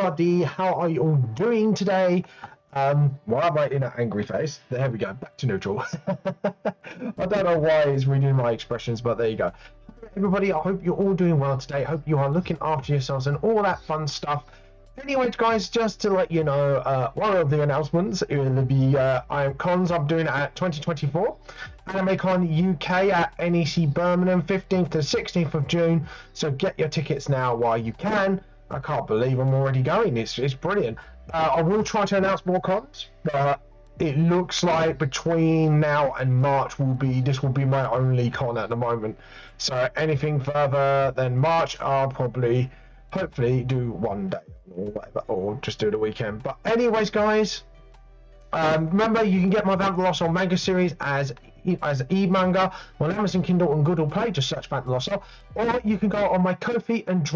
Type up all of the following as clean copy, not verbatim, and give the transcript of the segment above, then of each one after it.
everybody. How are you all doing today? Why am I in an angry face? There we go, back to neutral. I don't know why it's reading my expressions, but there you go. Everybody, I hope you're all doing well today. I hope you are looking after yourselves and all that fun stuff. Anyways, guys, just to let you know, one of the announcements, it will be cons I'm doing at 2024. AnimeCon UK at NEC Birmingham, 15th to 16th of June. So get your tickets now while you can. I can't believe I'm already going. It's brilliant. I will try to announce more cons, but it looks like between now and March this will be my only con at the moment. So anything further than March, I'll probably hopefully do one day or whatever, or just do the weekend. But anyways, guys, remember you can get my Vamp the Lost Soul manga series as e-manga on Amazon Kindle and Google Play. Just search Vamp the Lost Soul, or you can go on my Ko-fi and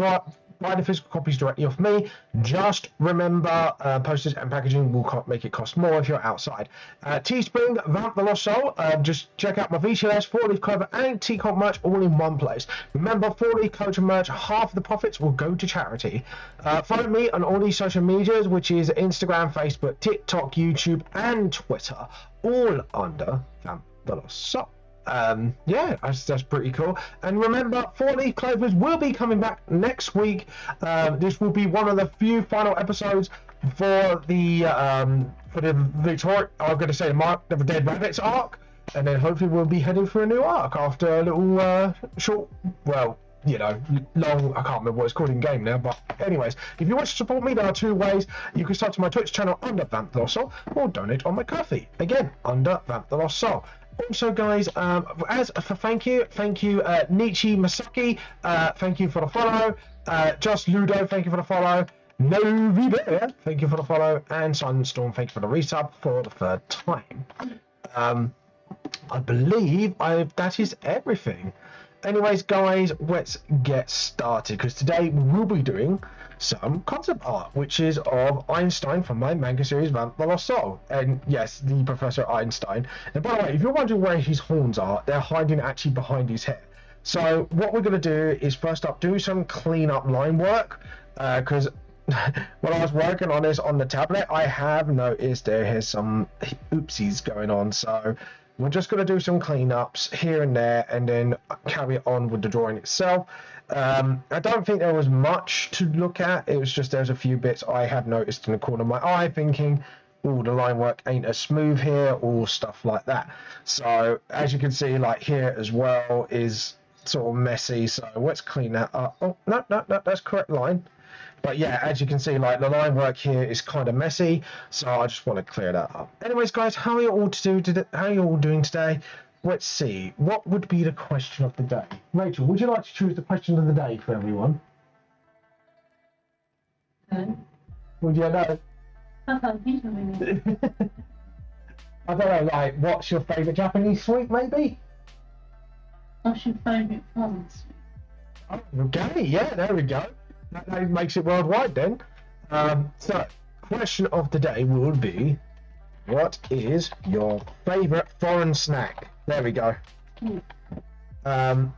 buy the physical copies directly off me. Just remember, postage and packaging will make it cost more if you're outside. Teespring, Vamp the Lost Soul. Just check out my VTLS, 4-leaf clover, and T-Comp merch all in one place. Remember, 4-leaf clover merch, half of the profits will go to charity. Follow me on all these social medias, which is Instagram, Facebook, TikTok, YouTube, and Twitter, all under Vamp the Lost Soul. Yeah, that's pretty cool. And remember, 4-leaf clovers will be coming back next week. This will be one of the few final episodes for the Victoria, I'm going to say, Mark of the Dead Rabbits arc, and then hopefully we'll be heading for a new arc after a little short, well, you know, long, I can't remember what it's called in game now, but anyways, if you want to support me, there are two ways. You can subscribe to my Twitch channel under Vamp the Lost Soul, or donate on my Ko-fi, again, under Vamp the Lost Soul. Also, guys, as for thank you, Nietzsche Masaki, thank you for the follow. Just Ludo, thank you for the follow. Novi Bear, thank you for the follow. And Silent Storm, thank you for the resub for the third time. I believe that is everything. Anyways, guys, let's get started, because today we'll be doing some concept art, which is of Einstein from my manga series Vamp the Lost Soul. And yes, the Professor Einstein. And by the way, if you're wondering where his horns are, they're hiding actually behind his hair. So what we're going to do is first up do some clean-up line work, because when I was working on this on the tablet, I have noticed there is some oopsies going on. So we're just going to do some cleanups here and there, and then carry on with the drawing itself. I don't think there was much to look at. It was just there's a few bits I have noticed in the corner of my eye, thinking, oh, the line work ain't as smooth here, or stuff like that. So as you can see, like here as well is sort of messy. So let's clean that up. Oh, no, that's correct line. But yeah, as you can see, like the line work here is kind of messy, so I just want to clear that up. Anyways, guys, how are you all doing today? Let's see, what would be the question of the day? Rachel, would you like to choose the question of the day for everyone? No. Would you know? I can't think of any. I don't know, like, what's your favourite Japanese sweet, maybe? What's your favourite foreign sweet? Oh, okay, yeah, there we go. That makes it worldwide then. So, question of the day would be, what is your favourite foreign snack? There we go. Right,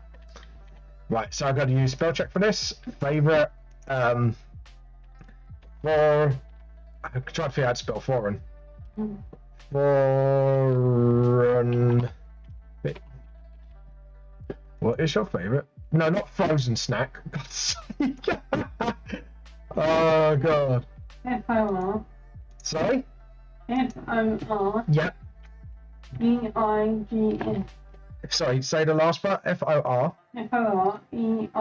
so I've got to use spell check for this. Favourite, I'm trying to figure out how to spell foreign. Foreign. What is your favourite? No, not frozen snack. God's sake. Oh, God. F-O-R. Sorry? F-O-R. Yep. E-I-G-N. Sorry, say the last part. F-O-R. F-O-R-E-I-G-N.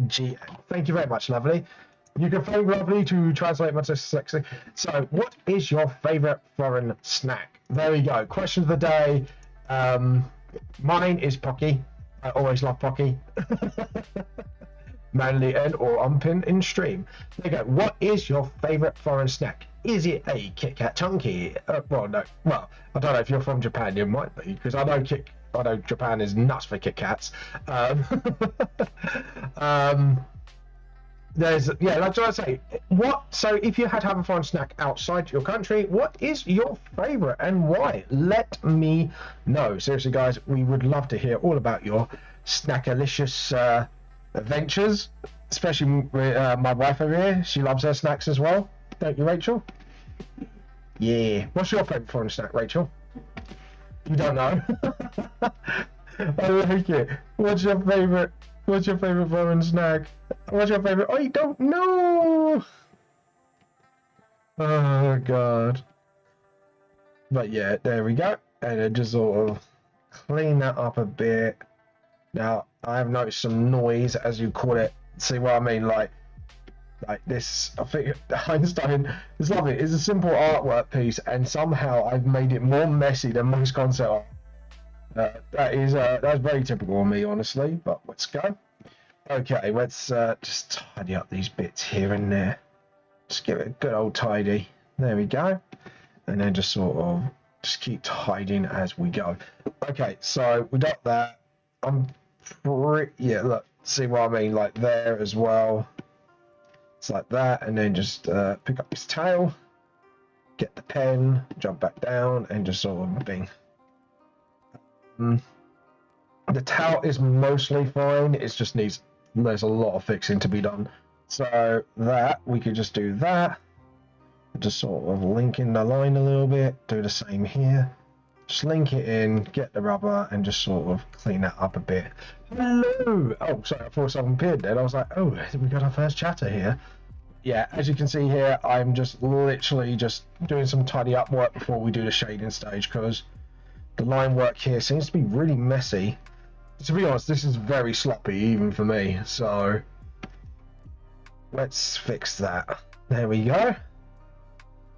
G-N. Thank you very much, lovely. You can thank lovely to translate my dyslexic. So, what is your favourite foreign snack? There we go. Question of the day. Mine is Pocky. I always love Pocky. Manly and or unpin in stream. There you go. What is your favourite foreign snack? Is it a Kit Kat chunky? Well, no. Well, I don't know if you're from Japan. You might be, because I know Japan is nuts for Kit Kats. Like I say, so if you had to have a foreign snack outside your country, what is your favourite and why? Let me know. Seriously, guys, we would love to hear all about your snackalicious adventures. especially with my wife over here. She loves her snacks as well, don't you, Rachel? Yeah. What's your favourite foreign snack, Rachel? You don't know. I like it. What's your favourite? What's your favourite foreign snack? What's your favourite? I don't know. Oh god. But yeah, there we go. And then just sort of clean that up a bit. Now I have noticed some noise, as you call it. See what I mean? Like this. I think Einstein is lovely. It's a simple artwork piece, and somehow I've made it more messy than most concept art. That's very typical of me, honestly. But let's go. Okay, let's just tidy up these bits here and there. Just give it a good old tidy. There we go. And then just sort of just keep tidying as we go. Okay, so we got that. Yeah, look, see what I mean? Like there as well. It's like that, and then just pick up his tail, get the pen, jump back down, and just sort of bing. The tail is mostly fine. It just needs, there's a lot of fixing to be done. So that we could just do that. Just sort of link in the line a little bit. Do the same here. Just link it in, get the rubber, and just sort of clean that up a bit. Hello! Oh, sorry, I thought someone appeared then. I was like, oh, we got our first chatter here. Yeah, as you can see here, I'm just literally just doing some tidy up work before we do the shading stage, because the line work here seems to be really messy. To be honest, this is very sloppy, even for me, so let's fix that. There we go.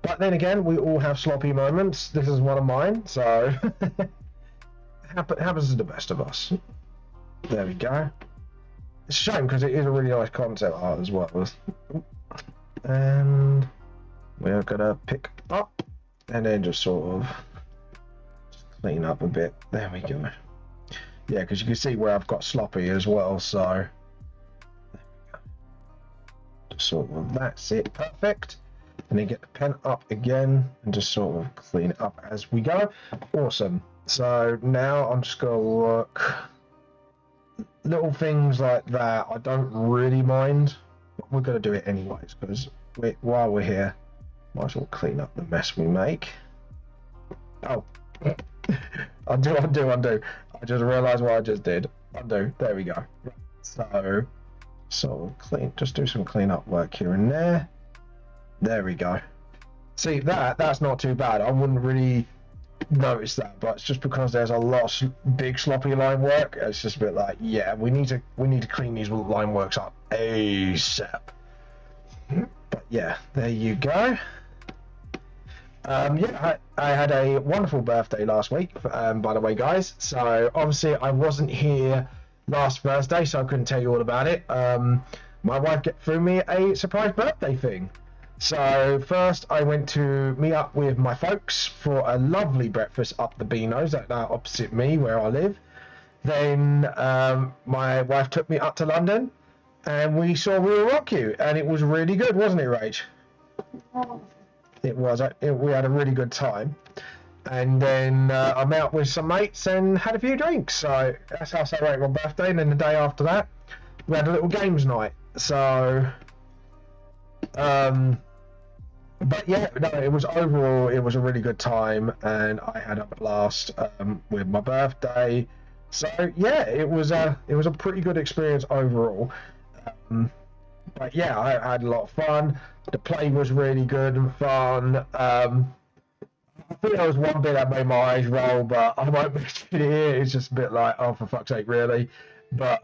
But then again, we all have sloppy moments. This is one of mine, so happens to the best of us. There we go. It's a shame because it is a really nice concept art as well. And we're gonna pick up and then just sort of just clean up a bit. There we go. Yeah, because you can see where I've got sloppy as well, so there we go. Just sort of, that's it, perfect. And then get the pen up again and just sort of clean it up as we go. Awesome. So now I'm just going to look. Little things like that I don't really mind. But we're going to do it anyways because while we're here, might as well clean up the mess we make. Oh. undo. I just realised what I just did. Undo. There we go. So clean. Just do some clean-up work here and there. There we go. See, that's not too bad. I wouldn't really notice that, but it's just because there's a lot of big sloppy line work. It's just a bit like, yeah, we need to clean these line works up ASAP. But yeah, there you go. Yeah, I had a wonderful birthday last week, by the way, guys. So obviously I wasn't here last Thursday, so I couldn't tell you all about it. My wife threw me a surprise birthday thing. So first I went to meet up with my folks for a lovely breakfast up the Beano's at opposite me where I live. Then my wife took me up to London and we saw We Will Rock You, and it was really good, wasn't it, Rach? It was. We had a really good time. And then I met up with some mates and had a few drinks. So that's how I celebrated my birthday. And then the day after that, we had a little games night. So but yeah, no, it was overall, it was a really good time, and I had a blast with my birthday. So yeah, it was a pretty good experience overall. But yeah, I had a lot of fun. The play was really good and fun. I think there was one bit that made my eyes roll, but I won't mention it here. It's just a bit like, oh, for fuck's sake, really. But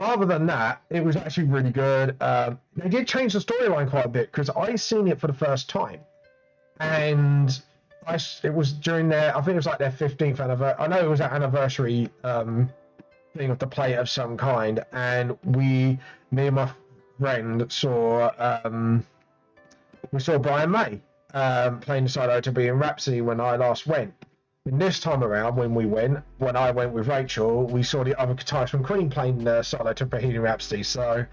other than that, it was actually really good. They did change the storyline quite a bit because I seen it for the first time, and it was during their, I think it was like their 15th anniversary. I know it was an anniversary thing of the play of some kind, and me and my friend saw Brian May playing the solo to be in Rhapsody when I last went. And this time around, when I went with Rachel, we saw the other guitarist from Queen playing the solo to Bohemian Rhapsody. So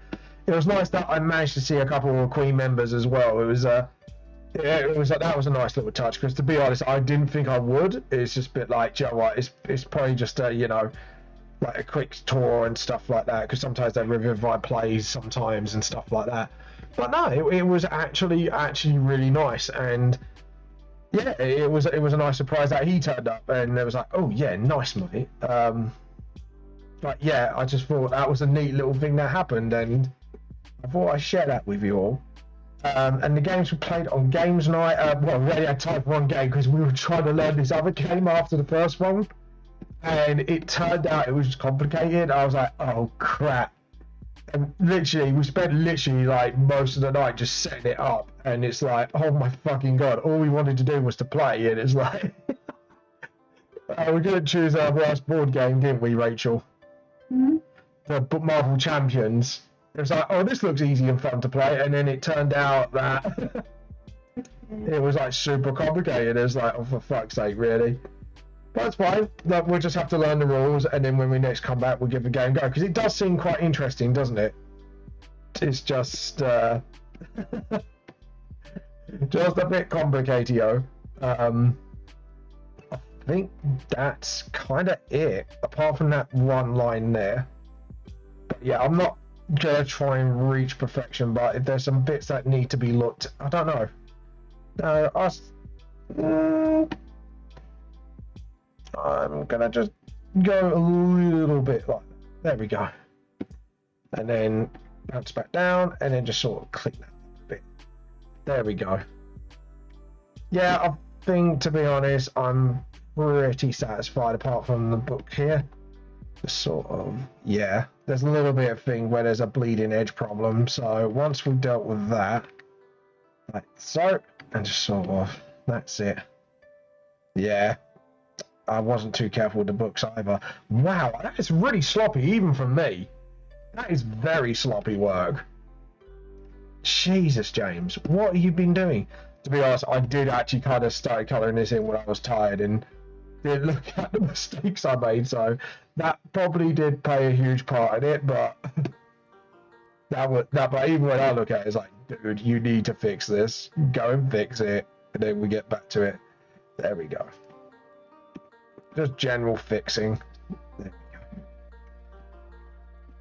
it was nice that I managed to see a couple of Queen members as well. That was a nice little touch, because to be honest, I didn't think I would. It's just a bit like, you know what, it's probably just like a quick tour and stuff like that, because sometimes they revive plays sometimes and stuff like that. But no, it was actually really nice, and yeah, it was a nice surprise that he turned up, and it was like, oh yeah, nice mate. But yeah, I just thought that was a neat little thing that happened, and I thought I'd share that with you all. And the games were played on games night. Well, we only had time for one game because we were trying to learn this other game after the first one, and it turned out it was just complicated. I was like, oh crap. And literally, we spent like most of the night just setting it up, and it's like, oh my fucking god, all we wanted to do was to play, and it's like, we didn't choose our last board game, didn't we, Rachel? Hmm? The Marvel Champions. It was like, oh, this looks easy and fun to play, and then it turned out that it was like super complicated. It was like, oh, for fuck's sake, really? But that's fine. Like, we'll just have to learn the rules, and then when we next come back, we'll give the game a go, because it does seem quite interesting, doesn't it? It's just just a bit complicated. I think that's kind of it, apart from that one line there. But yeah, I'm not gonna try and reach perfection, but if there's some bits that need to be looked, I don't know. I'm gonna just go a little bit like that. There we go, and then bounce back down, and then just sort of clean that up a bit. There we go. Yeah, I think, to be honest, I'm pretty satisfied apart from the book here. Just sort of, yeah, there's a little bit of thing where there's a bleeding edge problem, so once we've dealt with that, like so, and just sort of, that's it. Yeah, I wasn't too careful with the books either. Wow, that is really sloppy, even from me. That is very sloppy work. Jesus, James, what have you been doing? To be honest, I did actually kind of start colouring this in when I was tired, and did look at the mistakes I made, so that probably did play a huge part in it, but but even when I look at it, it's like, dude, you need to fix this. Go and fix it, and then we get back to it. There we go. Just general fixing. There we go.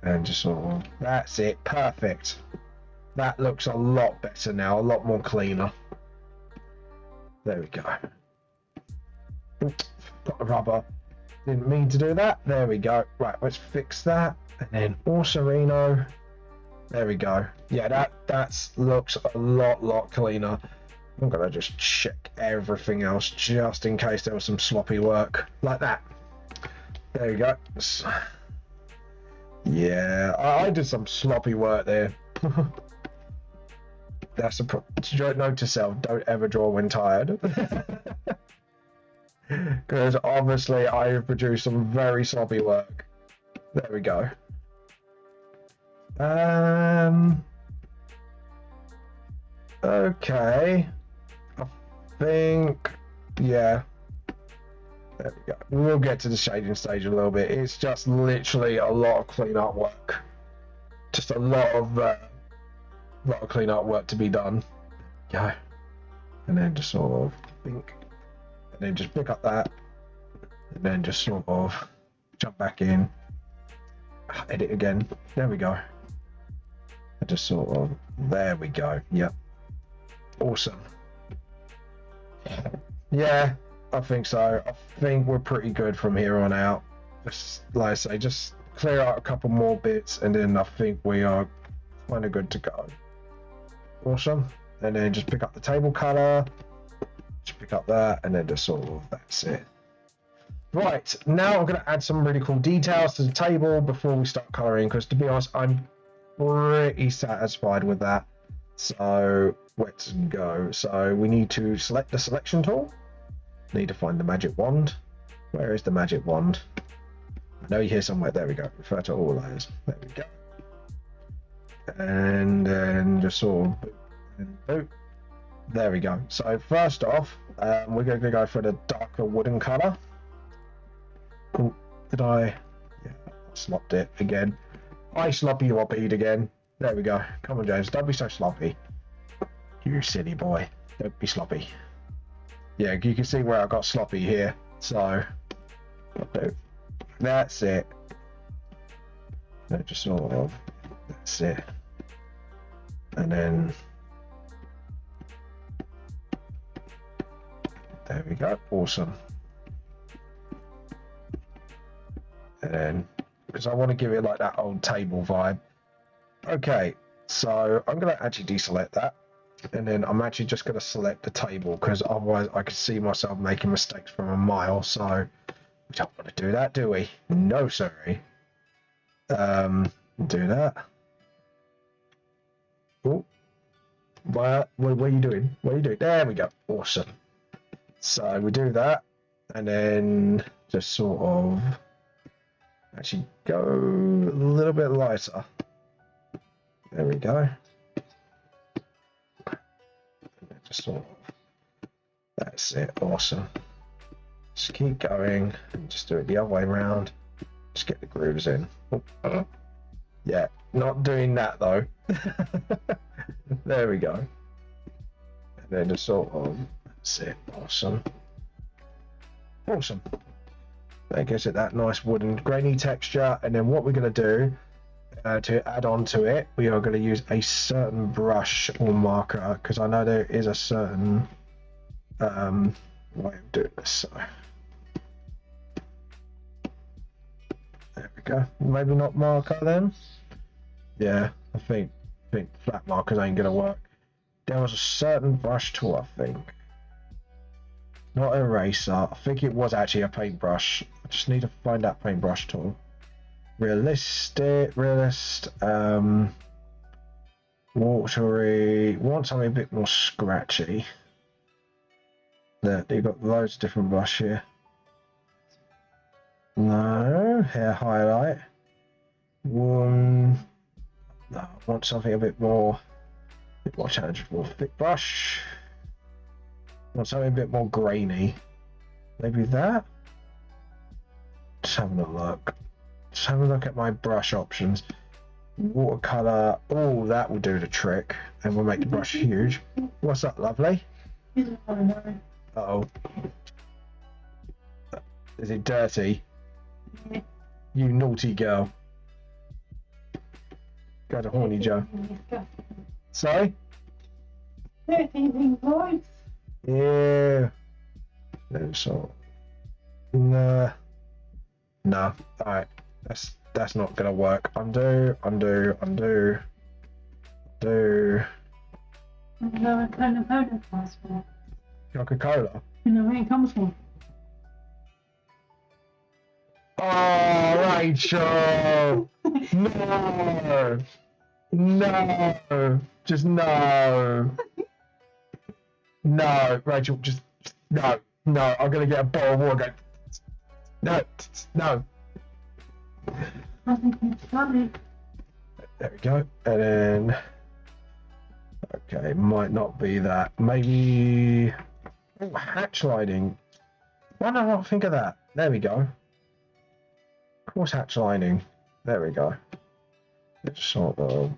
And just sort of, that's it, perfect. That looks a lot better now, a lot more cleaner. There we go. Got the rubber. Didn't mean to do that. There we go. Right, let's fix that. And then Orsorino. There we go. Yeah, that looks a lot cleaner. I'm gonna just check everything else just in case there was some sloppy work like that. There we go. Yeah, I did some sloppy work there. That's a note to self: don't ever draw when tired. Because obviously I have produced some very sloppy work. There we go. Okay. I think, yeah. There we go. We'll get to the shading stage a little bit. It's just literally a lot of clean-up work. Just a lot of clean-up work to be done. Go. And then just sort of think. And then just pick up that, and then just sort of jump back in, edit again. There we go. And just sort of, there we go. Yep. Awesome. Yeah, I think so. I think we're pretty good from here on out. Just like I say, just clear out a couple more bits, and then I think we are kind of good to go. Awesome. And then just pick up the table color. Just pick up that, and then just sort of, that's it. Right, now I'm going to add some really cool details to the table before we start colouring, because to be honest, I'm pretty satisfied with that. So let's go. So we need to select the selection tool. Need to find the magic wand. Where is the magic wand? I know you're here somewhere. There we go. Refer to all layers. There we go. And then just sort of boop and boop. There we go. So first off, we're going to go for the darker wooden colour. Oh, did I? Yeah, I slopped it again. I sloppy woppied again. There we go. Come on, James. Don't be so sloppy. You silly boy. Don't be sloppy. Yeah, you can see where I got sloppy here. So, that's it. Just sort of, that's it. And then, there we go, awesome. And then, because I want to give it like that old table vibe. Okay, so I'm going to actually deselect that. And then I'm actually just going to select the table because otherwise I could see myself making mistakes from a mile. So we don't want to do that, do we? No, sorry. Do that. Oh, what are you doing? What are you doing? There we go. Awesome. So we do that, and then just sort of actually go a little bit lighter. There we go. Just sort of. That's it. Awesome. Just keep going and just do it the other way around. Just get the grooves in. Oh, yeah, not doing that though. There we go. And then just sort of, that's it. Awesome. Awesome. That gives it that nice wooden grainy texture. And then what we're going to do to add on to it, we are going to use a certain brush or marker because I know there is a certain way of doing this. So there we go. Maybe not marker then. Yeah, I think flat markers ain't gonna work. There was a certain brush tool, I think. Not eraser. I think it was actually a paintbrush. I just need to find that paintbrush tool. Realist, watery. Want something a bit more scratchy. There, you've got loads of different brush here. No, hair highlight. One. No, I want something a bit more challengeable. Thick brush. Want something a bit more grainy. Maybe that. Just having a look. Just have a look at my brush options. Watercolor. Oh, that will do the trick, and we'll make the brush huge. What's up, lovely? Uh-oh. Is it dirty? Yeah. You naughty girl. Go to Horny Joe. Sorry? 13 points. Yeah. No, so. Nah. No. Alright. That's not gonna work. Undo. No, a Coca-Cola passport. Coca-Cola. You know where it comes from? Oh, Rachel! No! No! Just no! No, Rachel, just no! No, I'm gonna get a bottle of water. No! No! I think it's funny. There we go. And then, okay, might not be that. Maybe hatch lining. Why did I not think of that? There we go. Of course, hatch lining. There we go. Just sort of.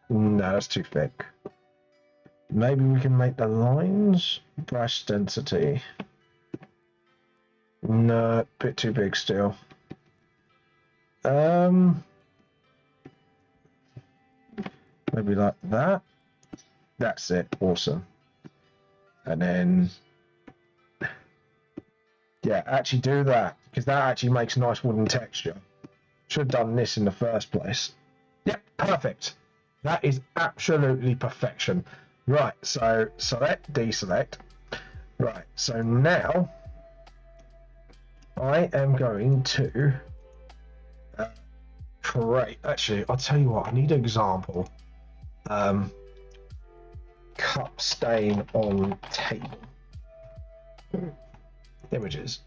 No, that's too thick. Maybe we can make the lines brush density. No, bit too big still. Maybe like that. That's it. Awesome. And then, yeah, actually do that because that actually makes a nice wooden texture. Should have done this in the first place. Yep, perfect. That is absolutely perfection. Right, so select, deselect. Right, so now I am going to create. Actually, I'll tell you what. I need an example. Cup stain on table. Images.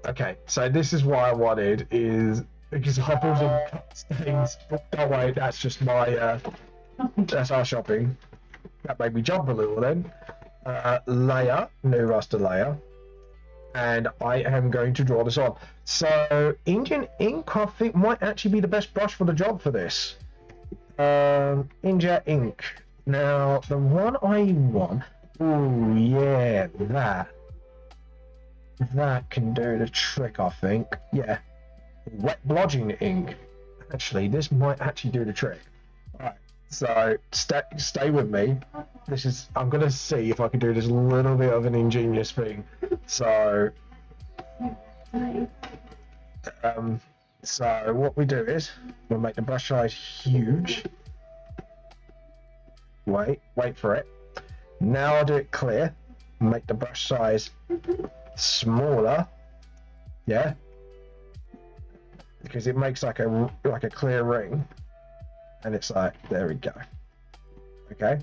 Okay, so this is what I wanted is because I bought some cup stains. Don't worry, that's just my that's our shopping. That made me jump a little then. Layer, new raster layer. And I am going to draw this on. So Indian ink, I think, might actually be the best brush for the job for this. India ink. Now, the one I want. Oh yeah, that can do the trick, I think. Yeah, wet blodging ink. Actually, this might actually do the trick. Alright, so stay with me. I'm gonna see if I can do this little bit of an ingenious thing. So so what we do is we'll make the brush size huge. Wait for it. Now I'll do it clear. Make the brush size smaller. Yeah. Because it makes like a clear ring. And it's like, there we go. Okay.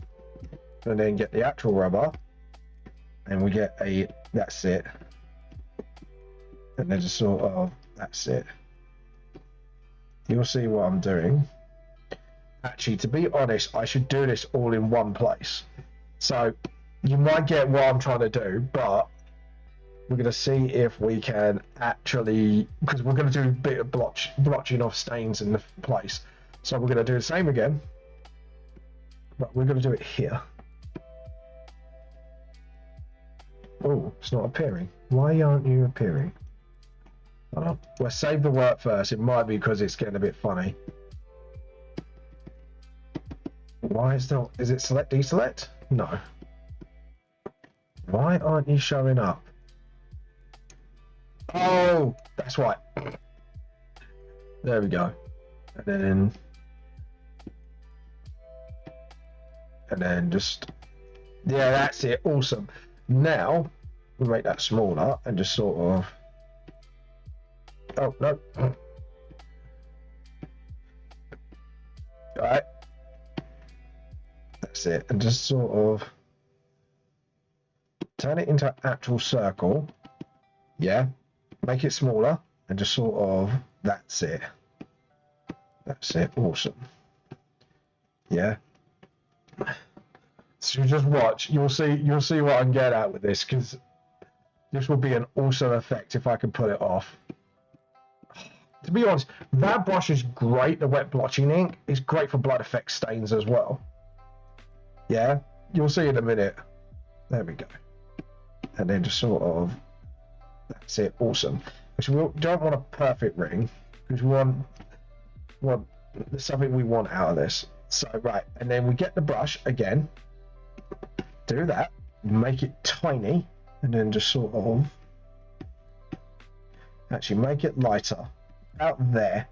And then get the actual rubber. And we get that's it. And then just sort of, that's it. You'll see what I'm doing. Actually, to be honest, I should do this all in one place. So you might get what I'm trying to do, but we're going to see if we can actually, because we're going to do a bit of blotching off stains in the place. So we're going to do the same again, but we're going to do it here. Oh, it's not appearing. Why aren't you appearing? Hold on. We'll save the work first. It might be because it's getting a bit funny. Why is it select deselect? No. Why aren't you showing up? Oh, that's right. There we go. And then just, yeah, that's it. Awesome. Now we make that smaller and just sort of, oh no. Alright. That's it. And just sort of turn it into an actual circle. Yeah. Make it smaller and just sort of, that's it. That's it. Awesome. Yeah. So you just watch. You'll see what I can get at with this, because this will be an awesome effect if I can pull it off. To be honest, that brush is great. The wet blotching ink is great for blood effect stains as well. Yeah, you'll see in a minute. There we go. And then just sort of, that's it. Awesome. Because we don't want a perfect ring, because we want something we want out of this. So right, and then we get the brush again. Do that. Make it tiny, and then just sort of actually make it lighter. Out there.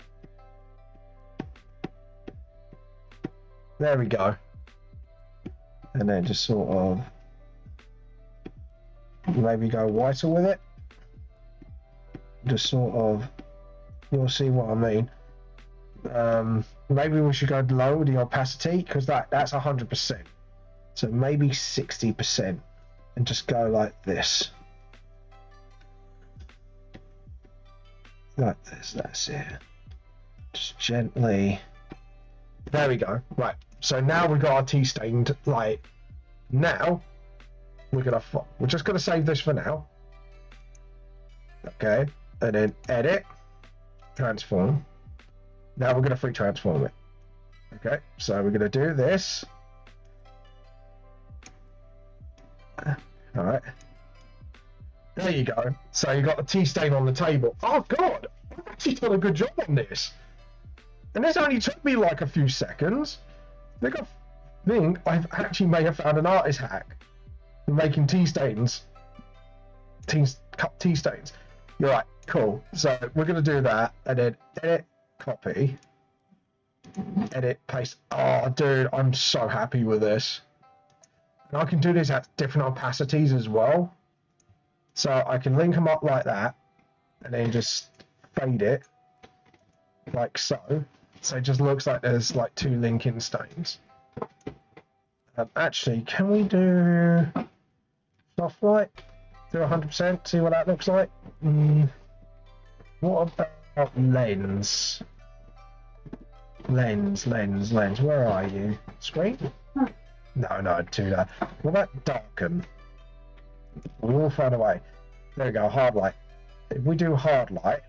There we go. And then just sort of maybe go whiter with it. Just sort of, you'll see what I mean. Maybe we should go low with the opacity, because that's 100%. So maybe 60%, and just go like this. Like this, that's it. Just gently. There we go. Right. So now we've got our tea stained light. Now we're just gonna save this for now. Okay. And then edit, transform. Now we're gonna free transform it. Okay. So we're gonna do this. All right. There you go. So you got the tea stain on the table. Oh God, I've actually done a good job on this. And this only took me like a few seconds. I think I've actually may have found an artist hack for making tea stains. Cup tea stains. You're right, cool. So we're gonna do that, and then edit, copy, edit, paste. Oh dude, I'm so happy with this. And I can do this at different opacities as well. So I can link them up like that, and then just fade it, like so. So it just looks like there's like two linking stains. Actually, can we do soft light? Do 100%, see what that looks like? What about lens? Lens, where are you? Screen? No, do that. What about darken? We all found a way. There we go, hard light. If we do hard light,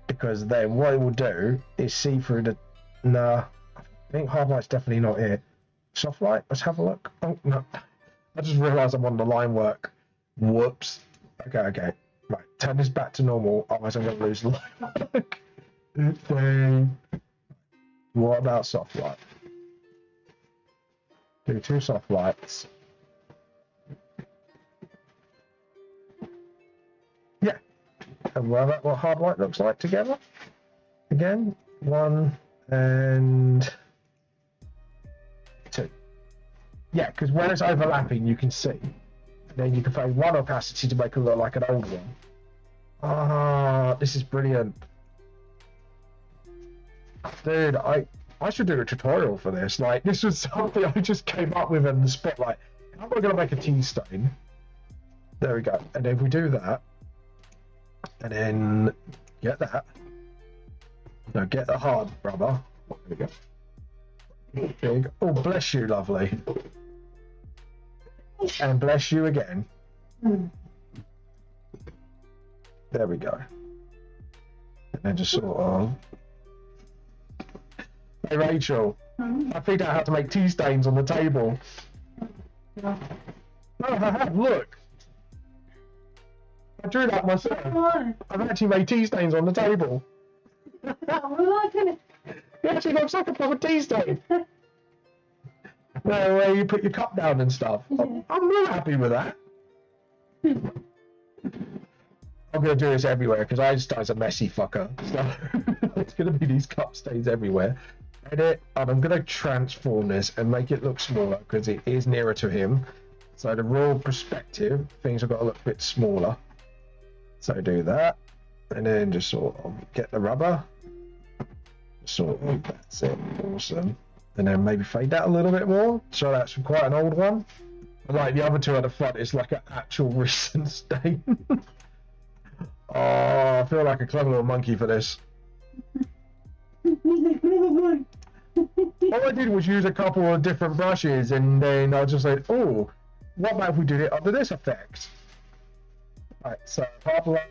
because then what it will do is see through the... Nah, I think hard light's definitely not it. Soft light, let's have a look. Oh, no. I just realised I'm on the line work. Whoops. Okay. Right, turn this back to normal, otherwise I'm going to lose the line work. Thing. What about soft light? Do 2 soft lights. Yeah. And what hard light looks like together. Again, 1 and 2. Yeah, because where it's overlapping, you can see. And then you can fade one opacity to make it look like an old one. Ah, this is brilliant. Dude, I should do a tutorial for this. Like, this was something I just came up with in the spot. Like, how am I going to make a tea stain? There we go. And then we do that. And then get that. Now get the hard rubber. There we go. Big. Oh, bless you, lovely. And bless you again. There we go. And then just sort of. Hey Rachel, I figured out how to make tea stains on the table. No, I have. Look. I drew that myself. I've actually made tea stains on the table. It actually looks like a proper tea stain. Where you put your cup down and stuff. I'm real happy with that. I'm going to do this everywhere because Einstein's a messy fucker. So it's going to be these cup stains everywhere. Edit, and I'm going to transform this and make it look smaller because it is nearer to him. So the raw perspective, things have got to look a bit smaller. So do that. And then just sort of get the rubber. Sort of, that's it. Awesome. And then maybe fade that a little bit more. So that's quite an old one. And like the other two at the front, it's like an actual recent stain. Oh, I feel like a clever little monkey for this. All I did was use a couple of different brushes and then I just said, oh, what about if we did it under this effect? Right, so half light,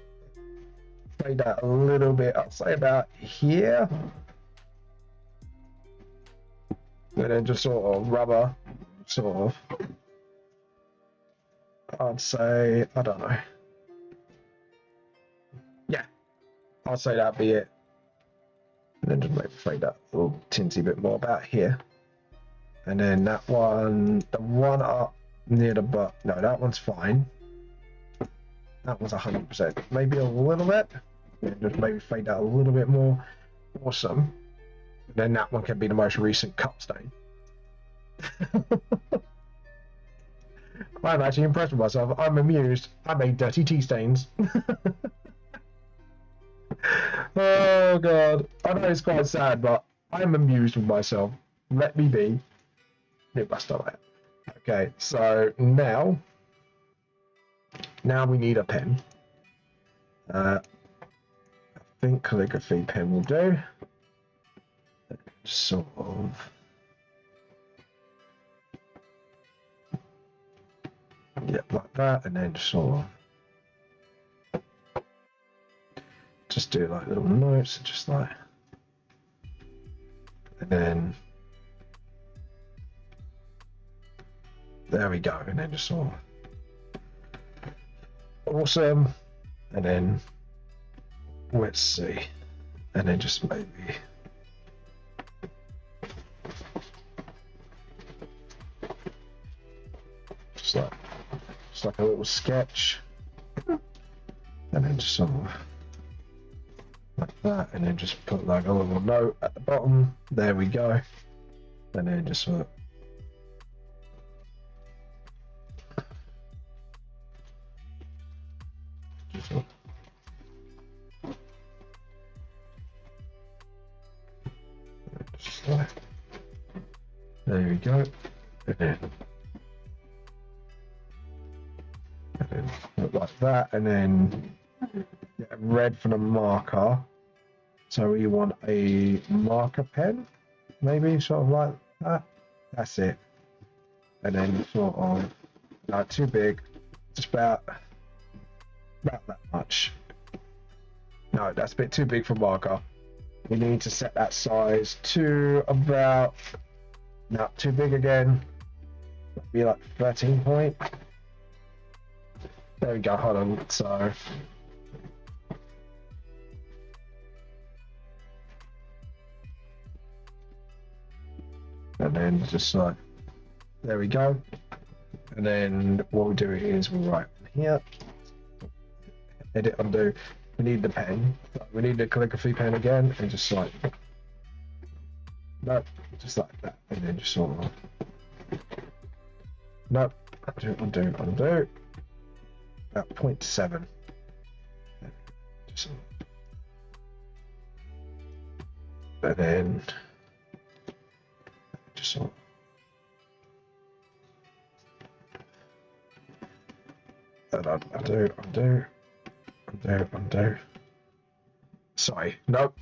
fade that a little bit, I'll say about here. And then just sort of rubber, sort of. I'd say, I don't know. Yeah, I'll say that'd be it. And then just maybe fade that a little tinsy bit more about here. And then that one, the one up near the butt, no, that one's fine. That one's 100%. Maybe a little bit. And just maybe fade that a little bit more. Awesome. And then that one can be the most recent cup stain. I'm actually impressed with myself. I'm amused. I made dirty tea stains. Oh god. I know it's quite sad, but I'm amused with myself. Let me be. It must have that. Okay, so now we need a pen. I think calligraphy pen will do. Sort of. Yep, like that, and then sort of. Just do like little notes, just like, and then there we go, and then just sort of awesome, and then let's see, and then just maybe just like a little sketch, and then just sort of. Like that, and then just put like a little note at the bottom. There we go. And then just sort of just like, there we go. And then look like that, and then get red for the marker. So we want a marker pen, maybe sort of like that. That's it. And then sort of not too big, just about that much. No, that's a bit too big for marker. We need to set that size to about, not too big again. Be like 13 point. There we go. Hold on. So then just like, there we go. And then what we do is we write here, edit, undo. We need the pen. We need the calligraphy pen again, and just like, nope, just like that, and then just sort of, nope, undo, undo. About 0.7. Just, and then just sort of, undo. Sorry, nope.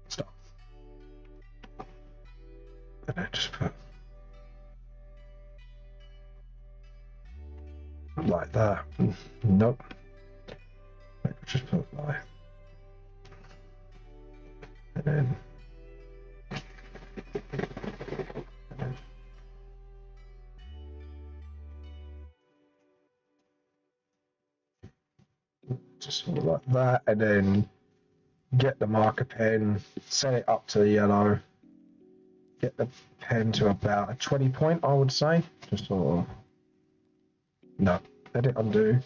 Stop. And then just put like that. Nope. Maybe just put like, and then just sort of like that, and then get the marker pen, set it up to the yellow, get the pen to about a 20 point, I would say, just sort of, no, edit, undo.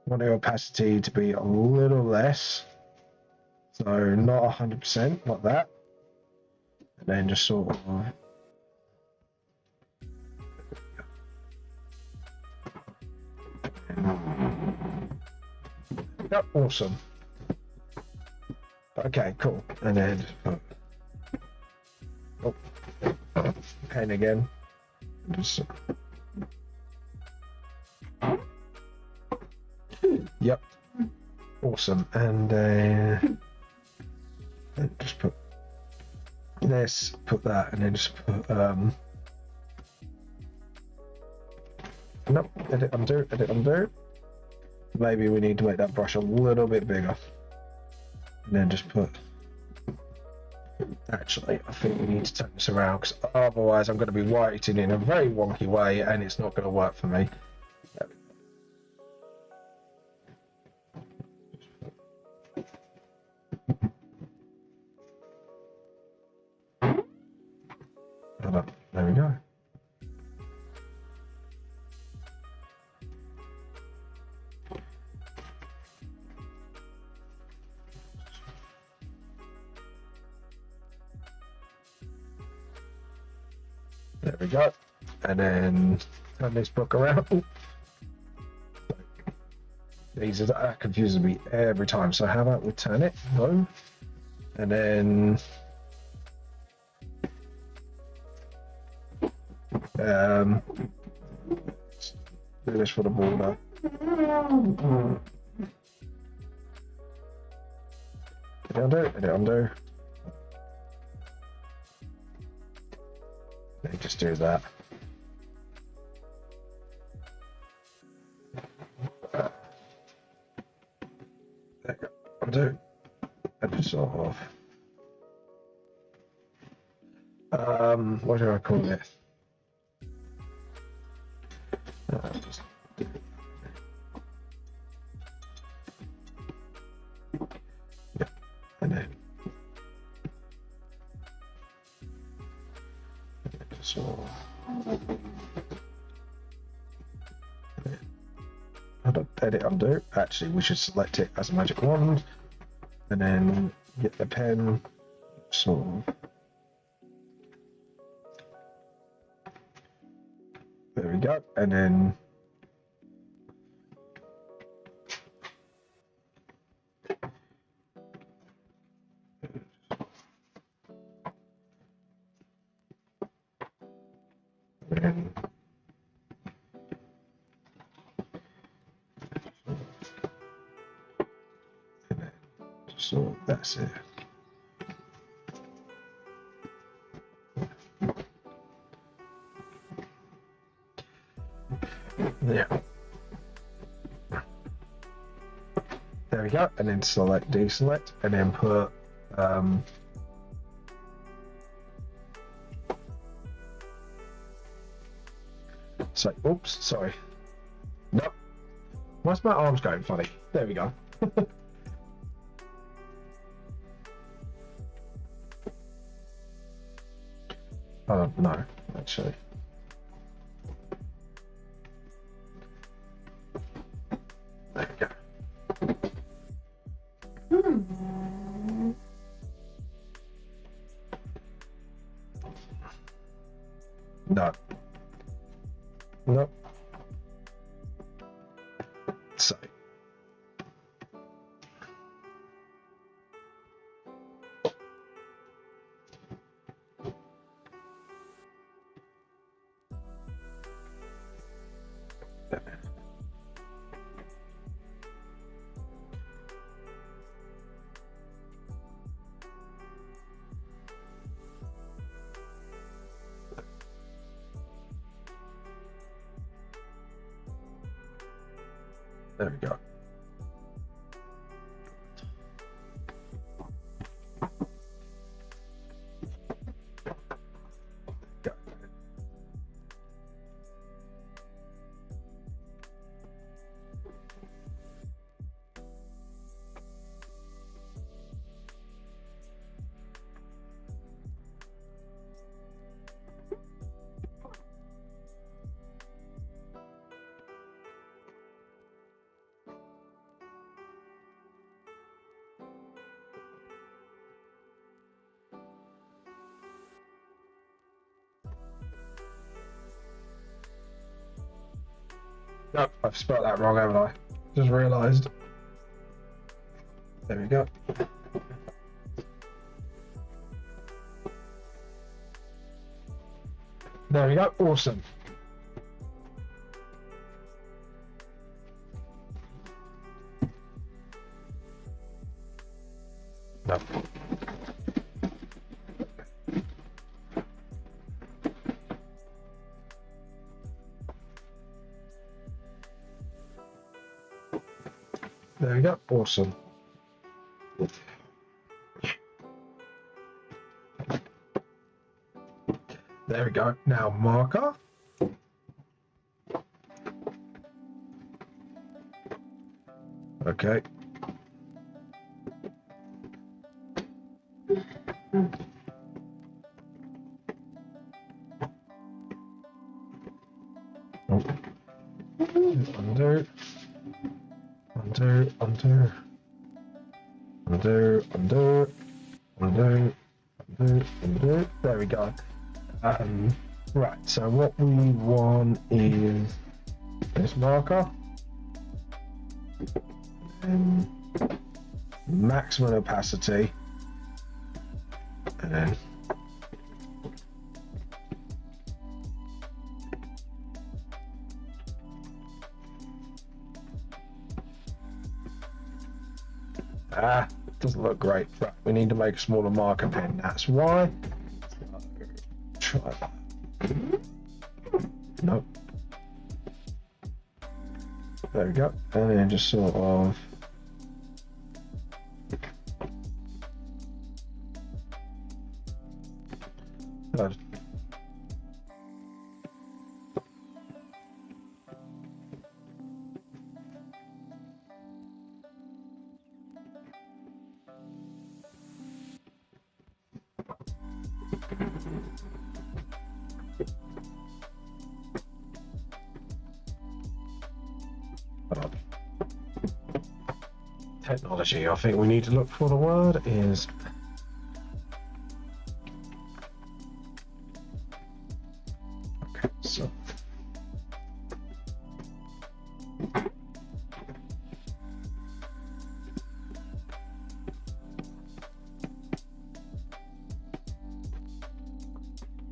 Want the opacity to be a little less, so not 100% like that, and then just sort of, yep, awesome. Okay, cool. And then pen again. Just, yep, awesome. And just put this, put that, and then just put nope, edit, undo, edit, undo. Maybe we need to make that brush a little bit bigger. And then just put, actually, I think we need to turn this around, because otherwise I'm going to be writing in a very wonky way and it's not going to work for me. There we go. There we go. And then turn this book around. That confuses me every time. So how about we turn it? No. And then do this for the border. Edit, undo. Let me just do that. There you go. Undo. And just sort of. What do I call this? Just do it. Yeah, and then just sort of. Edit, undo. Actually, we should select it as a magic wand, and then get the pen. Sort of. There we go, and then so that's it. Yeah. There we go, and then select, deselect, and then put so, oops, sorry. Nope. Why's my arms going funny? There we go. No, actually. There we go. No. Nope. So. There we go. No, I've spelled that wrong, haven't I? Just realised. There we go. There we go. Awesome. No. There we go. Awesome. There we go. Now marker. Okay. Oh. Undo. Undo, undo, undo, undo, undo, undo, undo. There we go. Right, so what we want is this marker. And maximum opacity. And then doesn't look great. Right, we need to make a smaller marker pen. That's why. Try that. Nope. There we go. And then just sort of. Good. Technology, I think we need to look for the word is okay, so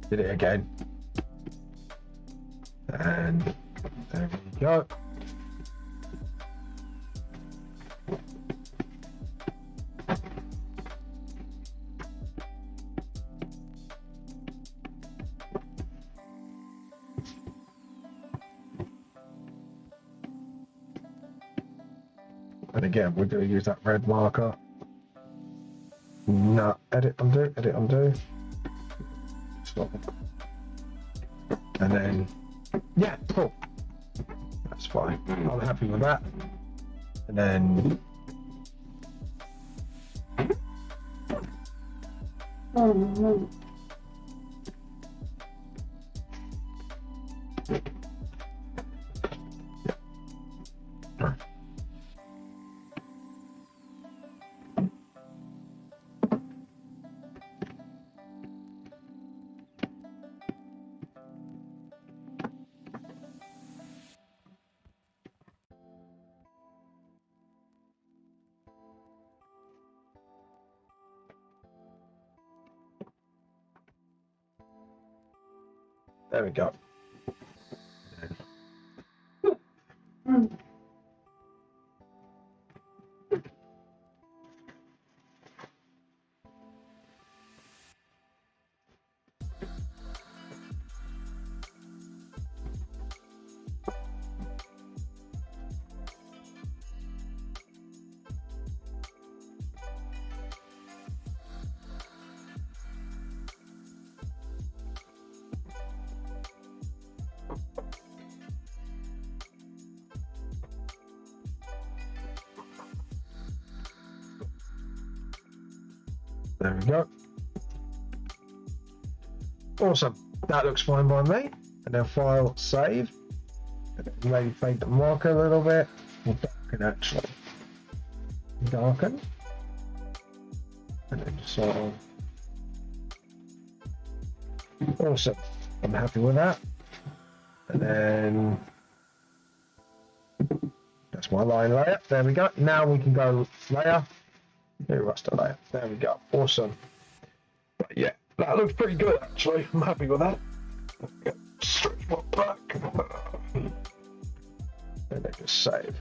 did it again, and there we go. And again, we're going to use that red marker. No, edit, undo, edit, undo. Stop. And then, yeah, cool. That's fine. I'm happy with that. And then, There we go. There we go. Awesome. That looks fine by me. And then file save. And then maybe fade the marker a little bit. Or darken actually. Darken. And then just sort of. Awesome. I'm happy with that. And then that's my line layer. There we go. Now we can go layer. New raster layer. There we go. Awesome. But yeah, that looks pretty good actually. I'm happy with that. Stretch my back. And then just save.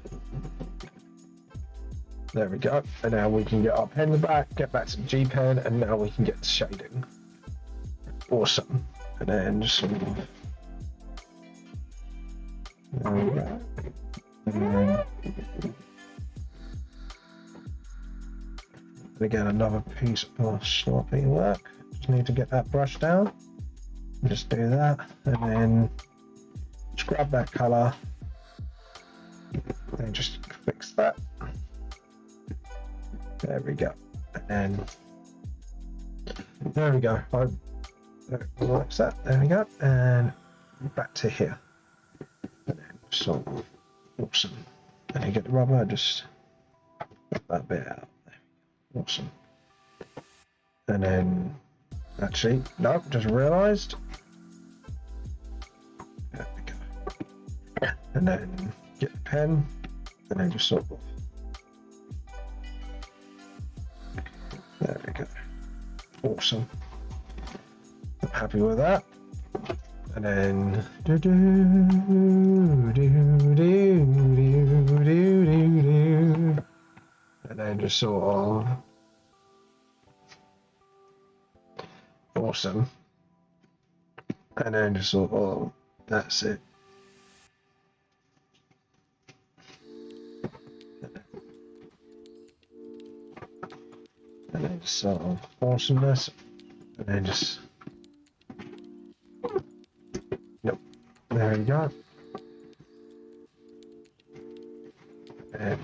There we go. And now we can get our pen back, get back to the G pen, and now we can get the shading. Awesome. And then just sort of. There we go. And then. And again, another piece of sloppy work. Just need to get that brush down. Just do that, and then just grab that color and just fix that. There we go. And there we go. Like that. There we go. And back to here. And then so awesome. And you get the rubber, just put that bit out. Awesome. And then actually, no, just realized. There we go. And then get the pen, and then just sort of. There we go. Awesome. I'm happy with that. And then do do do do do do do. And then just sort of. Awesome. And then just sort of, that's it. And then just sort of awesomeness. And then just, yep, there you go. And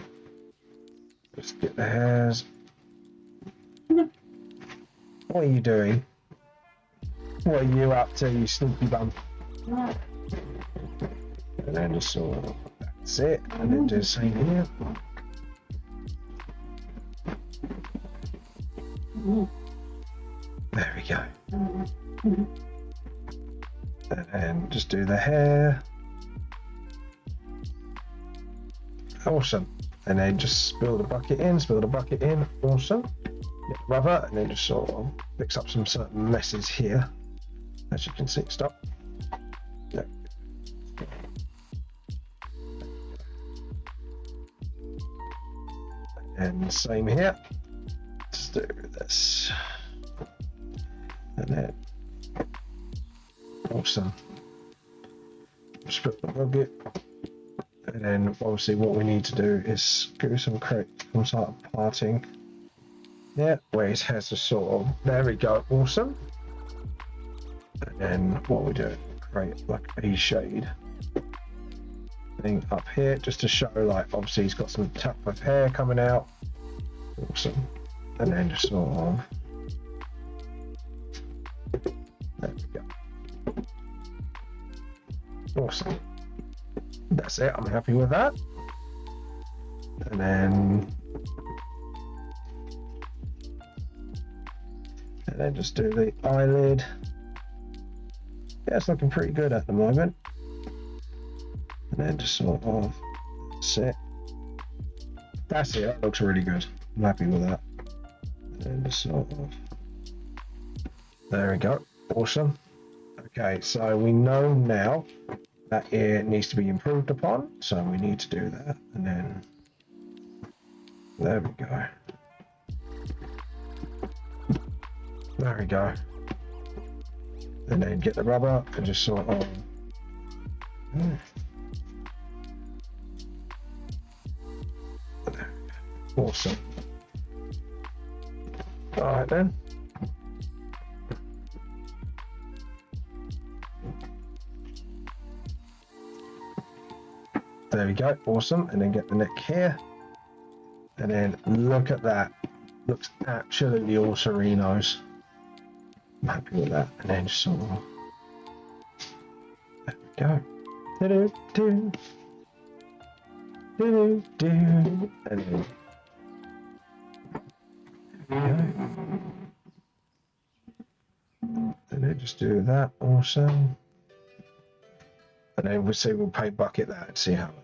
just get the hairs. What are you doing? What are you up to, you sneaky bum? And then just sort of, that's it. And then do the same here. There we go. And then just do the hair. Awesome. And then just spill the bucket in, awesome. Get rubber, and then just sort of fix up some certain messes here. As you can see, stop. Yeah. And same here. Let's do this. And then, awesome. Split the bucket. And then obviously what we need to do is create some sort of parting. Yeah, where his hair's just sort of, there we go, awesome. And then what we do, create like a shade thing up here, just to show like, obviously he's got some tuft of hair coming out. Awesome. And then just sort of, there we go. Awesome. That's it. I'm happy with that. And then just do the eyelid. Yeah, it's looking pretty good at the moment. And then just sort of sit. That's it. That looks really good. I'm happy with that. And then just sort of. There we go. Awesome. Okay, so we know now that it needs to be improved upon. So we need to do that. And then there we go. There we go. And then get the rubber and just sort of. Awesome. Alright then. There we go. Awesome. And then get the neck here. And then look at that. Looks absolutely all serenos. I'm happy with that. And then just sort of. There we go. Do-do-do. Do-do-do. And then. There we go. And then just do that also. And then we'll paint bucket that and see how it looks.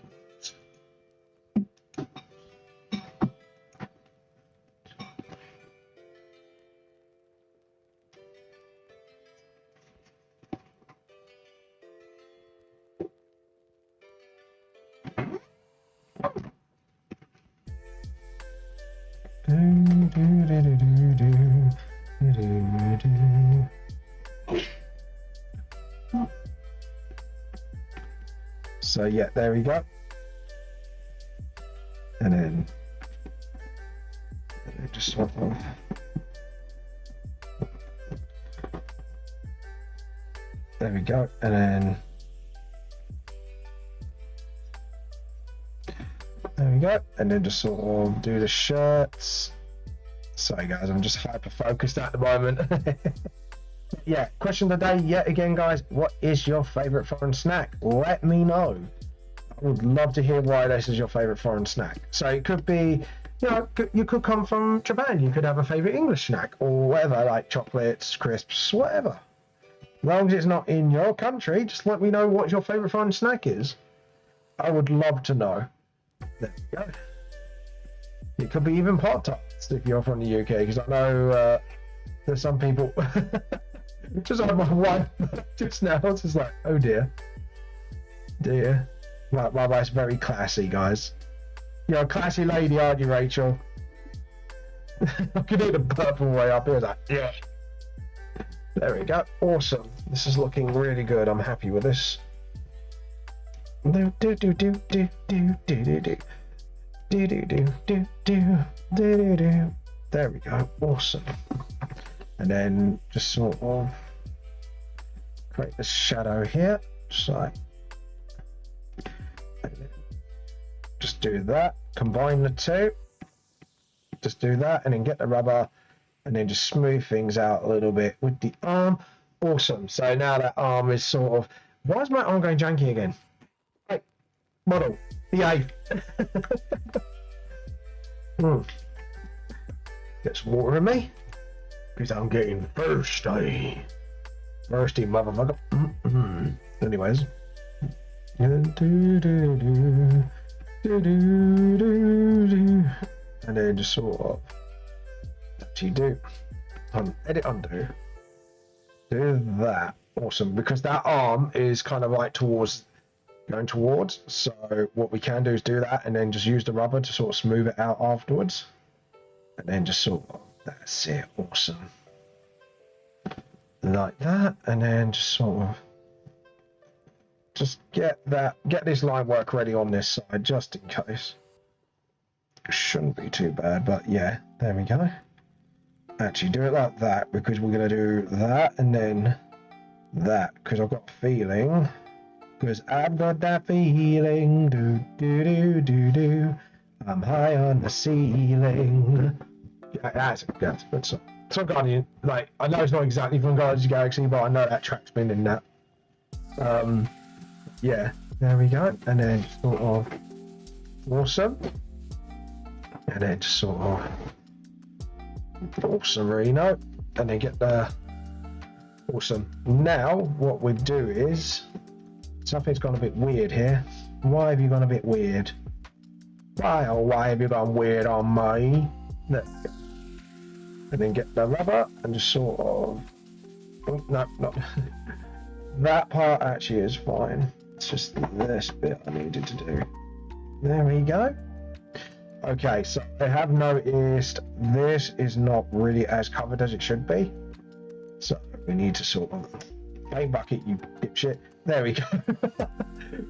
So yeah, there we go. And then just sort of. There we go. And then there we go. And then just sort of do the shirts. Sorry guys, I'm just hyper focused at the moment. Yeah, question of the day yet again, guys. What is your favorite foreign snack? Let me know. I would love to hear why this is your favorite foreign snack. So it could be, you know, you could come from Japan. You could have a favorite English snack or whatever, like chocolates, crisps, whatever. As long as it's not in your country, just let me know what your favorite foreign snack is. I would love to know. There we go. It could be even Pop-Tarts if you're from the UK, because I know there's some people. Just like my wife just now, it's just like, oh dear. Dear. My wife's very classy, guys. You're a classy lady, aren't you, Rachel? I can do the purple way up here, like, yeah. There we go. Awesome. This is looking really good. I'm happy with this. Do do do do do do do do do do do do do do do. There we go. Awesome. And then just sort of create the shadow here, just like, and then just do that, combine the two, just do that, and then get the rubber, and then just smooth things out a little bit with the arm. Awesome. So now that arm is sort of, why is my arm going janky again? Hey, model, behave. Get some water in me. Because I'm getting thirsty. Thirsty motherfucker. Anyways. And then just sort of actually do edit undo. Do that. Awesome. Because that arm is kind of like going towards. So what we can do is do that and then just use the rubber to sort of smooth it out afterwards. And then just sort of, that's it. Awesome. Like that. And then just sort of just get this line work ready on this side just in case. Shouldn't be too bad, but yeah, there we go. Actually do it like that because we're going to do that and then that because I've got a feeling, because I've got that feeling, do I'm high on the ceiling. That's a good song. So Guardian, like, I know it's not exactly from Guardians of the Galaxy, but I know that track's been in that. yeah, there we go. And then sort of awesome. And then just sort of awesome, Reno. And then get the awesome. Now what we do is something's gone a bit weird here. Why have you gone a bit weird? Why have you gone weird on me? There we go. And then get the rubber and just sort of. Oh, no, not that part. Actually, is fine. It's just this bit I needed to do. There we go. Okay, so I have noticed this is not really as covered as it should be. So we need to sort of bang bucket, you dipshit. There we go.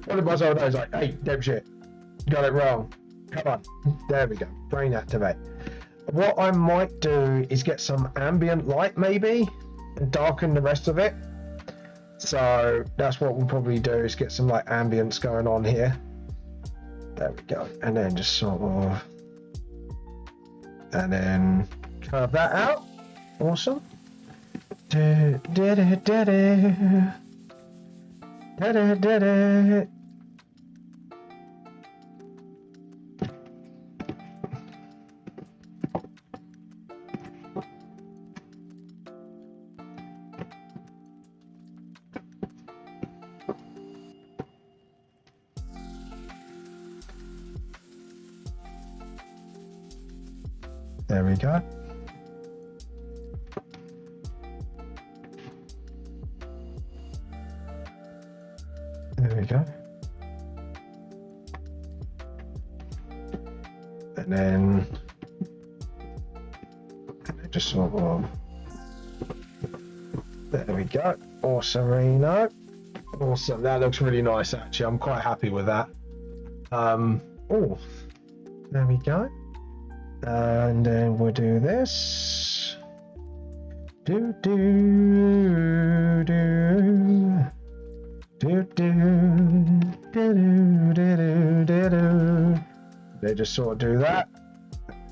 One of my old nose like, hey, dipshit, got it wrong. Come on. There we go. Brain activate. What I might do is get some ambient light maybe and darken the rest of it. So that's what we'll probably do, is get some like ambience going on here. There we go. And then just sort of, and then curve that out. Awesome. There we go. There we go. And then just sort of, there we go. Awesome, Reno. Awesome. That looks really nice actually. I'm quite happy with that. Oh, there we go. And then we'll do this. Do do do do do do do do. They just sort of do that.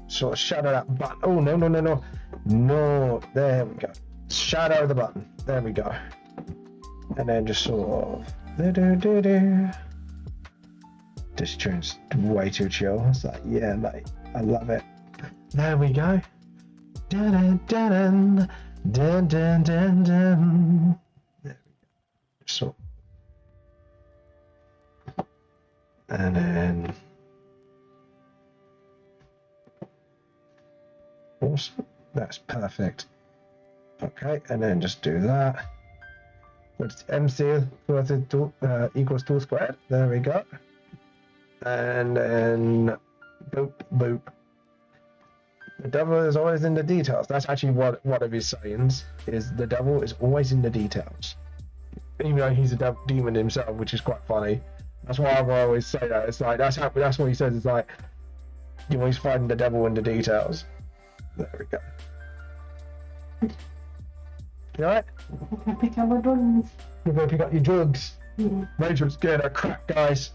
Sort of shadow that button. Oh no no no no no! There we go. Shadow the button. There we go. And then just sort of do do do do. This tune's way too chill. It's like, yeah, mate, I love it. There we go. Dun dun dun dun dun dun. There we go. So, and then awesome. That's perfect. Okay, and then just do that. What's MC equals 2 squared? There we go. And then boop boop. The devil is always in the details. That's actually one of his sayings, is the devil is always in the details. Even though he's a demon himself, which is quite funny. That's why I always say that. It's like, that's what he says. It's like, you always find the devil in the details. There we go. You alright? I'm gonna pick up my drugs. You're going to pick up your drugs. Yeah. Rachel's getting a crack, guys.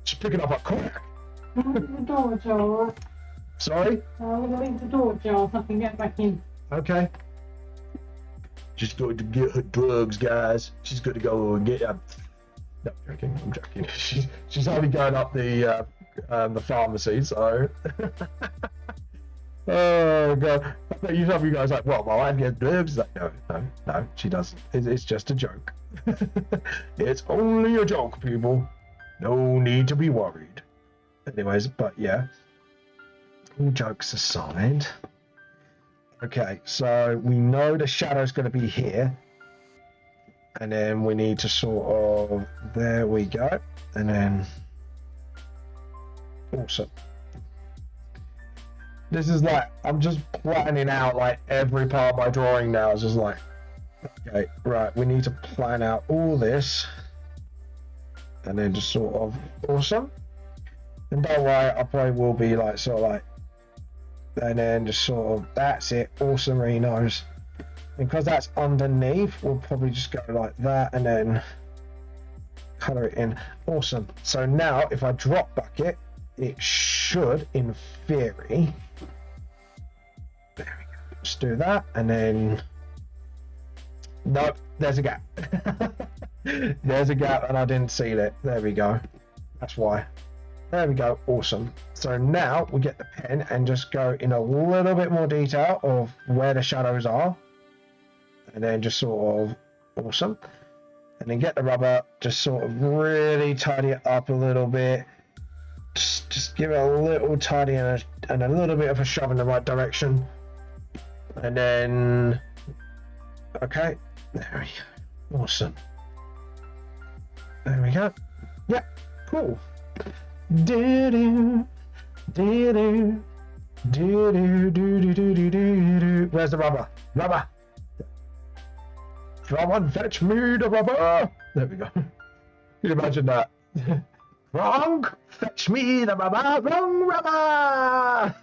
She's picking up a crack. I'm gonna leave the door ajar. Sorry? I'm gonna leave the door ajar so I can get back in. Okay. She's going to get her drugs, guys. She's going to go and get them. No, I'm joking. I'm joking. She's only going up the pharmacy, so. Oh god! I bet you some of you guys are like, well, my wife gets drugs. Like, no, she doesn't. It's just a joke. It's only a joke, people. No need to be worried. Anyways, but yeah. All jokes aside. Okay, so we know the shadow's going to be here. And then we need to sort of, there we go. And then, awesome. This is like, I'm just planning out like every part of my drawing now. It's just like, okay, right, we need to plan out all this. And then just sort of, awesome. And don't worry, I probably will be like, sort of like, and then just sort of, that's it, awesome Renos. Because that's underneath, we'll probably just go like that and then color it in. Awesome. So now if I drop bucket, it should, in theory, there we go. Just do that and then, nope, there's a gap. There's a gap and I didn't seal it. There we go. That's why. There we go. Awesome. So now we get the pen and just go in a little bit more detail of where the shadows are. And then just sort of awesome. And then get the rubber, just sort of really tidy it up a little bit. Just give it a little tidy and a little bit of a shove in the right direction. And then, okay, there we go. Awesome. There we go. Yeah, cool. Do-do, do-do, do-do, do-do-do-do-do-do. Where's the rubber? Rubber! Someone fetch me the rubber! There we go. Can you imagine that? Wrong! Fetch me the rubber! Wrong rubber!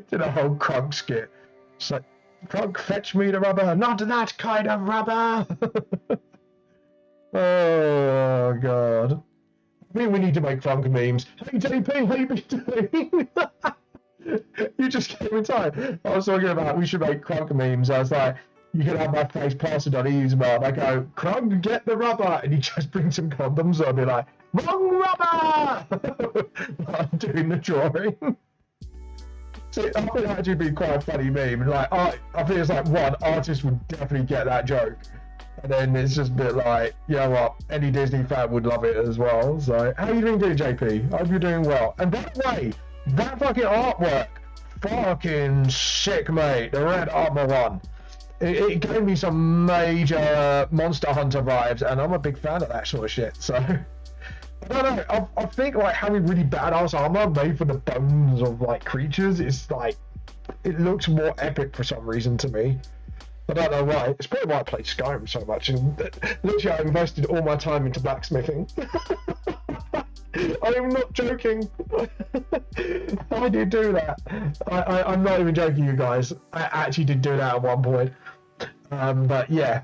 Did a whole Krunk skit. It's like, Krunk, fetch me the rubber! Not that kind of rubber! Oh, God. I think we need to make Krunk memes. Hey, JP, how you been doing? You just came in time. I was talking about we should make Krunk memes. I was like, you can have my face plastered on email. I go, Krunk, get the rubber. And he just brings some condoms. I'll be like, wrong rubber! I'm doing the drawing. See, I think that'd actually be quite a funny meme. Like, I think it's like one artist would definitely get that joke. And then it's just a bit like, you know what, any Disney fan would love it as well. So, how you doing, JP? I hope you're doing well. And by the way, that fucking artwork, fucking sick, mate. The Red Armor one. It gave me some major Monster Hunter vibes, and I'm a big fan of that sort of shit. So, I don't know. I think like having really badass armor made for the bones of like creatures is like, it looks more epic for some reason to me. I don't know why. It's probably why I play Skyrim so much. And literally, I invested all my time into blacksmithing. I am not joking. I did do that. I'm not even joking, you guys. I actually did do that at one point. But yeah.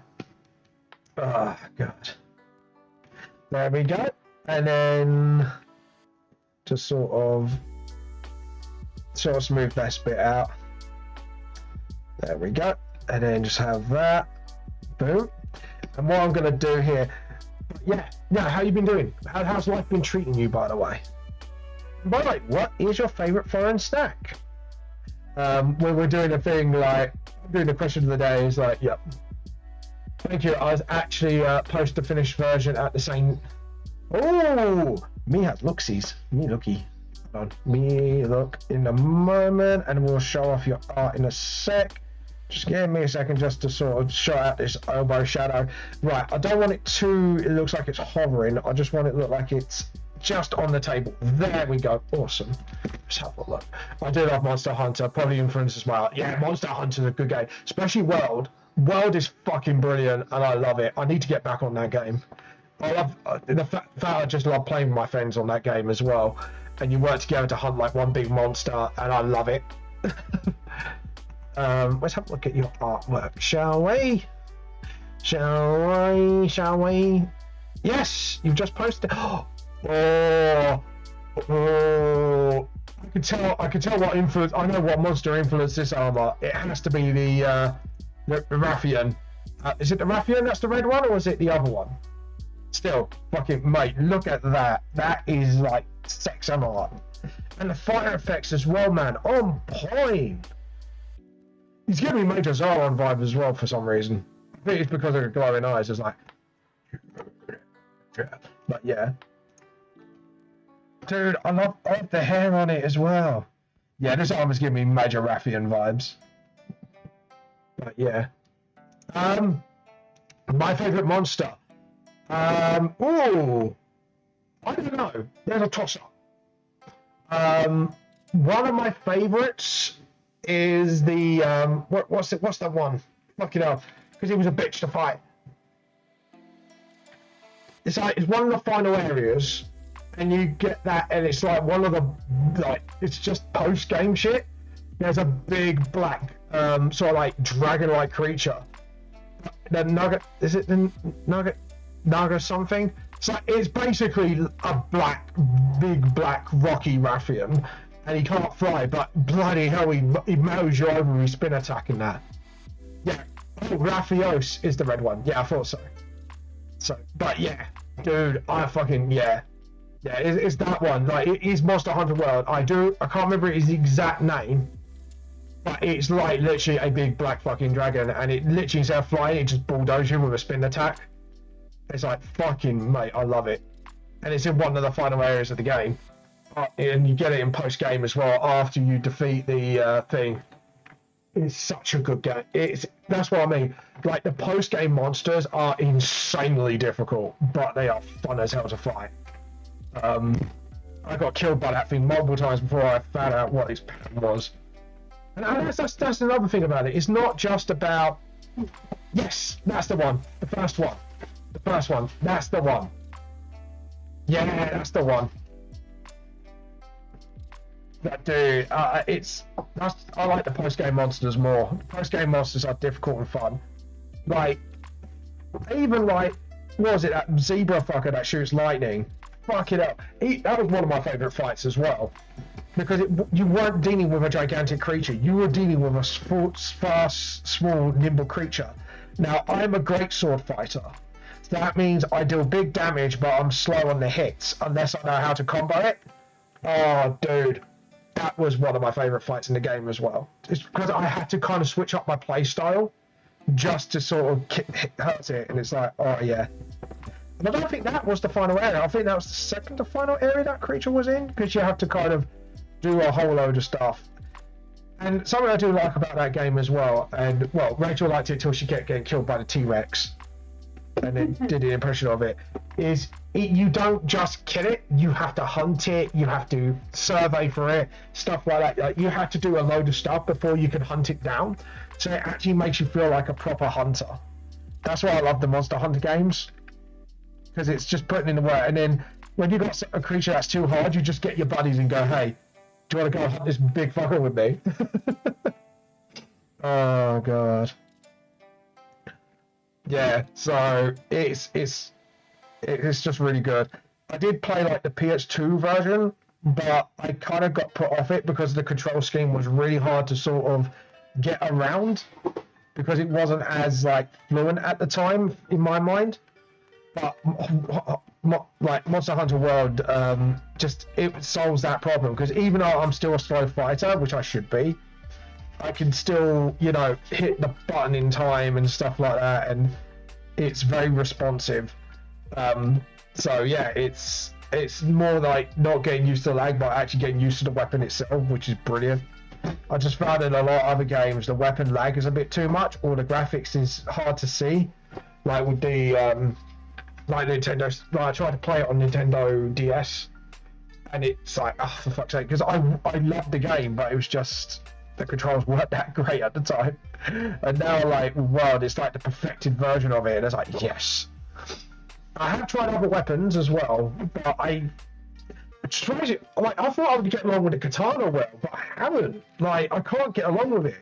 Oh, God. There we go. And then just sort of smooth this bit out. There we go. And then just have that. Boom. And what I'm going to do here, yeah, how you been doing? How's life been treating you, by the way? By the way, what is your favorite foreign snack? When we're doing a thing like, doing the question of the day is like, yep. Thank you. I was actually post the finished version at the same. Oh, me has looksies. Me looky. Hold on. Me look in a moment, and we'll show off your art in a sec. Just give me a second just to sort of show out this elbow shadow. Right, I don't want it too, it looks like it's hovering. I just want it to look like it's just on the table. There we go. Awesome. Let's have a look. I do love Monster Hunter. Probably influences my art. Yeah, Monster Hunter's a good game. Especially World. World is fucking brilliant and I love it. I need to get back on that game. I love the fact I just love playing with my friends on that game as well. And you work together to hunt like one big monster and I love it. Let's have a look at your artwork, shall we? Shall we? Yes, you've just posted. Oh, I can tell what influence. I know what monster influenced this armor. It has to be the Raffian. Is it the Raffian? That's the red one, or is it the other one? Still, fucking mate, look at that. That is like sex art, and the fire effects as well, man. On point. He's giving me major Zoran vibe as well for some reason. I think it's because of the glowing eyes. It's like, but yeah, dude, I love the hair on it as well. Yeah, this armor's giving me major Raffian vibes. But yeah, my favorite monster. Ooh, I don't know. There's a toss-up. One of my favorites is the what's that one? Fucking hell, because he was a bitch to fight. It's like it's one of the final areas, and you get that, and it's like one of the it's just post game shit. There's a big black sort of like dragon-like creature. The nugget, is it the nugget? Naga something? So it's basically a big black rocky Raffian. And he can't fly, but bloody hell, he mows you over with his spin attack and that. Yeah, Oh, Raphaeos is the red one. Yeah, I thought so. So, but yeah, dude, I fucking, yeah. Yeah, it's that one. Like, it is Monster Hunter World. I can't remember his exact name, but it's like literally a big black fucking dragon, and it literally, instead of flying, it just bulldozes you with a spin attack. It's like, fucking, mate, I love it. And it's in one of the final areas of the game. And you get it in post-game as well, after you defeat the thing. It's such a good game. That's what I mean. Like, the post-game monsters are insanely difficult, but they are fun as hell to fight. I got killed by that thing multiple times before I found out what its pattern was. And that's another thing about it. It's not just about... Yes, that's the one. The first one. The first one. That's the one. Yeah, that's the one. That dude, I like the post-game monsters more. Post-game monsters are difficult and fun. Like, even like, what was it, that zebra fucker that shoots lightning? Fuck it up. That was one of my favourite fights as well. Because you weren't dealing with a gigantic creature. You were dealing with a fast, small, nimble creature. Now, I'm a great sword fighter. So that means I deal big damage, but I'm slow on the hits, unless I know how to combo it. Oh, dude. That was one of my favourite fights in the game as well. It's because I had to kind of switch up my play style just to sort of hurt it. And it's like, oh, yeah. And I don't think that was the final area. I think that was the second to final area that creature was in, because you have to kind of do a whole load of stuff. And something I do like about that game as well, and well, Rachel liked it till she kept getting killed by the T-Rex, and then did the impression of it, is you don't just kill it, you have to hunt it, you have to survey for it, stuff like that. Like, you have to do a load of stuff before you can hunt it down. So it actually makes you feel like a proper hunter. That's why I love the Monster Hunter games, because it's just putting in the work. And then when you got a creature that's too hard, you just get your buddies and go, hey, do you want to go hunt this big fucker with me? Oh god. Yeah, so it's just really good. I did play like the PS2 version, but I kind of got put off it because the control scheme was really hard to sort of get around, because it wasn't as like fluent at the time in my mind. But like Monster Hunter World, just it solves that problem, because even though I'm still a slow fighter, which I should be, I can still, you know, hit the button in time and stuff like that, and it's very responsive. So yeah, it's more like not getting used to the lag, but actually getting used to the weapon itself, which is brilliant. I just found in a lot of other games the weapon lag is a bit too much, or the graphics is hard to see. Like with the like Nintendo, like I tried to play it on Nintendo DS, and it's like, oh, for fuck's sake, because I loved the game, but it was just the controls weren't that great at the time. And now, like, World, it's like the perfected version of it, and it's like, yes. I have tried other weapons as well, but I thought I would get along with the katana well, but I haven't. Like, I can't get along with it.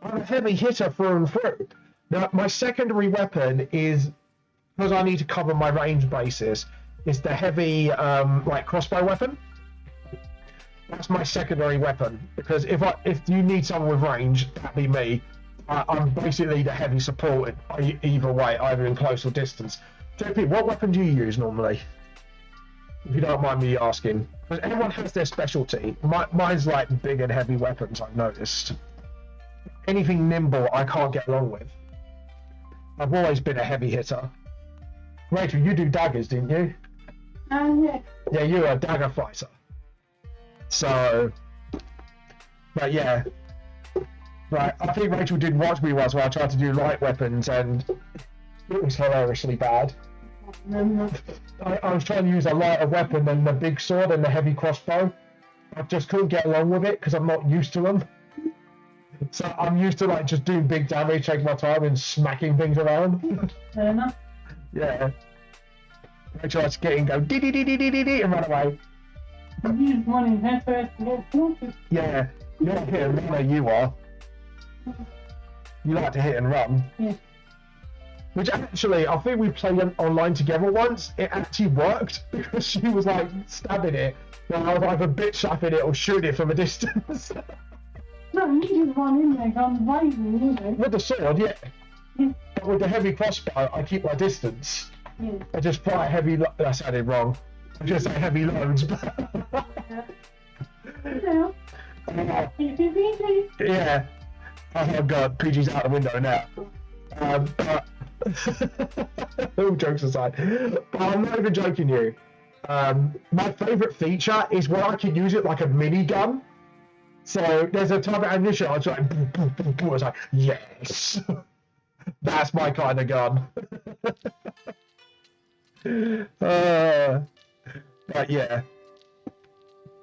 I'm a heavy hitter through and through. Now, my secondary weapon is, because I need to cover my range bases, is the heavy, like, crossbow weapon. That's my secondary weapon, because if you need someone with range, that'd be me. I'm basically the heavy support either way, either in close or distance. JP, what weapon do you use normally? If you don't mind me asking. Because everyone has their specialty. Mine's like big and heavy weapons, I've noticed. Anything nimble, I can't get along with. I've always been a heavy hitter. Rachel, you do daggers, didn't you? Yeah. Yeah, you're a dagger fighter. So, but yeah. Right, I think Rachel did watch me once where I tried to do light weapons, and it was hilariously bad. I was trying to use a lighter weapon than the big sword and the heavy crossbow. I just couldn't get along with it because I'm not used to them. So I'm used to like just doing big damage, taking my time and smacking things around. Fair enough. Yeah. Rachel likes to get in, go dee dee dee dee dee dee and run away. You just running head first to get sorted. Yeah, you're a hit and runner, you are. You like to hit and run. Yeah. Which actually, I think we played online together once. It actually worked because she was like stabbing it, while I was either bitch slapping it or shooting it from a distance. No, you just run in there, gun waving, you know. With the sword, yeah. But with the heavy crossbow, I keep my distance. Yeah. I just fire heavy. That sounded wrong. I just say heavy loads. Yeah. Yeah. Oh god, PG's out the window now. But all jokes aside, but I'm not even joking you. My favourite feature is where I can use it like a minigun. So there's a type of ammunition. I was like, boom, boom, boom, boom. I was like, yes, that's my kind of gun. But yeah.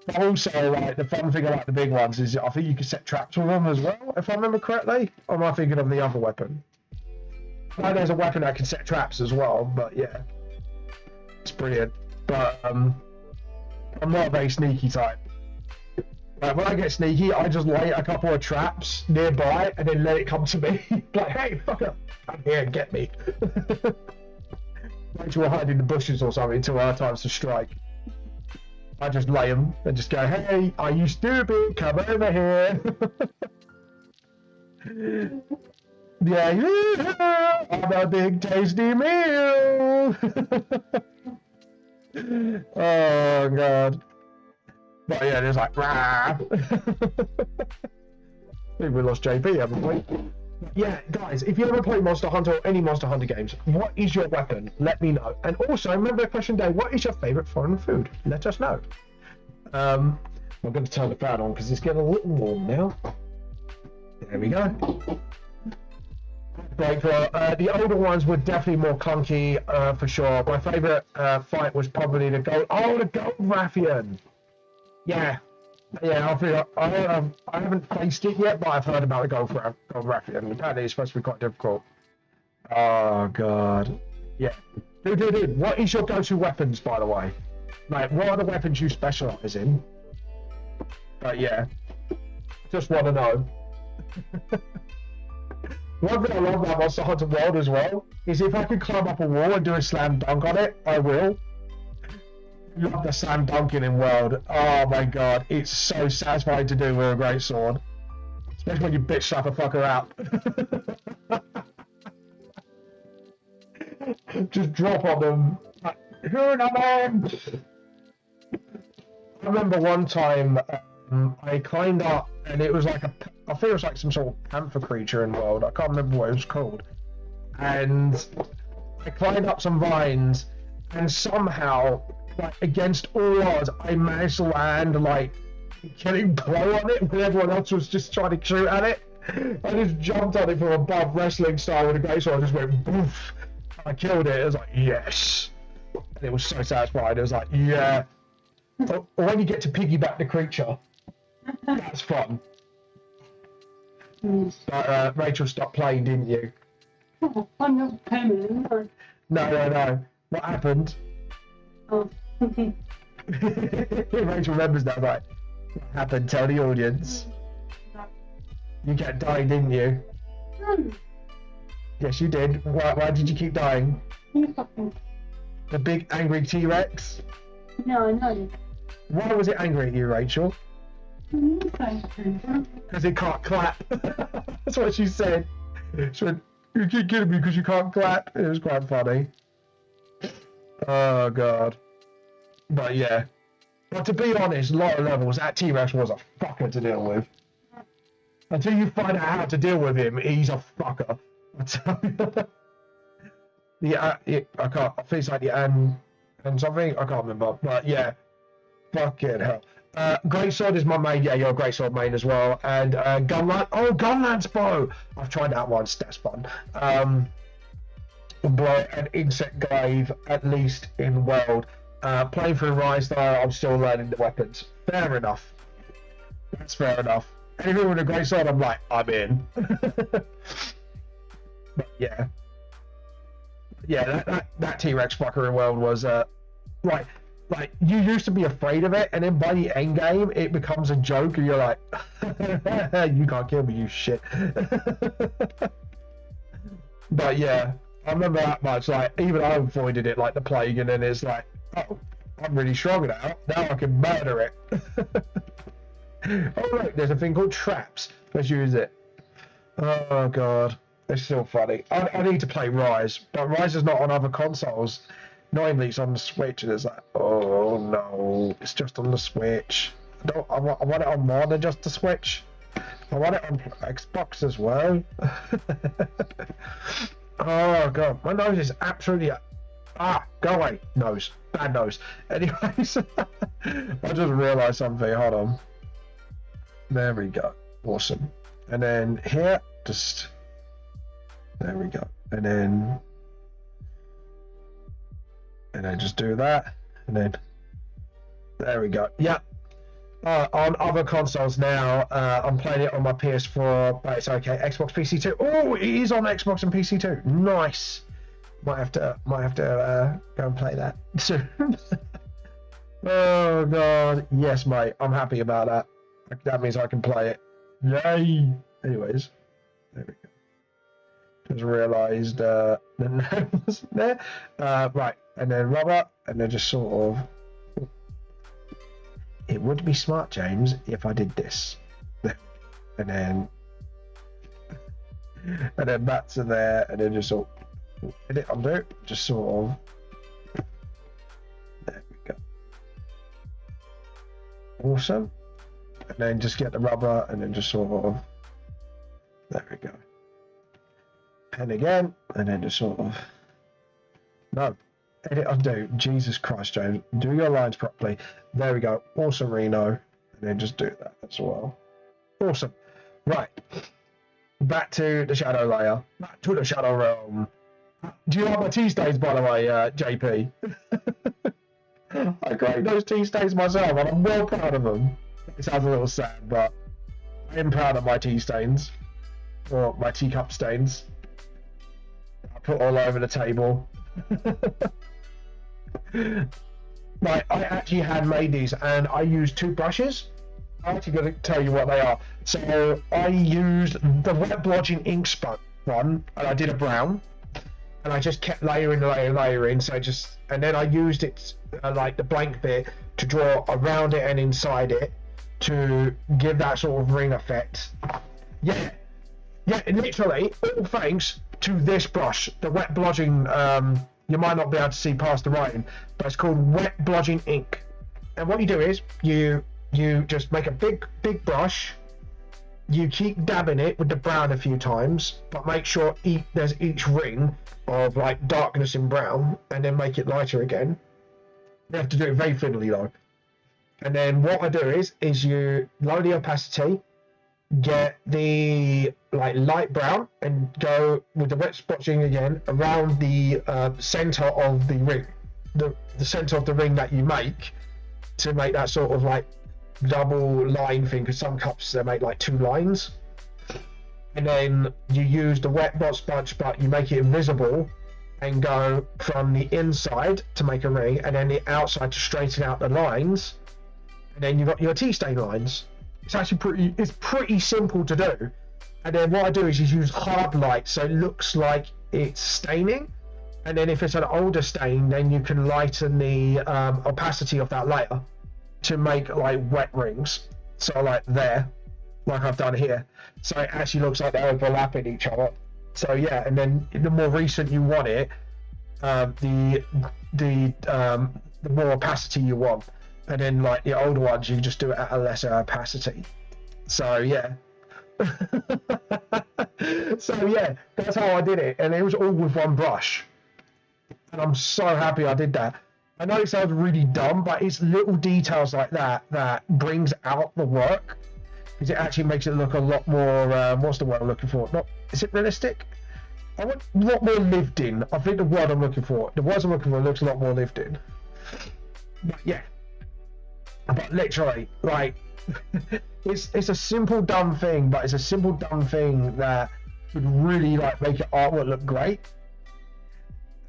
But also, like, the fun thing about the big ones is I think you can set traps with them as well, if I remember correctly. Or am I thinking of the other weapon? I know there's a weapon that can set traps as well, but yeah. It's brilliant. But I'm not a very sneaky type. Like, when I get sneaky, I just lay a couple of traps nearby and then let it come to me. Like, hey, fucker, come here and get me. Like, we'll hide in the bushes or something until our time's to strike. I just lay them and just go, hey, are you stupid? Come over here. Yeah, I'm a big tasty meal. Oh, God. But yeah, there's like, rah. I think we lost JP, haven't we? Yeah, guys, if you ever play Monster Hunter or any Monster Hunter games, what is your weapon? Let me know. And also, remember question day, what is your favourite foreign food? Let us know. I'm going to turn the fan on because it's getting a little warm now. There we go. Right, the older ones were definitely more clunky, for sure. My favourite fight was probably the gold. Oh, the gold Raffian! Yeah. Yeah, I haven't faced it yet, but I've heard about the gold Raffian. Apparently it's supposed to be quite difficult. Oh, God. Yeah. Dude, what is your go-to weapons, by the way? Like, what are the weapons you specialise in? But yeah. Just want to know. One thing I love about Monster Hunter World as well is if I can climb up a wall and do a slam dunk on it, I will. Love the slam dunking in World. Oh my god, it's so satisfying to do with a great sword. Especially when you bitch slap a fucker out. Just drop on them. Here man! I remember one time I climbed up and it was like I think it was like some sort of panther creature in World. I can't remember what it was called. And I climbed up some vines and somehow, like, against all odds, I managed to land like getting blow on it when everyone else was just trying to shoot at it. I just jumped on it from above, wrestling style with a great sword. I just went boof. I killed it. It was like, yes. And it was so satisfying. It was like, yeah. Or when you get to piggyback the creature, that's fun. But Rachel stopped playing, didn't you? Oh, I'm not permanent. No. What happened? Oh. Rachel remembers that, right? What happened? Tell the audience. You kept dying, didn't you? No. Yes, you did. Why did you keep dying? You fucking. The big angry T-Rex? No, no. Why was it angry at you, Rachel? Okay. Because it can't clap. That's what she said. She went, you keep killing me because you can't clap. It was quite funny. Oh, God. But yeah. But to be honest, a lot of levels, that T-Rex was a fucker to deal with. Until you find out how to deal with him, he's a fucker. I tell you. I can't, I think it's like the and something, I can't remember. But yeah. Fucking hell. Great Sword is my main. Yeah, you're a Great Sword main as well. And Gunland. Oh, Gunland's bow. I've tried that once. That's fun. Blow and Insect Glaive, at least in World. Playing through Rise, though, I'm still learning the weapons. Fair enough. That's fair enough. Anything with a Great Sword, I'm like, I'm in. But yeah. Yeah, that T-Rex fucker in World was, like, you used to be afraid of it, and then by the end game, it becomes a joke, and you're like, you can't kill me, you shit. But yeah, I remember that much, like, even I avoided it like the plague, and then it's like, oh, I'm really strong now I can murder it. Oh look, there's a thing called traps, let's use it. Oh god. It's still funny. I need to play Rise, but Rise is not on other consoles. Not even it's on the Switch, and it's like, oh no, it's just on the Switch. I want it on more than just the Switch. I want it on Xbox as well. Oh god, my nose is absolutely go away, nose, bad nose. Anyways, I just realised something. Hold on. There we go. Awesome. And then here, just there we go. And then just do that. And then there we go. Yeah. On other consoles now, I'm playing it on my PS4, but it's okay. Xbox, PC too. Oh, it is on Xbox and PC too. Nice. Might have to go and play that soon. Oh god, yes, mate. I'm happy about that. That means I can play it. Yay! Anyways, there we go. Just realised the name wasn't there. Right, and then rubber, and then just sort of. It would be smart, James, if I did this. And then bats are there, and then just sort of edit undo, just sort of. There we go. Awesome. And then just get the rubber, and then just sort of. There we go. And again, and then just sort of. No. Edit undo. Jesus Christ, James. Do your lines properly. There we go. Awesome, Reno. And then just do that as well. Awesome. Right. Back to the shadow layer. Back to the shadow realm. Do you like my tea stains, by the way, JP? I create those tea stains myself, and I'm well proud of them. It sounds a little sad, but I am proud of my tea stains. Or my teacup stains. I put all over the table. Right, I actually had made these, and I used two brushes. I'm actually going to tell you what they are. So I used the wet blotching ink spot one, and I did a brown, and I just kept layering. So and then I used it like the blank bit to draw around it and inside it to give that sort of ring effect. Yeah, literally all thanks to this brush, the wet blotching. You might not be able to see past the writing, but it's called wet blotching ink. And what you do is you just make a big brush. You keep dabbing it with the brown a few times, but make sure there's each ring of like darkness in brown, and then make it lighter again. You have to do it very thinly though. And then what I do is you lower the opacity, get the like light brown, and go with the wet splotching again around the center of the ring, the center of the ring that you make, to make that sort of like double line thing, because some cups they make like two lines. And then you use the wet blot sponge, but you make it invisible and go from the inside to make a ring, and then the outside to straighten out the lines, and then you've got your tea stain lines. It's actually pretty simple to do. And then what I do is use hard light, so it looks like it's staining. And then if it's an older stain, then you can lighten the opacity of that layer to make like wet rings. So like there, like I've done here. So it actually looks like they're overlapping each other. So yeah, and then the more recent you want it, the more opacity you want. And then like the older ones, you can just do it at a lesser opacity. So yeah. So yeah, that's how I did it, and it was all with one brush. And I'm so happy I did that. I know it sounds really dumb, but it's little details like that that brings out the work, because it actually makes it look a lot more. What's the word I'm looking for? Is it realistic? I want a lot more lived in. I think the words I'm looking for looks a lot more lived in. But yeah. But literally, like, it's a simple dumb thing, but it's a simple dumb thing that would really like make your artwork look great.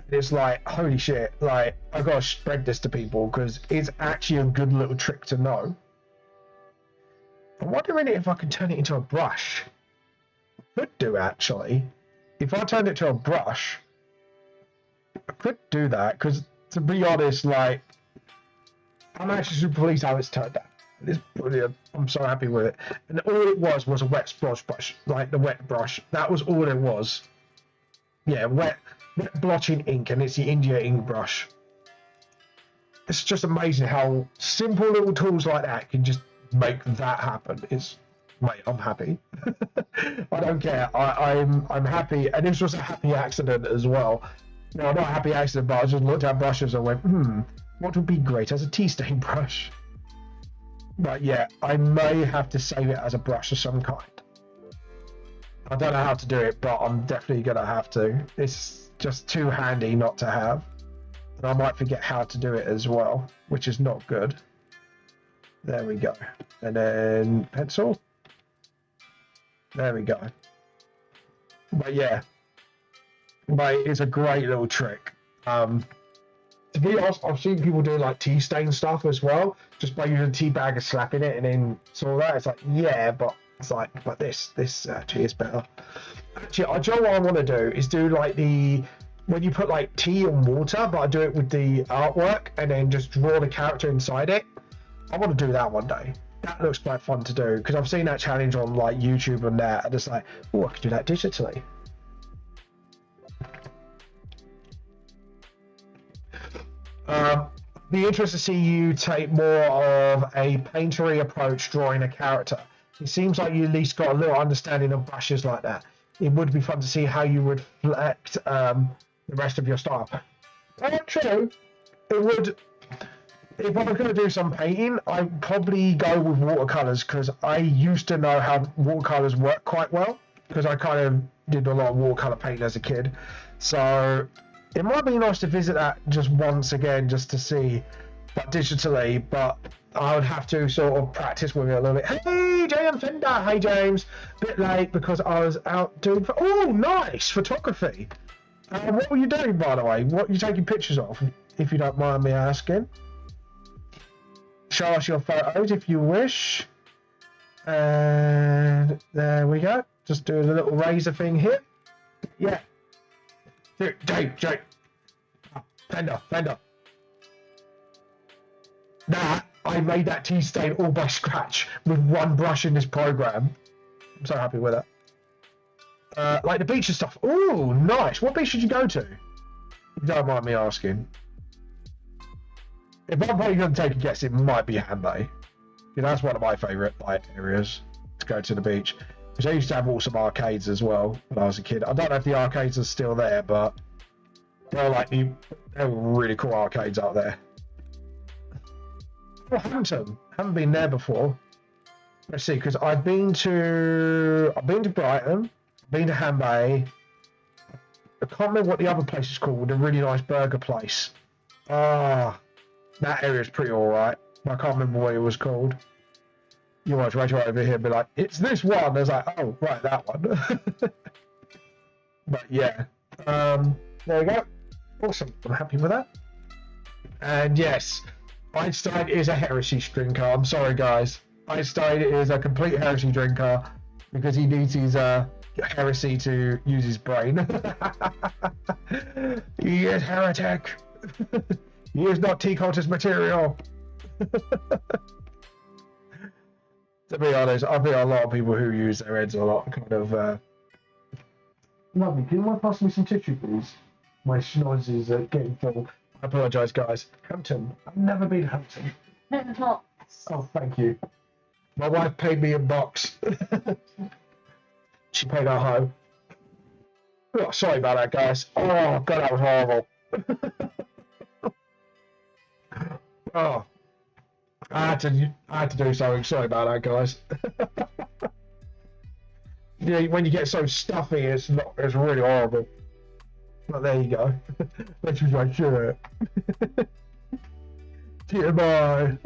It's like, holy shit, like I gotta spread this to people, because it's actually a good little trick to know. I'm wondering if I can turn it into a brush. I could do actually. If I turned it to a brush, I could do that, because to be honest, like, I'm actually super pleased how it's turned out. It's brilliant. I'm so happy with it. And all it was a wet splotch brush, like the wet brush. That was all it was. Yeah, wet blotching ink, and it's the India ink brush. It's just amazing how simple little tools like that can just make that happen. Mate, I'm happy. I don't care. I'm happy, and this was a happy accident as well. No, not a happy accident, but I just looked at brushes and went, what would be great as a tea stain brush? But yeah, I may have to save it as a brush of some kind. I don't know how to do it, but I'm definitely gonna have to. It's just too handy not to have. And I might forget how to do it as well, which is not good. There we go. And then pencil. There we go. But yeah, it's a great little trick. To be honest, I've seen people do like tea stain stuff as well, just by using a tea bag and slapping it, and then saw that. It's like, yeah, but it's like, but this actually is better. Actually, do you know what I want to do is do like when you put like tea and water, but I do it with the artwork and then just draw the character inside it. I want to do that one day. That looks quite fun to do because I've seen that challenge on like YouTube and that, and it's like, oh, I could do that digitally. Be interested to see you take more of a paintery approach drawing a character. It seems like you at least got a little understanding of brushes like that. It would be fun to see how you would reflect the rest of your style. True. It would. If I was going to do some painting, I'd probably go with watercolors because I used to know how watercolors work quite well because I kind of did a lot of watercolor painting as a kid. So it might be nice to visit that just once again, just to see, but digitally. But I would have to sort of practice with it a little bit. Hey, JM Fender. Hey, James. Bit late because I was out doing. Oh, nice photography. What were you doing, by the way? What were you taking pictures of, if you don't mind me asking? Show us your photos if you wish. And there we go. Just doing a little razor thing here. Yeah. Jake. Fender. That, I made that tea stain all by scratch with one brush in this program. I'm so happy with it. Like the beach and stuff. Oh, nice. What beach did you go to? If you don't mind me asking. If I'm probably going to take a guess, it might be Hanbei. You know, that's one of my favourite areas to go to the beach. Because I used to have awesome arcades as well when I was a kid. I don't know if the arcades are still there, but they're really cool arcades out there. Oh, Hampton. Haven't been there before. Let's see, because I've been to Brighton, been to Hanbei. I can't remember what the other place is called. The really nice burger place. That area is pretty alright. I can't remember what it was called. You watch right over here and be like, it's this one. I was like, oh, right, that one. But yeah. There we go. Awesome. I'm happy with that. And yes, Einstein is a heresy drinker. I'm sorry, guys. Einstein is a complete heresy drinker because he needs his heresy to use his brain. He is heretic. He is not tea cultist material. To be honest, I think a lot of people who use their heads a lot kind of. Lovely. Can you want to pass me some tissue, please? My schnoz is getting full. I apologise, guys. Hampton. I've never been to Hampton. Not. Oh, thank you. My wife paid me in box. She paid her home. Oh, sorry about that, guys. Oh, God, that was horrible. Oh, I had to do something. Sorry about that, guys. Yeah, when you get so stuffy, it's really horrible. But there you go. Let's use my shirt. TMI.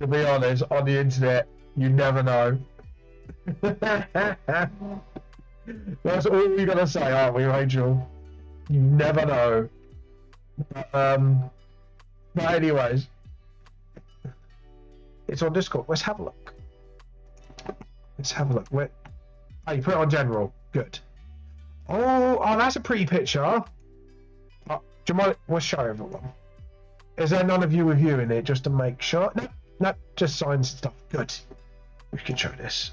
To be honest, on the internet, you never know. That's all we're gonna say, aren't we, Rachel? You never know. But anyways, it's on Discord. Let's have a look. Where? Oh, you put it on general. Good. Oh, that's a pretty picture. Do you mind? We'll show everyone. Is there none of you reviewing it just to make sure? No, no, just signs and stuff. Good. We can show this.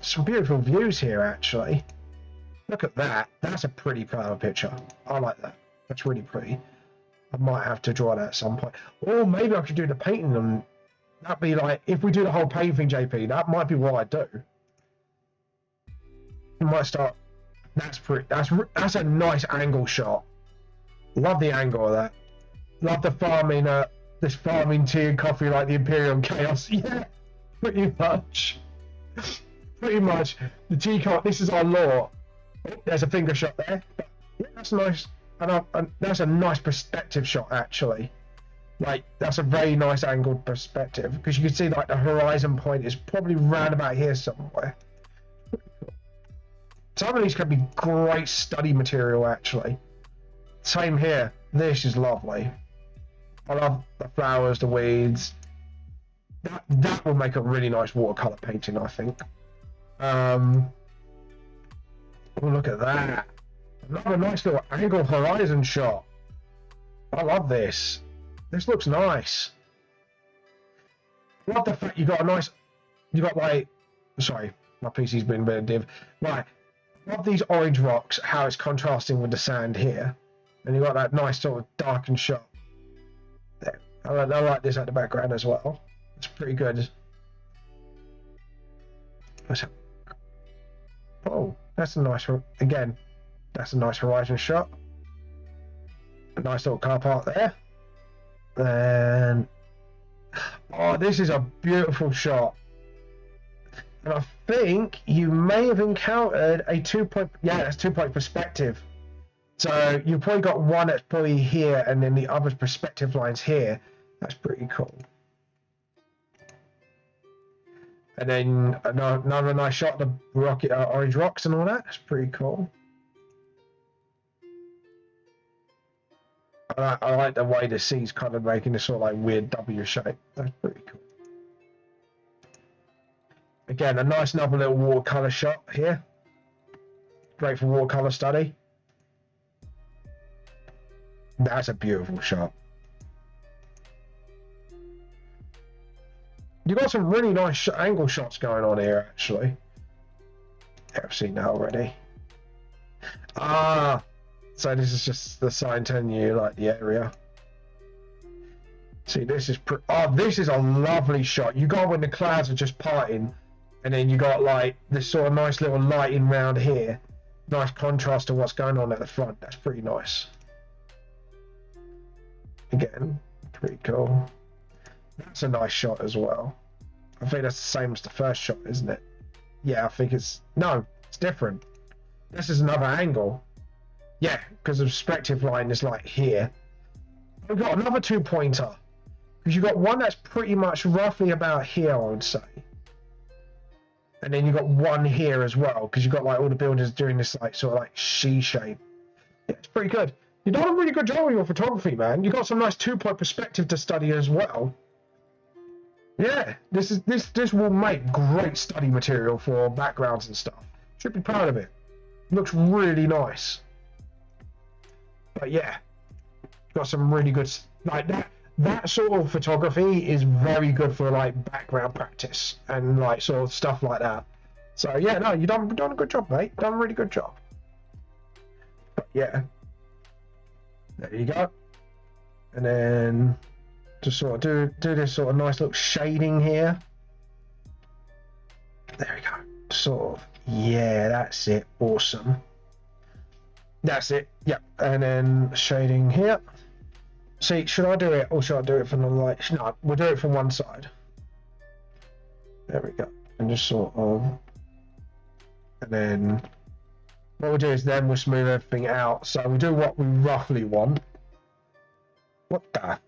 Some beautiful views here, actually. Look at that. That's a pretty flower picture. I like that. That's really pretty. I might have to draw that at some point. Or maybe I could do the painting on. That'd be like, if we do the whole painting thing, JP, that might be what I do. I might start. That's pretty. That's a nice angle shot. Love the angle of that. Love the farming. This farming tea and coffee like the Imperial Chaos. Yeah, pretty much. Pretty much. The tea cup. This is our law. Oh, there's a finger shot there. But yeah, that's nice. And that's a nice perspective shot, actually. Like, that's a very nice angled perspective, because you can see like the horizon point is probably round about here somewhere. Some of these could be great study material, actually. Same here. This is lovely. I love the flowers, the weeds. That will make a really nice watercolor painting, I think. Oh, look at that. Another nice little angle horizon shot. I love this. This looks nice. Love the fact you got like, sorry, my PC's been a bit of div. Right, love these orange rocks, how it's contrasting with the sand here. And you got that nice sort of darkened shot. There. I like this at the background as well. It's pretty good. Oh, that's a nice, again, that's a nice horizon shot. A nice little car park there. And oh, this is a beautiful shot. And I think you may have encountered a 2-point, yeah, that's 2-point perspective. So you've probably got one that's probably here, and then the other perspective line's here. That's pretty cool. And then another nice shot of the rocket, orange rocks and all that. That's pretty cool. I like the way the sea's kind of making this sort of like weird W shape. That's pretty cool. Again, a nice another little watercolor shot here. Great for watercolor study. That's a beautiful shot. You got some really nice angle shots going on here, actually. Yeah, I've seen that already. Ah, so this is just the sign telling you like the area. See, this is this is a lovely shot. You got when the clouds are just parting, and then you got like this sort of nice little lighting round here. Nice contrast to what's going on at the front. That's pretty nice. Again, pretty cool. That's a nice shot as well. I think that's the same as the first shot, isn't it? Yeah, I think it's... No, it's different. This is another angle. Yeah, because the perspective line is like here. We've got another 2-pointer. Because you've got one that's pretty much roughly about here, I would say. And then you've got one here as well, because you've got like all the buildings doing this like sort of like C shape. Yeah, it's pretty good. You've done a really good job with your photography, man. You've got some nice 2-point perspective to study as well. Yeah, this will make great study material for backgrounds and stuff. Should be proud of it. Looks really nice. But yeah, got some really good like that sort of photography is very good for like background practice and like sort of stuff like that. So yeah, no, you've done a good job, mate. Done a really good job. But yeah, there you go. And then just sort of do this sort of nice little shading here. There we go. Sort of, yeah, that's it. Awesome. That's it. Yep. And then shading here. See, should I do it or should I do it from the light? No, we'll do it from one side. There we go. And just sort of, and then what we'll do is then we'll smooth everything out. So we'll do what we roughly want. What the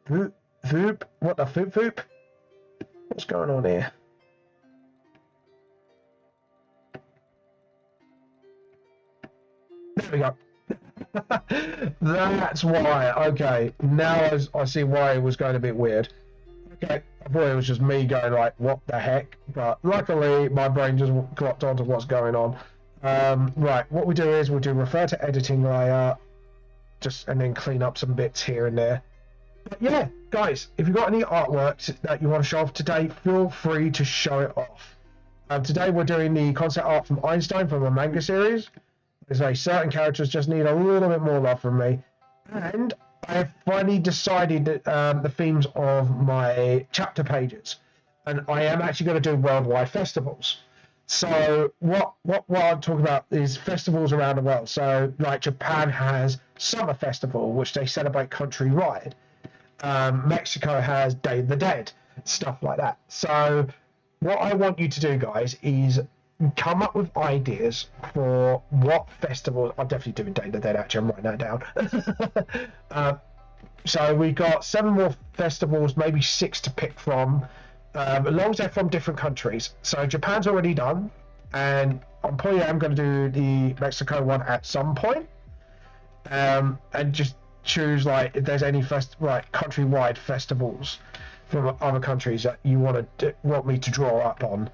foop? What the foop? What's going on here? There we go. That's why. Okay, now I see why it was going a bit weird. Okay, I thought it was just me going like, what the heck? But luckily, my brain just clocked onto what's going on. Right, what we do is we'll do refer to editing layer, and then clean up some bits here and there. But yeah, guys, if you've got any artworks that you want to show off today, feel free to show it off. Today we're doing the concept art from Enstian from the manga series. There's a certain characters just need a little bit more love from me. And I have finally decided that, the themes of my chapter pages. And I am actually going to do worldwide festivals. So what I'm talking about is festivals around the world. So like Japan has Summer Festival, which they celebrate countrywide. Mexico has Day of the Dead, stuff like that. So what I want you to do, guys, is come up with ideas for what festivals. I'm definitely doing Day of the Dead, actually. I'm writing that down. So we got 7 more festivals, maybe 6 to pick from, as long as they're from different countries. So Japan's already done, and I'm probably going to do the Mexico one at some point, and just choose like if there's any countrywide festivals from other countries that you want me to draw up on.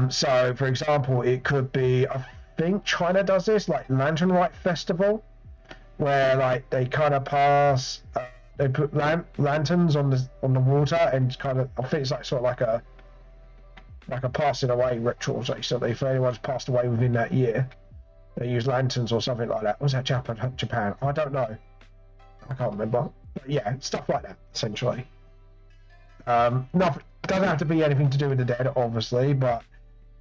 So for example, it could be, I think China does this, like Lantern Light Festival, where like they kind of pass, they put lanterns on the water, and kind of, I think it's like sort of like a passing away ritual. So if anyone's passed away within that year, they use lanterns or something like that. Was that Japan? I don't know. I can't remember. But yeah, stuff like that, essentially. Nothing, doesn't have to be anything to do with the dead, obviously, but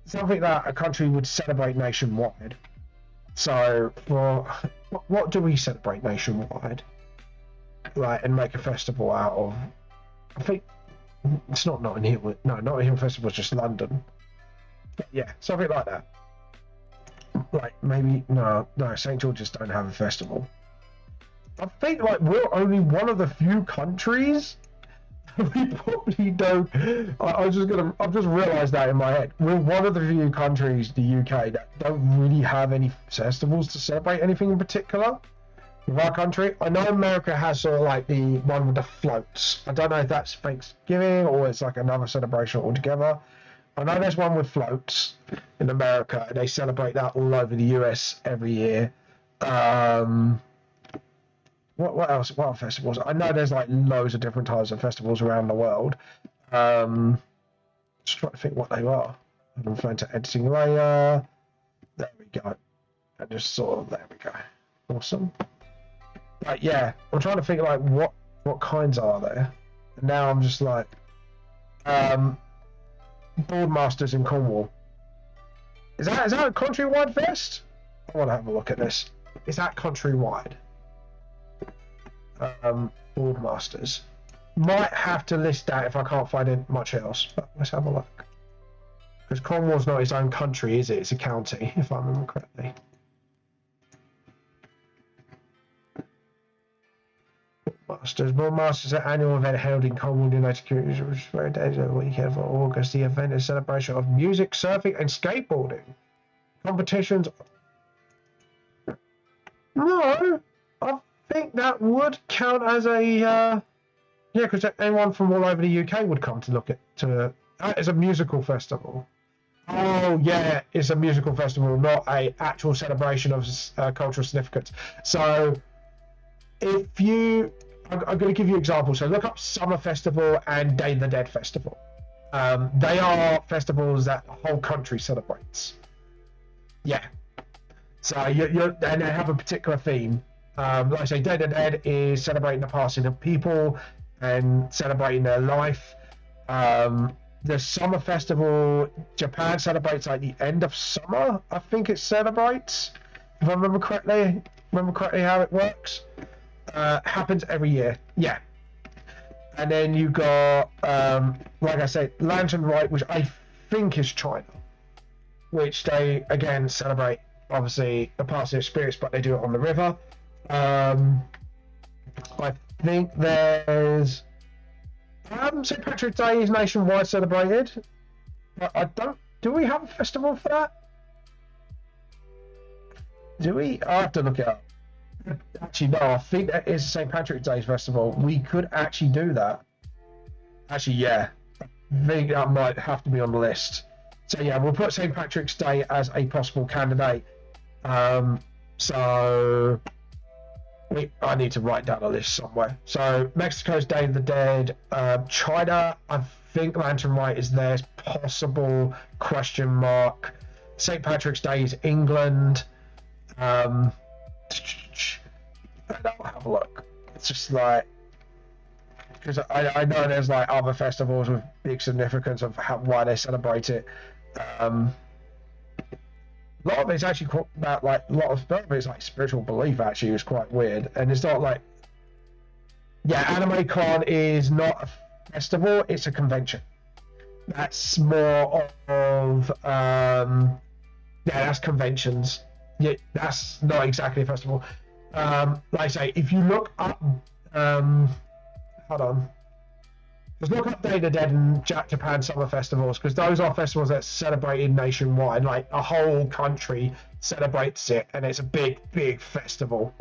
something that a country would celebrate nationwide. So, for what do we celebrate nationwide? Like, and make a festival out of? I think it's not Notting Hill. No, Notting Hill Festival is just London. But yeah, something like that. Like maybe no, St. George's don't have a festival. I think like we're only one of the few countries. We probably don't. I've just realised that in my head. We're one of the few countries, the UK, that don't really have any festivals to celebrate anything in particular. With our country, I know America has sort of like the one with the floats. I don't know if that's Thanksgiving or it's like another celebration altogether. I know there's one with floats in America, and they celebrate that all over the US every year. What else? What are festivals? I know there's like loads of different types of festivals around the world. Just trying to think what they are. I'm going to editing layer. There we go. And just sort of, there we go. Awesome. But yeah, I'm trying to think like what kinds are there. And now I'm just like, Boardmasters in Cornwall. Is that a countrywide fest? I want to have a look at this. Is that countrywide? Boardmasters. Might have to list that if I can't find it much else. But let's have a look. Because Cornwall's not its own country, is it? It's a county, if I remember correctly. Boardmasters, an annual event held in Cornwall, United Kingdom, which is very days of the weekend for August. The event is a celebration of music, surfing, and skateboarding. Competitions. No, I think that would count as a yeah, because anyone from all over the UK would come to look at it's a musical festival. Oh yeah, it's a musical festival, not a actual celebration of cultural significance. So if you, I'm going to give you examples. So look up Summer Festival and Day of the Dead Festival. They are festivals that the whole country celebrates. Yeah. So and they have a particular theme. Like I say, Day of the Dead is celebrating the passing of people and celebrating their life. The Summer Festival, Japan celebrates like the end of summer. I think it celebrates, if I remember correctly how it works. Happens every year. Yeah. And then you got, like I said, Lantern Light, which I think is China, which they again celebrate obviously the passing of spirits, but they do it on the river. I think there's St. Patrick's Day is nationwide celebrated, but I don't. Do we have a festival for that? Do we? I have to look it up. Actually, no. I think that is St. Patrick's Day festival. We could actually do that. Actually, yeah. I think that might have to be on the list. So yeah, we'll put St. Patrick's Day as a possible candidate. So I need to write down a list somewhere. So Mexico's Day of the Dead. China, I think Lantern Rite is there. It's possible, question mark. St. Patrick's Day is England. And I'll have a look. It's just like, because I know there's like other festivals with big significance of why they celebrate it. A lot of it's actually quite about like a lot of it's like spiritual belief. Actually, is quite weird, and it's not like, yeah, Anime Con is not a festival; it's a convention. That's more of yeah, that's conventions. Yeah, that's not exactly a festival. Like I say, if you look up, hold on. Just look up Day of the Dead and Japan summer festivals, because those are festivals that's celebrated nationwide. Like a whole country celebrates it, and it's a big, big festival.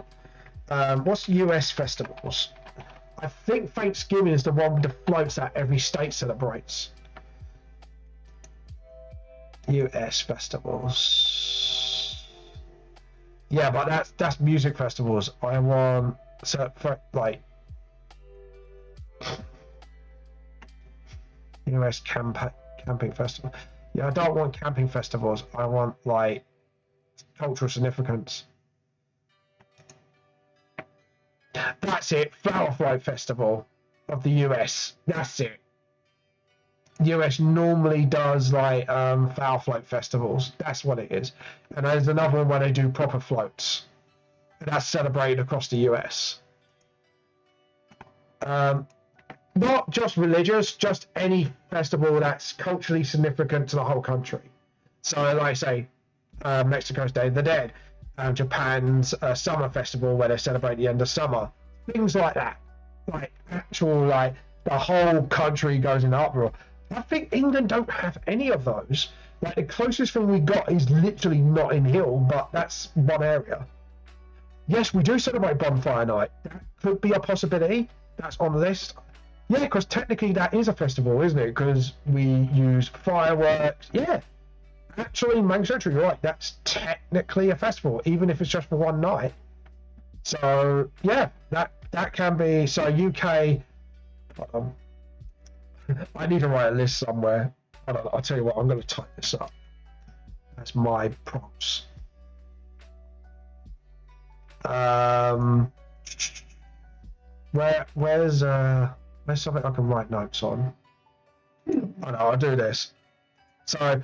What's US festivals? I think Thanksgiving is the one with the floats that every state celebrates. US festivals. Yeah, but that's music festivals. I want like US camping festival. Yeah, I don't want camping festivals. I want like cultural significance. That's it. Flower Float Festival of the US. That's it. US normally does like flower float festivals. That's what it is. And there's another one where they do proper floats. And that's celebrated across the US. Not just religious, just any festival that's culturally significant to the whole country. So, like I say, Mexico's Day of the Dead, Japan's summer festival where they celebrate the end of summer, things like that. Like actual, like the whole country goes in uproar. I think England don't have any of those. Like the closest thing we got is literally Notting Hill, but that's one area. Yes, we do celebrate Bonfire Night. That could be a possibility. That's on the list. Yeah, because technically that is a festival, isn't it? Because we use fireworks. Yeah, actually, Manchester, you're right. That's technically a festival, even if it's just for one night. So yeah, that can be. So UK. I need to write a list somewhere. Hold on, I'll tell you what. I'm going to type this up. That's my prompts. Where's something I can write notes on? I know, I'll do this. So,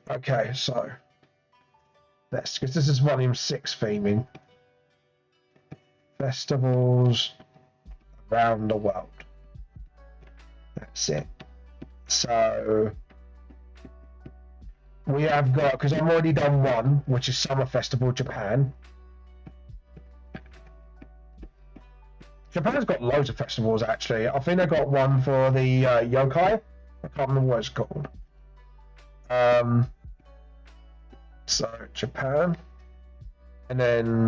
okay, so this, because this is volume 6 theming. Festivals around the world. That's it. So we have got, because I've already done one, which is Summer Festival Japan. Japan's got loads of festivals actually. I think they got one for the yokai. I can't remember what it's called. So Japan, and then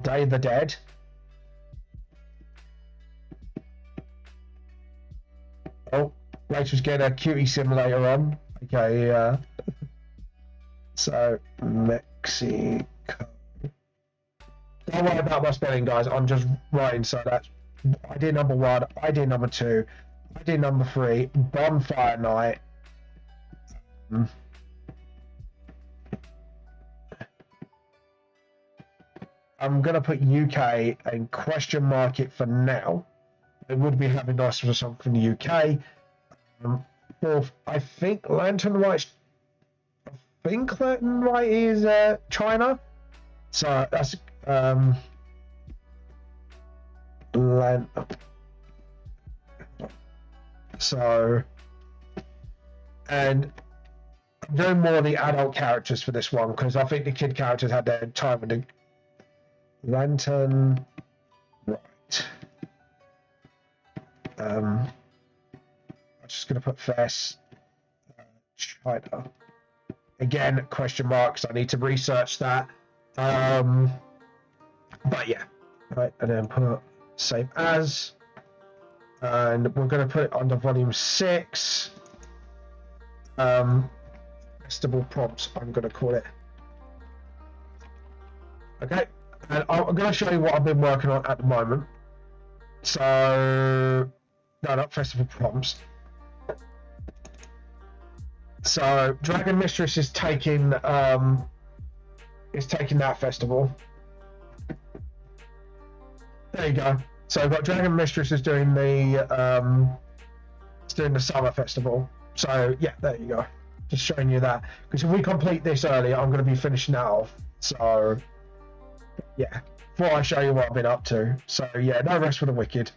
Day of the Dead. Oh, Rachel's getting a cutie simulator on. Okay, so Mexico. Don't worry about my spelling, guys. I'm just writing. So that's idea number 1, idea number 2, idea number 3, Bonfire Night. I'm gonna put UK and question mark it for now. It would be having nice for something from the UK. Fourth, I think Lantern Rite is China. So that's so, and I'm doing more of the adult characters for this one because I think the kid characters had their time with the Lantern Rite. I'm just going to put Fest China. Again, question marks. I need to research that. But yeah. Right, and then put save as. And we're going to put it under volume 6. Festival prompts, I'm going to call it. Okay. And I'm going to show you what I've been working on at the moment. So, no, not festival prompts. So, Dragon Mistress is taking that festival. There you go. So, I've got Dragon Mistress is doing the summer festival. So, yeah, there you go. Just showing you that. Because if we complete this early, I'm going to be finishing that off. So, yeah. Before I show you what I've been up to. So, yeah, no rest for the wicked.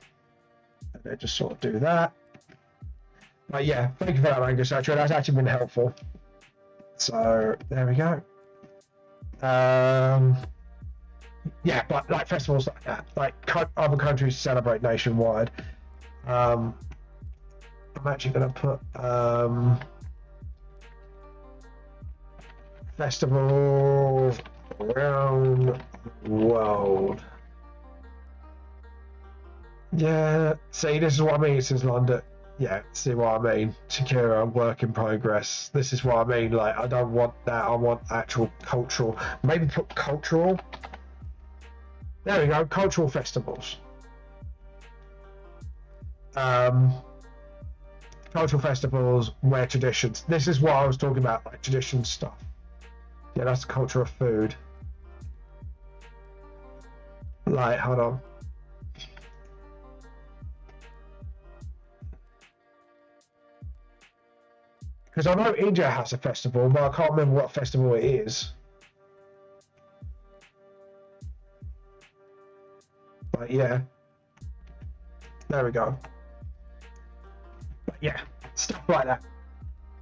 And then just sort of do that. But yeah, thank you for that, Angus. Actually, that's actually been helpful. So, there we go. Yeah, but like festivals like that, like other countries celebrate nationwide. I'm actually going to put festival around the world. Yeah, see, this is what I mean. It says London. Yeah, see what I mean? Secure work in progress. This is what I mean. Like, I don't want that. I want actual cultural. Maybe put cultural. There we go. Cultural festivals. Cultural festivals where traditions. This is what I was talking about, like tradition stuff. Yeah, that's the culture of food. Like, hold on. Because I know India has a festival, but I can't remember what festival it is. But yeah. There we go. But yeah, stuff like that.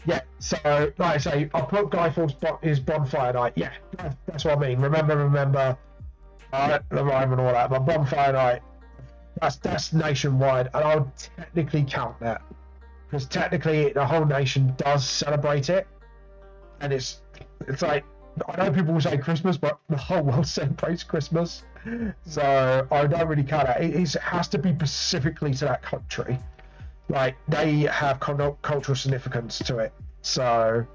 Yeah, so like I say, I put Guy Fawkes his bonfire night. Yeah, that's what I mean. Remember, the rhyme and all that. But bonfire night, that's nationwide, and I would technically count that because technically the whole nation does celebrate it, and it's like I know people will say Christmas, but the whole world celebrates Christmas, so I don't really count that. It has to be specifically to that country. Like, they have cultural significance to it. So,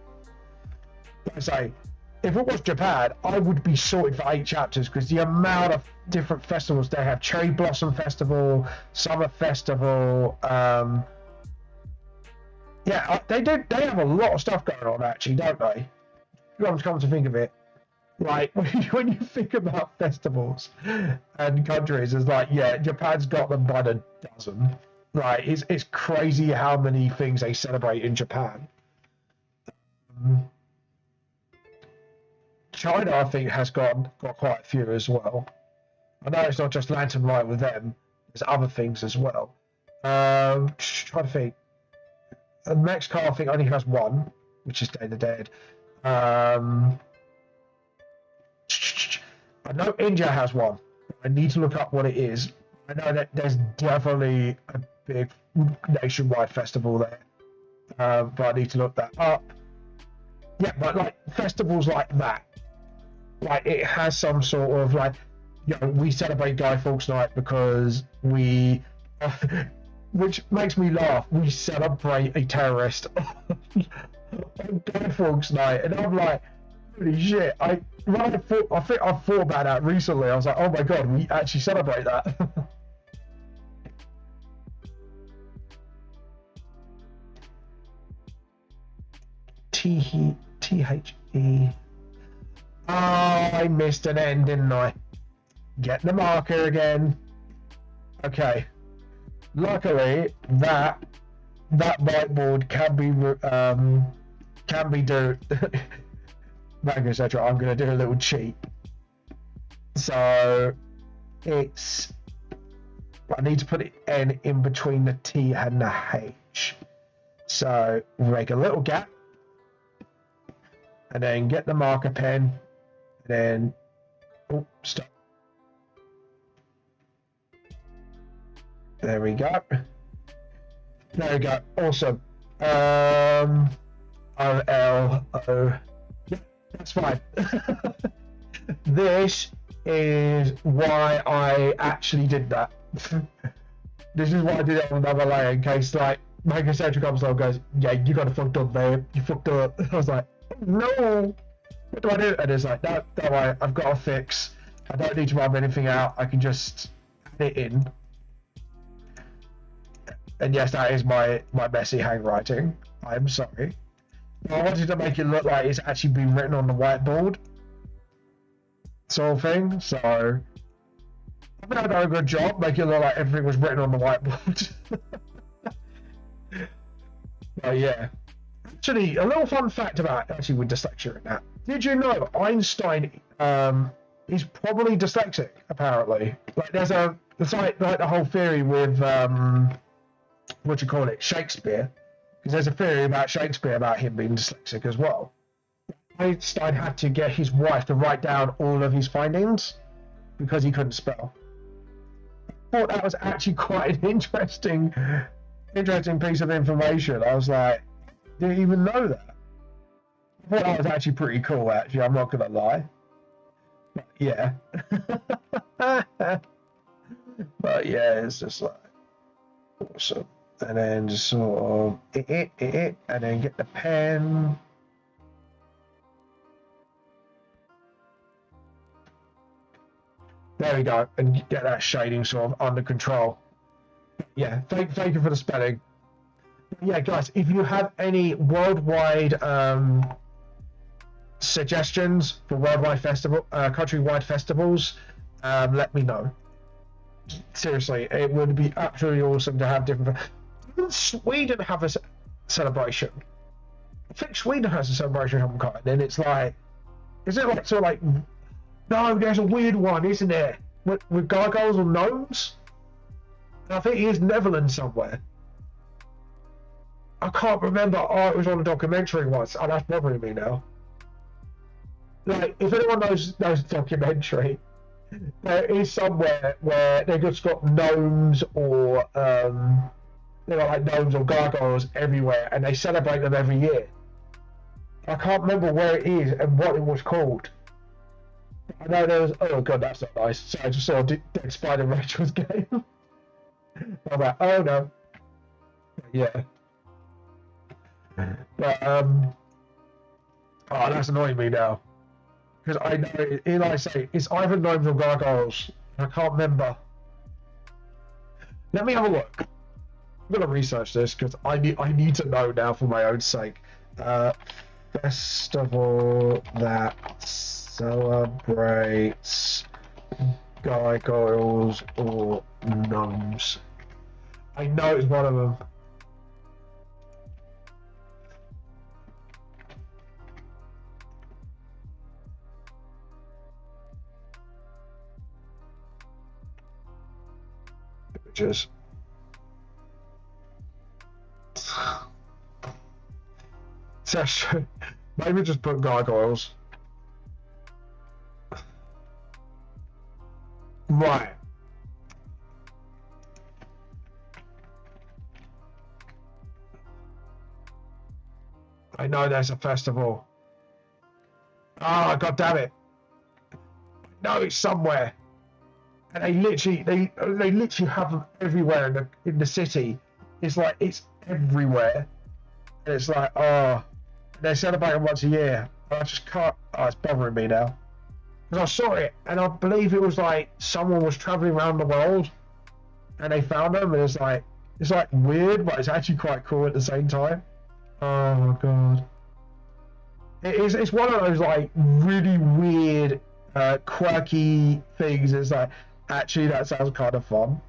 like I say, if it was Japan, I would be sorted for 8 chapters because the amount of different festivals they have. Cherry Blossom Festival, Summer Festival. Yeah, they have a lot of stuff going on, actually, don't they? Come to think of it. Like, when you think about festivals and countries, it's like, yeah, Japan's got them by the dozen. Right, it's crazy how many things they celebrate in Japan. China, I think, has got quite a few as well. I know it's not just Lantern Light with them. There's other things as well. Trying to think. Mexico, I think, only has one, which is Day of the Dead. I know India has one. I need to look up what it is. I know that there's definitely a big nationwide festival there, but I need to look that up. Yeah, but like festivals like that, like it has some sort of like, you know, we celebrate Guy Fawkes Night because we, which makes me laugh. We celebrate a terrorist on Guy Fawkes Night, and I'm like, holy shit! I think I thought about that recently. I was like, oh my god, we actually celebrate that. T-H-E. Oh, I missed an N, didn't I? Get the marker again. Okay. Luckily, that whiteboard can be do. etc. I'm going to do a little cheat. So it's. I need to put an N in between the T and the H. So make a little gap. And then get the marker pen, and then, oh, stop. There we go. There we go. Awesome. O-L-O. Yeah, that's fine. This is why I actually did that. This is why I did it on another layer in case, like, Mega Central comes along and goes, yeah, you got to fucked up there. You fucked up. I was like, no, what do I do? And it's like, no, don't worry, I've got a fix. I don't need to rub anything out. I can just add it in. And yes, that is my messy handwriting. I'm sorry. I wanted to make it look like it's actually been written on the whiteboard, sort of thing. So I think I've done a good job making it look like everything was written on the whiteboard. But yeah. Actually, a little fun fact about actually with dyslexia and that. Did you know Einstein is probably dyslexic? Apparently, like it's like the whole theory with what do you call it, Shakespeare, because there's a theory about Shakespeare about him being dyslexic as well. Einstein had to get his wife to write down all of his findings because he couldn't spell. I thought that was actually quite an interesting piece of information. I was like, didn't even know that. I thought that was actually pretty cool, actually. I'm not gonna lie. But yeah. But yeah, it's just like awesome. And then just sort of and then get the pen. There we go, and get that shading sort of under control. Yeah, thank you for the spelling. Yeah, guys, if you have any worldwide suggestions for worldwide countrywide festivals, let me know. Seriously, it would be absolutely awesome to have different. Even Sweden have a celebration. I think Sweden has a celebration of some kind, and it's like, is it like sort of like? No, there's a weird one, isn't there? With gargoyles or gnomes? I think it is Netherlands somewhere. I can't remember. Oh, it was on a documentary once. Oh, that's bothering me now. Like, if anyone knows the documentary, there is somewhere where they've just got gnomes or they've got like gnomes or gargoyles everywhere, and they celebrate them every year. I can't remember where it is and what it was called. I know there was. Oh god, that's not nice. So I just saw Dead Spider Rachel's game. I'm like, oh no. Yeah. But oh, that's annoying me now. Because I know, like I say, it's either gnomes or gargoyles. I can't remember. Let me have a look. I'm gonna research this because I need to know now for my own sake. Festival that celebrates gargoyles or gnomes. I know it's one of them. Just maybe just put gargoyles. Right. I know there's a festival. Ah, god damn it. No, it's somewhere. And they literally have them everywhere in the city. It's like it's everywhere. And it's like, oh, they celebrate them once a year. I just can't. Oh, it's bothering me now. Because I saw it, and I believe it was like someone was traveling around the world, and they found them, and it's like weird, but it's actually quite cool at the same time. Oh my god. It's one of those like really weird, quirky things. It's like, actually, that sounds kind of fun.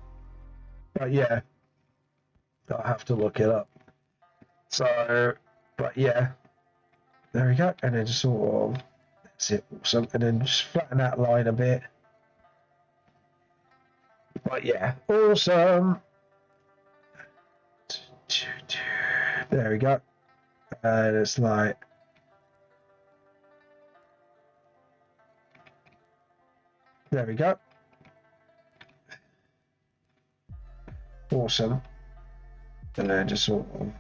But yeah, I'll have to look it up. So, but yeah, there we go. And then just sort of, that's it, awesome. And then just flatten that line a bit. But yeah, awesome. There we go. And it's like, there we go. Awesome. And then just sort of,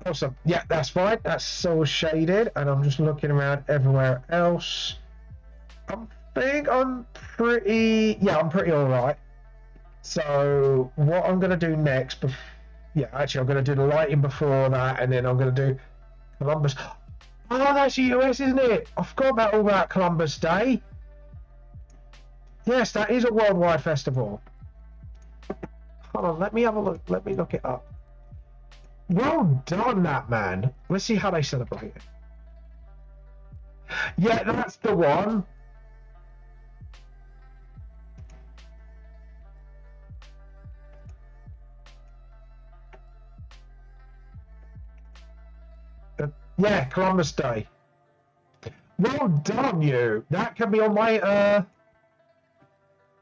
awesome. Yeah, that's fine. That's so shaded. And I'm just looking around everywhere else. I think I'm pretty alright. So what I'm going to do next, yeah, actually I'm going to do the lighting before that, and then I'm going to do Columbus. Oh, that's the US, isn't it? I forgot about all about Columbus Day. Yes, that is a worldwide festival. Hold on, let me have a look. Let me look it up. Well done, that man. Let's see how they celebrate it. Yeah, that's the one. Yeah, Columbus Day. Well done, you. That can be on my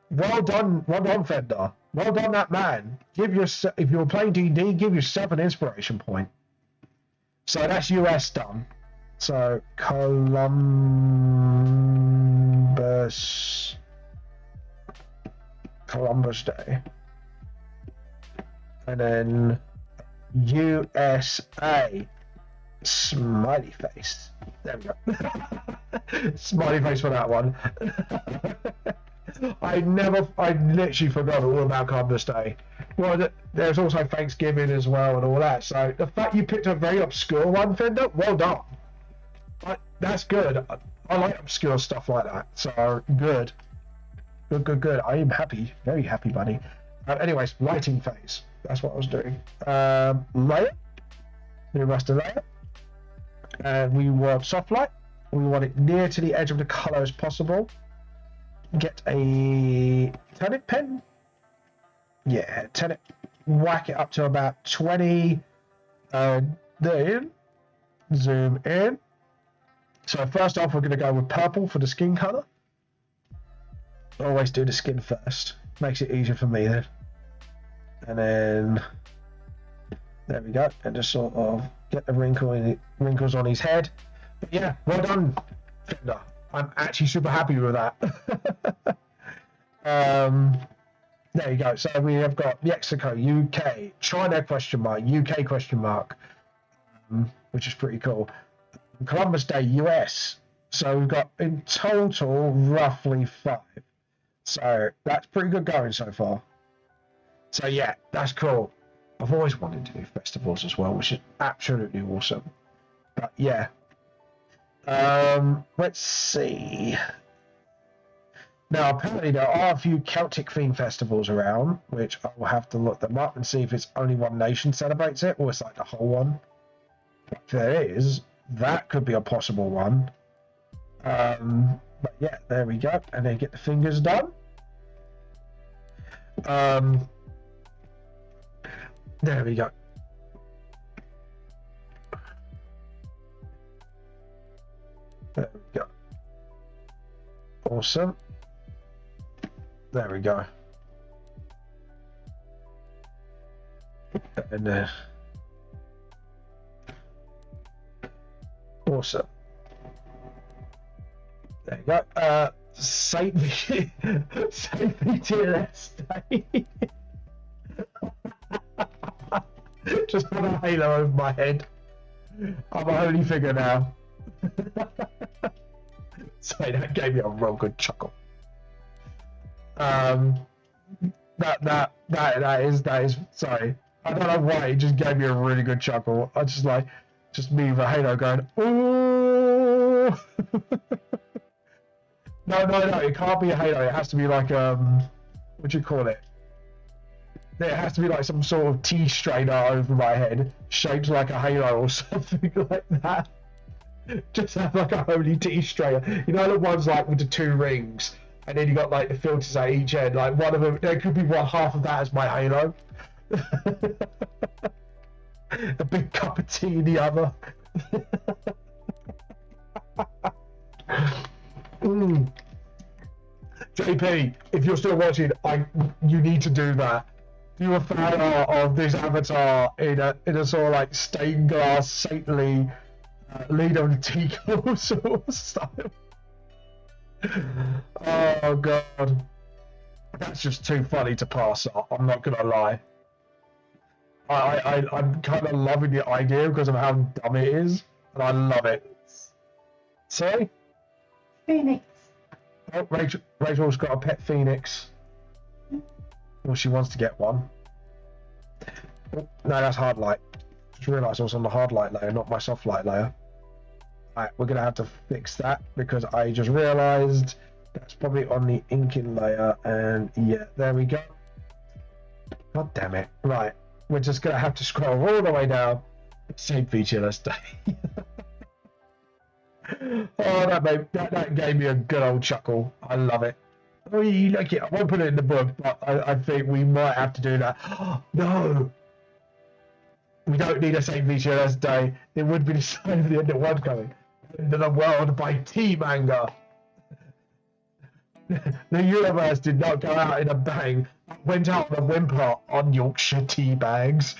well done, Fender. Well done, that man. Give your if you're playing D&D, give yourself an inspiration point. So that's US done. So Columbus Day, and then USA. Smiley face. There we go. Smiley face for that one. I literally forgot all about Columbus Day. Well, there's also Thanksgiving as well and all that. So the fact you picked a very obscure one, Fender, well done. That's good. I like obscure stuff like that. So good. Good. I am happy. Very happy, buddy. Anyways, lighting phase. That's what I was doing. Layer. New master layer. And we want soft light. We want it near to the edge of the color as possible. Get a turnip pen. Yeah, turnip. Whack it up to about 20. Then zoom in. So first off, we're going to go with purple for the skin color. Always do the skin first. Makes it easier for me then. And then there we go. And just sort of get the wrinkles on his head. But yeah, well done, Fender. I'm actually super happy with that. There you go. So we have got Mexico, UK, China question mark, UK question mark, which is pretty cool. Columbus Day, US. So we've got in total roughly 5. So that's pretty good going so far. So yeah, that's cool. I've always wanted to do festivals as well, which is absolutely awesome. But yeah. Let's see. Now apparently there are a few Celtic themed festivals around, which I will have to look them up and see if it's only one nation celebrates it or it's like the whole one. If there is, that could be a possible one. But yeah, there we go. And then get the fingers done. There we go. There we go. Awesome. There we go. And awesome. There you go. Saint VTLS Day. Just put a halo over my head. I'm a holy figure now. Sorry, that gave me a real good chuckle. That is sorry. I don't know why it just gave me a really good chuckle. I just me with a halo going, ooh. No, it can't be a halo. It has to be like what do you call it? It has to be like some sort of tea strainer over my head, shaped like a halo or something like that. Just have like a holy tea strainer. You know the ones like with the 2 rings, and then you got like the filters at each end. Like one of them, there could be one half of that as my halo. A big cup of tea in the other. JP, if you're still watching, you need to do that. You a fan of this avatar in a sort of like stained glass, saintly, Leader of the Teacup sort of style. Oh god, that's just too funny to pass up. I'm not gonna lie. I'm kind of loving the idea because of how dumb it is, and I love it. Sorry? Phoenix. Oh, Rachel's got a pet phoenix. Well, she wants to get one. Oh, no, that's hard light. Just realised I was on the hard light layer, not my soft light layer. Alright, we're going to have to fix that because I just realised That's probably on the inking layer, and yeah, there we go. God damn it. Right, we're just going to have to scroll all the way down. Same VTLS day. Oh, that gave me a good old chuckle. I love it. Oh, you like it? I won't put it in the book, but I think we might have to do that. No! We don't need a St. VTLS day. It would be the sign of the end of one coming. End of the world by E-manga. The universe did not go out in a bang. It went out with a whimper on Yorkshire tea bags.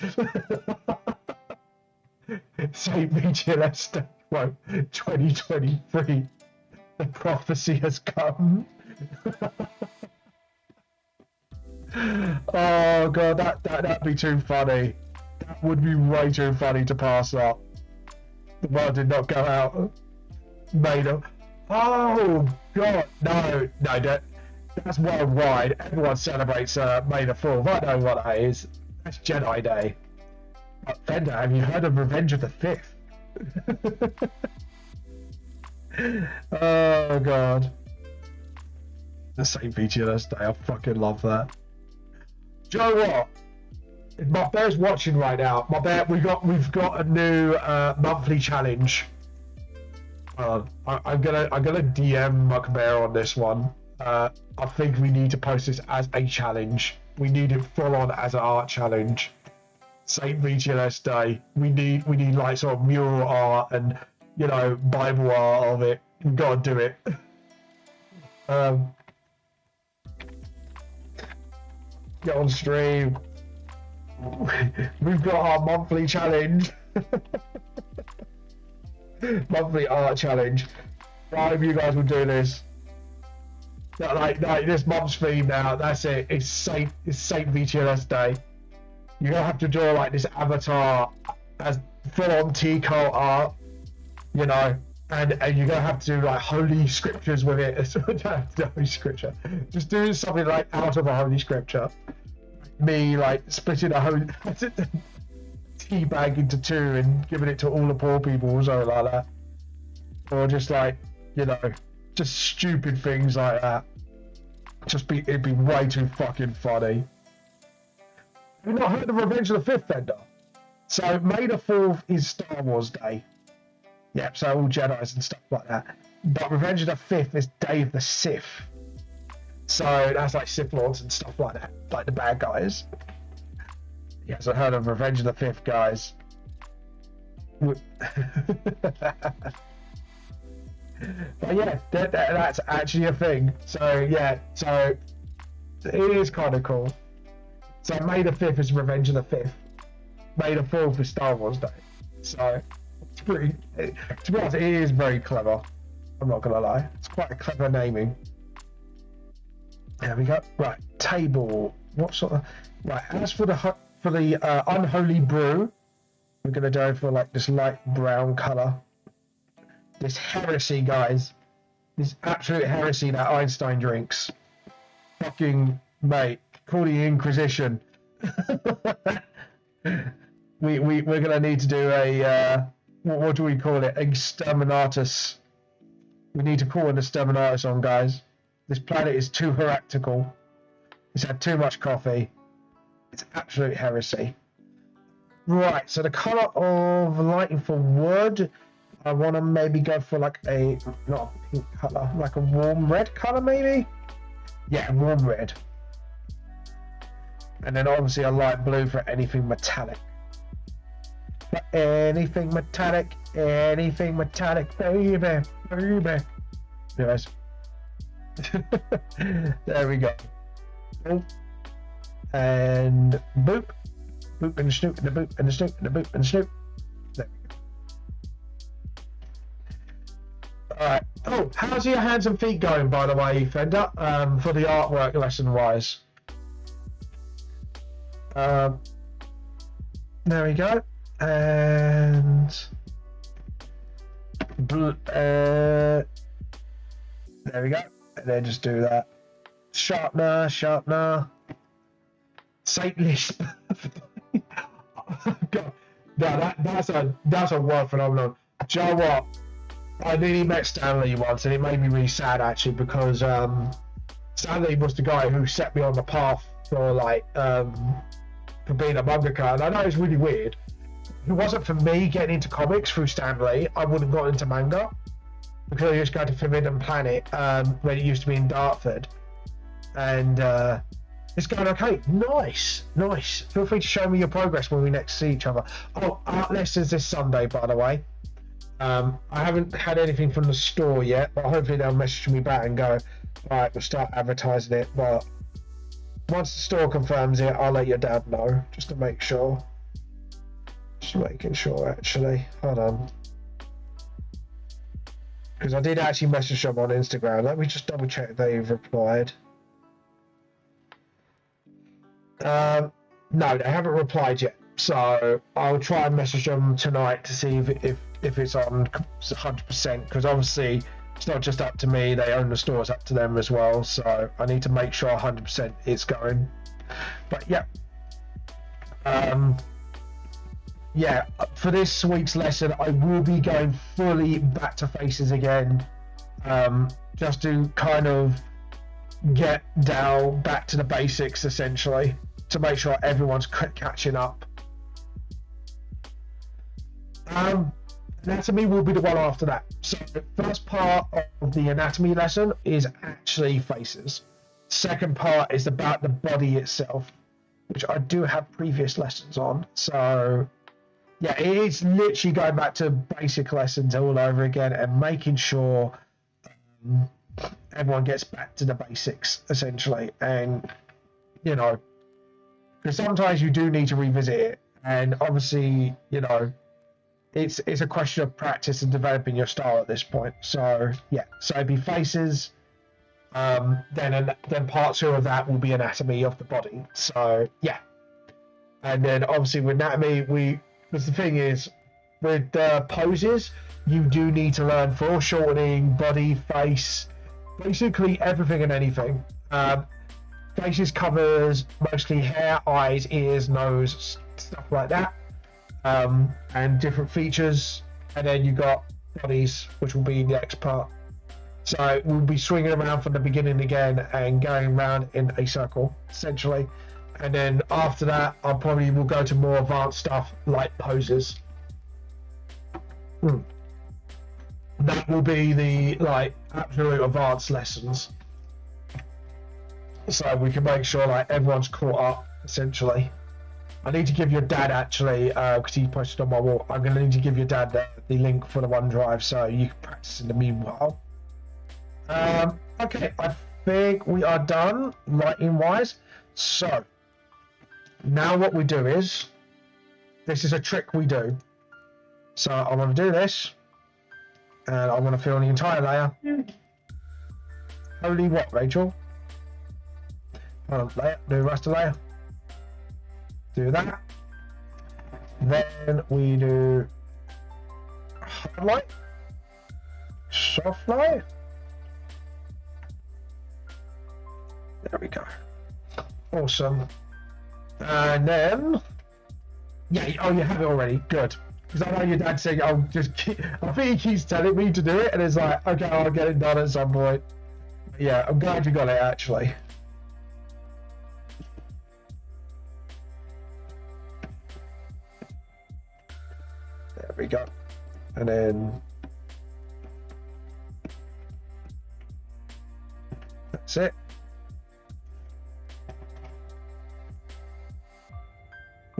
St. VTLS day. Well, 2023. The prophecy has come. Oh god, that'd be too funny. That would be way too funny to pass up. The world did not go out. Made up. Oh god, no, that's worldwide. Everyone celebrates May the 4th. I know what that is. That's Jedi Day. But Fender, have you heard of Revenge of the 5th? Oh god. The same VTLS day. I fucking love that. Do you know what? If my bear's watching right now, my bear, we've got a new monthly challenge. I'm gonna DM my bear on this one. I think we need to post this as a challenge. We need it full on as an art challenge. St. VTLS Day. We need like sort of mural art and, you know, Bible art of it. We've got to do it. Get on stream. We've got our monthly challenge. Monthly art challenge. 5 of you guys will do this. Like this month's theme now. That's it. It's Saint VTLS Day. You're gonna have to draw like this avatar as full-on T-cult art, you know, and you're gonna have to do like holy scriptures with it. Holy scripture. Just do something like out of a holy scripture. Me like splitting a holy tea bag into 2 and giving it to all the poor people or something like that, or just like, you know, just stupid things like that. It'd be way too fucking funny. Have you not heard of Revenge of the 5th, Fender? So May the 4th is Star Wars Day. Yep, so all Jedis and stuff like that. But Revenge of the 5th is Day of the Sith. So that's like Sith Lords and stuff like that, like the bad guys. Yes, I heard of Revenge of the 5th, guys. But yeah, that's actually a thing. So yeah, so it is kind of cool. So May the 5th is Revenge of the 5th. May the 4th is Star Wars Day. So it's pretty, to be honest, it is very clever. I'm not gonna lie. It's quite a clever naming. There we go. Right, table. What sort of? Right, as for the unholy brew, we're gonna go for like this light brown color. This heresy, guys. This absolute heresy that Einstein drinks. Fucking mate. Call the Inquisition. we're gonna need to do a what do we call it? Exterminatus. We need to call an exterminatus on, guys. This planet is too heretical. It's had too much coffee. It's absolute heresy. Right, so the colour of lighting for wood, I want to maybe go for like a, not a pink colour, like a warm red colour maybe? Yeah, warm red. And then obviously a light blue for anything metallic. For anything metallic, baby, baby. Anyways. There we go. Boop. And boop. Boop and snoop and a boop and a snoop and a boop and a snoop. There we go. Alright. Oh, how's your hands and feet going, by the way, Fender? For the artwork lesson wise. There we go. And there we go. And then just do that. Sharpener. Saint Lisp. God, no, that's a world phenomenon. Do you know what? I nearly met Stanley once, and it made me really sad actually because Stanley was the guy who set me on the path for like for being a mangaka, and I know it's really weird. If it wasn't for me getting into comics through Stanley, I wouldn't have got into manga because I used to go to Forbidden Planet when it used to be in Dartford, and it's going okay. Nice. Feel free to show me your progress when we next see each other. Oh, art lessons this Sunday, by the way. I haven't had anything from the store yet, but hopefully they'll message me back and go, right, we'll start advertising it. But once the store confirms it, I'll let your dad know, just to make sure. Just making sure, actually. Hold on. Because I did actually message them on Instagram. Let me just double check they've replied. No, they haven't replied yet. So I'll try and message them tonight to see if it's on 100%, because obviously it's not just up to me, they own the store, it's up to them as well, so I need to make sure 100% it's going. But yeah, yeah, for this week's lesson I will be going fully back to faces again, just to kind of get down back to the basics essentially, to make sure everyone's catching up. Anatomy will be the one after that. So the first part of the anatomy lesson is actually faces. Second part is about the body itself, which I do have previous lessons on. So yeah, it is literally going back to basic lessons all over again and making sure everyone gets back to the basics essentially. And you know, because sometimes you do need to revisit it, and obviously, you know, it's a question of practice and developing your style at this point. So yeah, so it'd be faces, then part 2 of that will be anatomy of the body. So yeah, and then obviously with anatomy, because the thing is with poses, you do need to learn foreshortening, body, face, basically everything and anything. Faces covers mostly hair, eyes, ears, nose, stuff like that. And different features, and then you got bodies, which will be the next part. So we'll be swinging around from the beginning again and going around in a circle essentially, and then after that I probably will go to more advanced stuff like poses. That will be the like absolute advanced lessons, so we can make sure like everyone's caught up essentially. I need to give your dad actually, because he posted on my wall, I'm going to need to give your dad the link for the OneDrive so you can practice in the meanwhile. Okay, I think we are done lighting wise. So now what we do is, this is a trick we do. So I want to do this, and I want to fill in the entire layer. Holy what, Rachel? Hold on, layer, do raster layer. Do that. Then we do hard light, soft light. There we go. Awesome. And then, yeah, oh, you have it already. Good. Because I know your dad saying, "Oh, just keep," I think he keeps telling me to do it, and it's like, okay, I'll get it done at some point. Yeah, I'm glad you got it actually. There we go. And then that's it.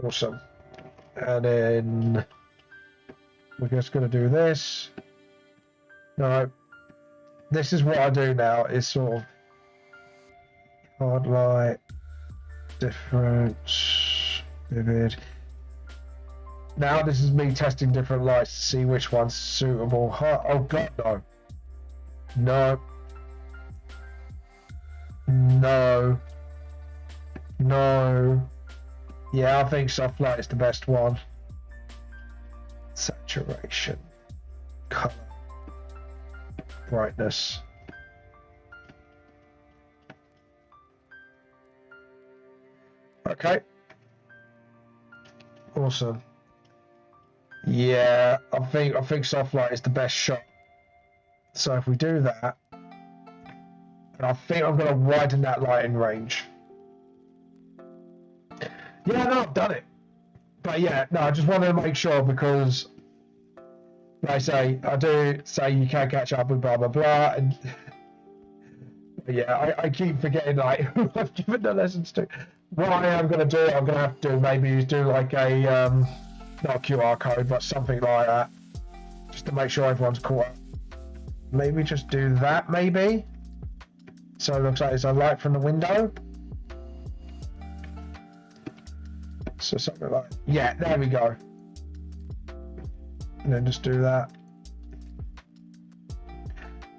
Awesome. And then we're just going to do this. No, this is what I do now, is sort of hard light, different, vivid. Now this is me testing different lights to see which one's suitable. Oh god, no. No. No. No. Yeah, I think soft light is the best one. Saturation. Color. Brightness. Okay. Awesome. Yeah, I think soft light is the best shot. So if we do that, and I think I'm going to widen that lighting range. Yeah, no, I've done it. But yeah, no, I just wanted to make sure because, like I say, I do say you can't catch up with blah, blah, blah. And yeah, I keep forgetting like who I've given the lessons to. What I am going to do, I'm going to have to do maybe is do like a, not a QR code, but something like that. Just to make sure everyone's caught up. Maybe just do that, maybe. So it looks like it's a light from the window. So something like, yeah, there we go. And then just do that.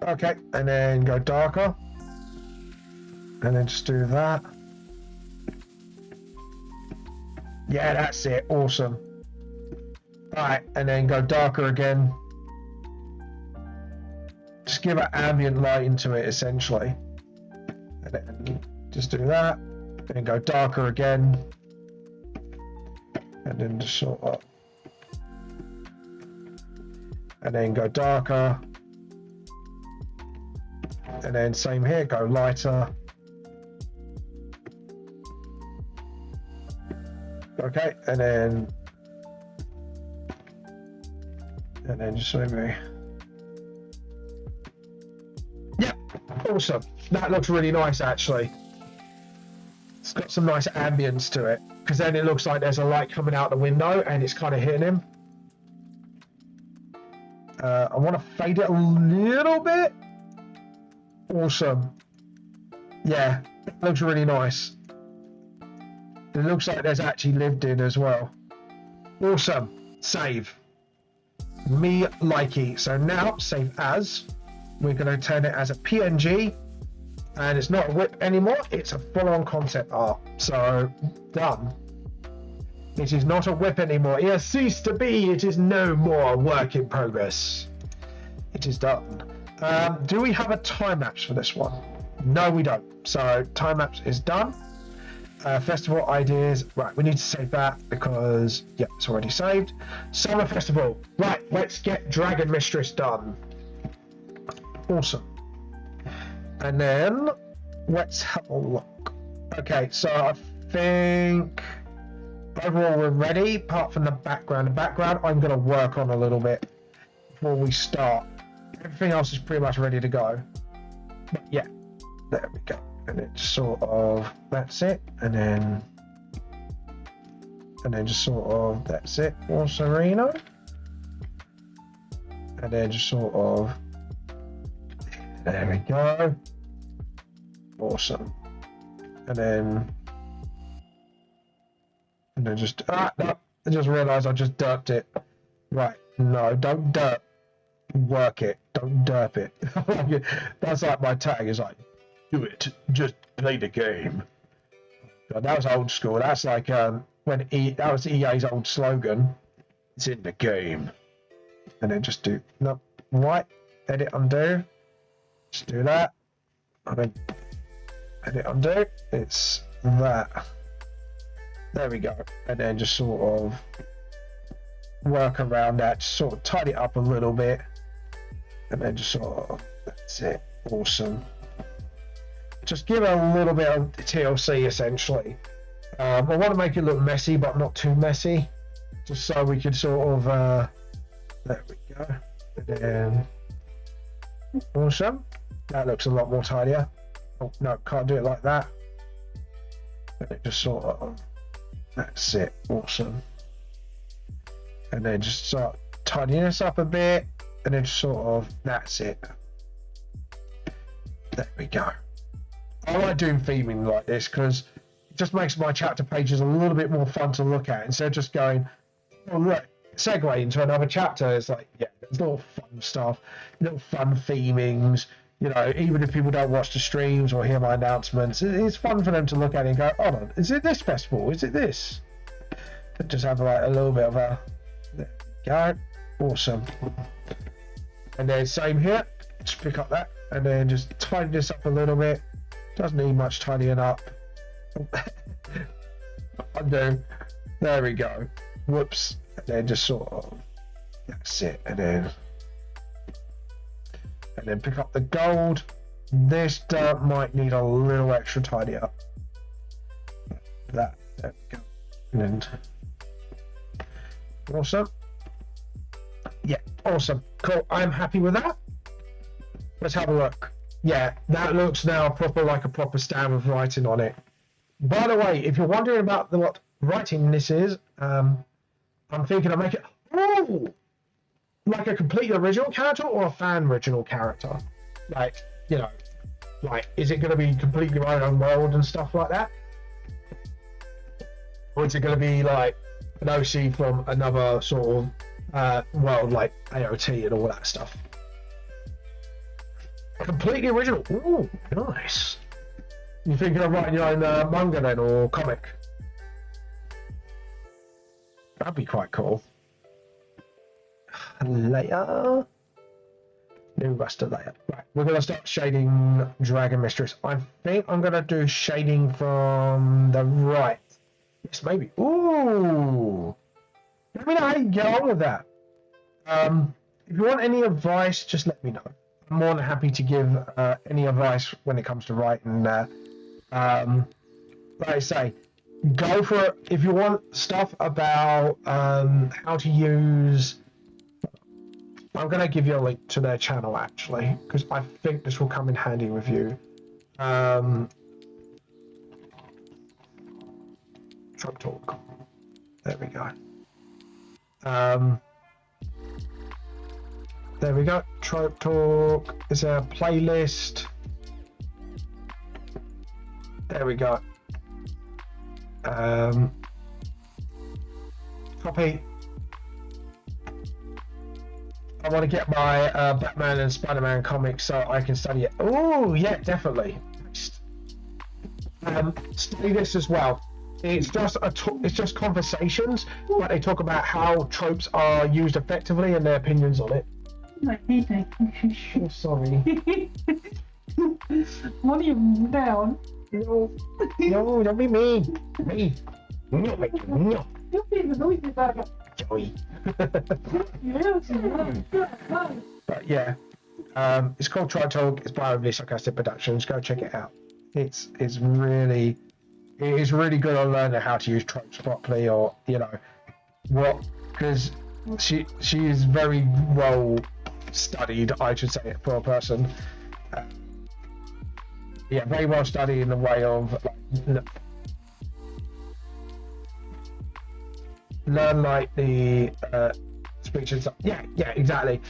Okay, and then go darker. And then just do that. Yeah, that's it, awesome. Alright, and then go darker again. Just give an ambient light into it, essentially. And then just do that. And then go darker again. And then just sort of. And then go darker. And then same here, go lighter. Okay, and then just maybe. Yep, awesome. That looks really nice actually. It's got some nice ambience to it because then it looks like there's a light coming out the window and it's kind of hitting him. I want to fade it a little bit. Awesome. Yeah, it looks really nice. It looks like there's actually lived in as well. Awesome. Save. Me likey. So now save as. We're going to turn it as a PNG. And it's not a whip anymore. It's a full-on concept art. So done. It is not a whip anymore. It has ceased to be. It is no more a work in progress. It is done. Do we have a time lapse for this one? No, we don't. So time lapse is done. Festival ideas. Right, we need to save that because, yeah, it's already saved. Summer festival. Right, let's get Dragon Mistress done. Awesome. And then let's have a look. Okay, so I think overall we're ready, apart from the background. The background I'm going to work on a little bit before we start. Everything else is pretty much ready to go. But yeah, there we go. And it's sort of, that's it. And then just sort of, that's it for Sereno. And then just sort of, there we go. Awesome. And then just, no, I just realized I just derped it. Right, no, don't derp. Work it, don't derp it. That's like my tag, is like, do it, just play the game. God, that was old school. That's like that was EA's old slogan. It's in the game. And then just do, no, right, edit, undo. Just do that. And then edit, undo. It's that. There we go. And then just sort of work around that, just sort of tidy it up a little bit. And then just sort of, that's it. Awesome. Just give it a little bit of TLC essentially. I want to make it look messy, but not too messy. Just so we can sort of, there we go. And then, awesome. That looks a lot more tidier. Oh, no, can't do it like that. And it just sort of, that's it. Awesome. And then just start tidying this up a bit. And then just sort of, that's it. There we go. I like doing theming like this because it just makes my chapter pages a little bit more fun to look at instead of just going, oh look, segue into another chapter. It's like, yeah, there's little fun stuff, little fun themings. You know, even if people don't watch the streams or hear my announcements, it's fun for them to look at it and go, hold on, is it this festival? Is it this? And just have like a little bit of a, there we go, awesome. And then same here, just pick up that and then just tidy this up a little bit. Doesn't need much tidying up. Undo. There we go. Whoops. And then just sort of, that's it. And and then pick up the gold. This dirt might need a little extra tidy up. There we go. And awesome. Yeah, awesome. Cool. I'm happy with that. Let's have a look. Yeah, that looks now proper, like a proper stand with writing on it. By the way, if you're wondering about what writing this is, I'm thinking of making like a completely original character or a fan original character. Like, you know, like, is it going to be completely my own world and stuff like that? Or is it going to be like an OC from another sort of world, like AOT and all that stuff? Completely original. Ooh, nice. You thinking of writing your own manga then, or comic? That'd be quite cool. Layer. New raster layer. Right, we're gonna start shading Dragon Mistress. I think I'm gonna do shading from the right. Yes, maybe. Ooh. Let me know how you get on with that. If you want any advice, just let me know. I'm more than happy to give any advice when it comes to writing. Like I say, go for it. If you want stuff about how to use, I'm going to give you a link to their channel actually, because I think this will come in handy with you. Trope Talk. There we go. There we go. Trope Talk is a playlist. There we go. Copy. I want to get my Batman and Spider-Man comics so I can study it. Oh yeah, definitely. Study this as well. It's just conversations, but they talk about how tropes are used effectively and their opinions on it. Oh, sorry. What are you down? No, don't be mean. Me. No. You feel the noise about it. Joey. Yes. But yeah, it's called Trope Talk. It's by Overly Sarcastic Productions. Go check it out. It is really good on learning how to use tropes properly, or you know what, because she is very well studied, I should say, for a person. Yeah, very well studied in the way of like, learn like the speech and stuff. Yeah, exactly.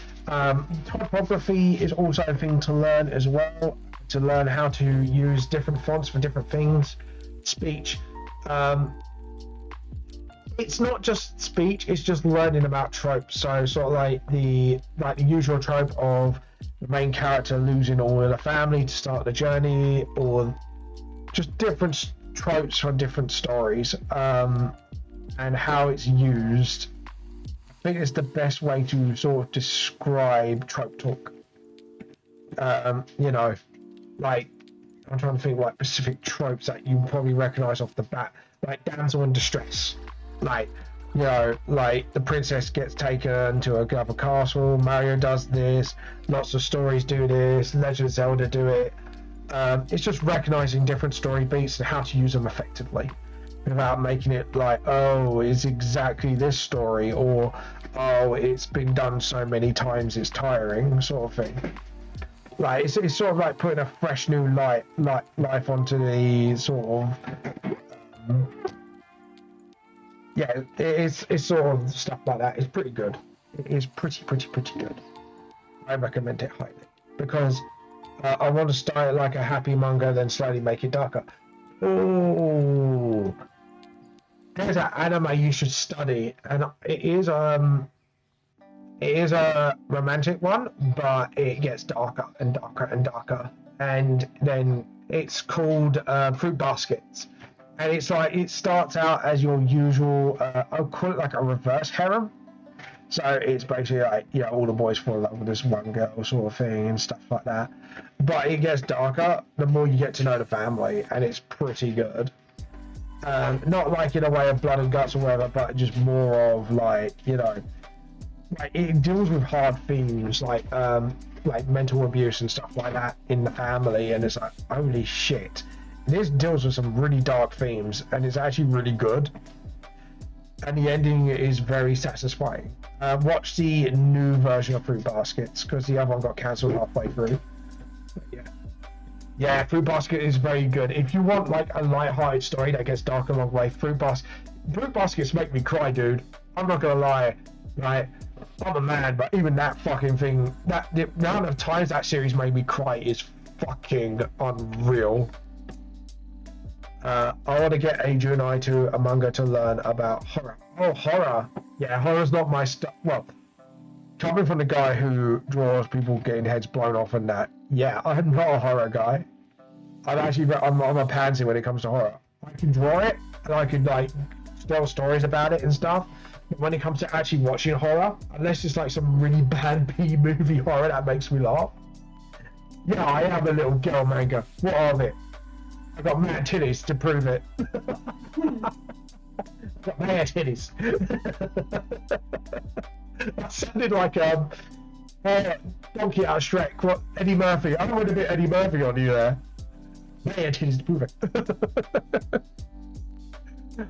Typography is also a thing to learn as well, to learn how to use different fonts for different things. Speech. It's not just speech, it's just learning about tropes. So sort of like the usual trope of the main character losing all of the family to start the journey, or just different tropes from different stories, and how it's used. I think it's the best way to sort of describe Trope Talk. You know, like, I'm trying to think like specific tropes that you probably recognize off the bat, like damsel in distress. Like, you know, like the princess gets taken to another castle. Mario does this. Lots of stories do this. Legend of Zelda do it. It's just recognizing different story beats and how to use them effectively, without making it like, oh, it's exactly this story, or oh, it's been done so many times it's tiring, sort of thing. Like it's sort of like putting a fresh new life onto the sort of. Yeah, it's sort of stuff like that. It's pretty good. It is pretty good. I recommend it highly, because I want to start it like a happy manga, then slowly make it darker. Oh, there's an anime you should study, and it is a romantic one, but it gets darker and darker and darker, and then it's called Fruit Baskets. And it's like, it starts out as your usual, I'll call it like a reverse harem. So it's basically like, yeah, all the boys fall in love with this one girl sort of thing and stuff like that. But it gets darker the more you get to know the family, and it's pretty good. Not like in a way of blood and guts or whatever, but just more of like, you know, like it deals with hard themes like mental abuse and stuff like that in the family, and it's like holy shit. This deals with some really dark themes, and it's actually really good. And the ending is very satisfying. Watch the new version of Fruit Baskets because the other one got cancelled halfway through. Yeah, Fruit Basket is very good. If you want like a light-hearted story that gets dark along the way, Fruit Baskets make me cry, dude. I'm not gonna lie. Right, I'm a man, but even that fucking thing, that the amount of times that series made me cry is fucking unreal. I want to get Adrian and I to a manga to learn about horror. Oh, horror. Yeah, horror's not my stuff. Well, coming from the guy who draws people getting heads blown off and that, yeah, I'm not a horror guy. I'm a pansy when it comes to horror. I can draw it, and I can, like, tell stories about it and stuff. But when it comes to actually watching horror, unless it's, like, some really bad B-movie horror that makes me laugh. Yeah, I am a little girl manga. What of it? I got mad titties to prove it. Got mad titties. That sounded like donkey out of Shrek. What, Eddie Murphy? I don't want a bit Eddie Murphy on you there. Mad titties to prove it.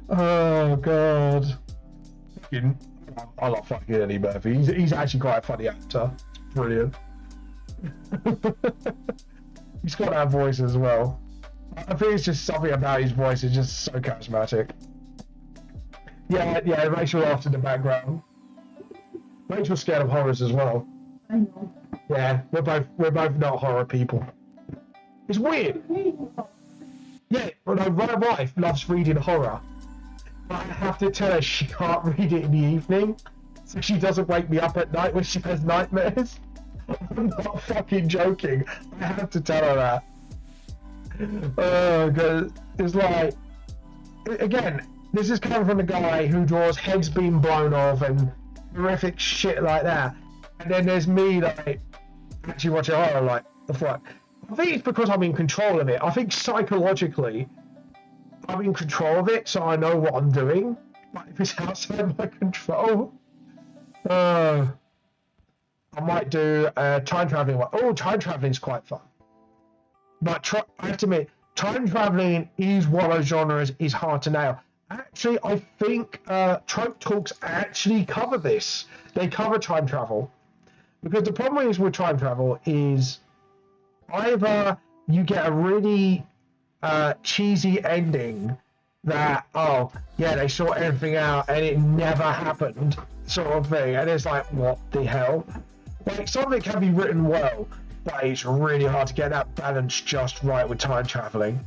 Oh god. I love fucking Eddie Murphy. He's actually quite a funny actor. It's brilliant. He's got that voice as well. I think it's just something about his voice is just so charismatic. Yeah, Rachel laughed in the background. Rachel's scared of horrors as well. I know. Yeah, we're both not horror people. It's weird. Yeah, well, my wife loves reading horror. But I have to tell her she can't read it in the evening, so she doesn't wake me up at night when she has nightmares. I'm not fucking joking. I have to tell her that. Oh, god, it's like, again, this is coming from a guy who draws heads being blown off and horrific shit like that, and then there's me like actually watching horror like the fuck. I think it's because I'm in control of it. I think psychologically I'm in control of it, so I know what I'm doing. But if it's outside my control, I might do time traveling. Oh, time traveling is quite fun. But I have to admit, time traveling is one of those genres is hard to nail. Actually, I think Trope Talks actually cover this. They cover time travel. Because the problem is with time travel is either you get a really cheesy ending that, oh, yeah, they sort everything out and it never happened, sort of thing. And it's like, what the hell? Like, something can be written well, but it's really hard to get that balance just right with time traveling.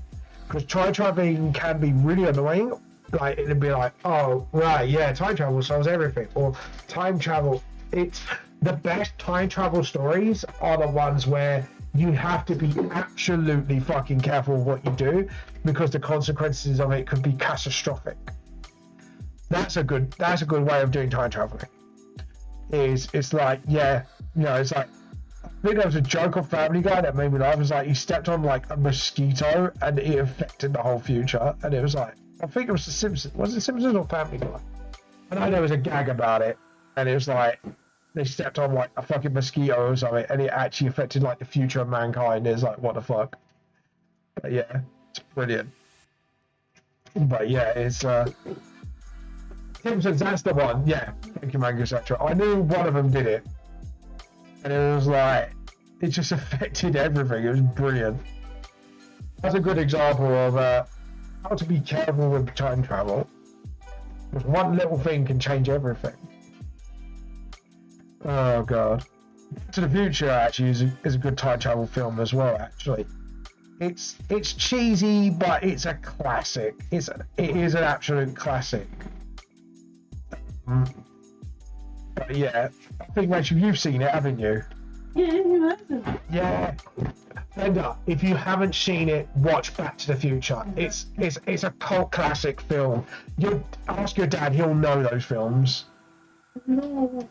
Because time traveling can be really annoying. Like, it'd be like, oh, right, yeah, time travel solves everything. Or time travel, it's the best time travel stories are the ones where you have to be absolutely fucking careful of what you do because the consequences of it could be catastrophic. That's a good way of doing time traveling. It's like, yeah, you know, it's like, I think there was a joke on Family Guy that made me laugh. It was like he stepped on like a mosquito and it affected the whole future. And it was like, I think it was The Simpsons. Was it Simpsons or Family Guy? I know there was a gag about it, and it was like they stepped on like a fucking mosquito or something, and it actually affected like the future of mankind. It's like, what the fuck? But yeah, it's brilliant. But yeah, it's Simpsons. That's the one. Yeah, thank you, Manga, etc. I knew one of them did it. And it was like, it just affected everything. It was brilliant. That's a good example of how to be careful with time travel. Because one little thing can change everything. Oh god. Back to the Future actually is a good time travel film as well. Actually, it's cheesy, but it's a classic. It is an absolute classic. But yeah, I think, Rachel, you've seen it, haven't you? Yeah, you haven't. Yeah. Linda, if you haven't seen it, watch Back to the Future. It's a cult classic film. You ask your dad; he'll know those films. No.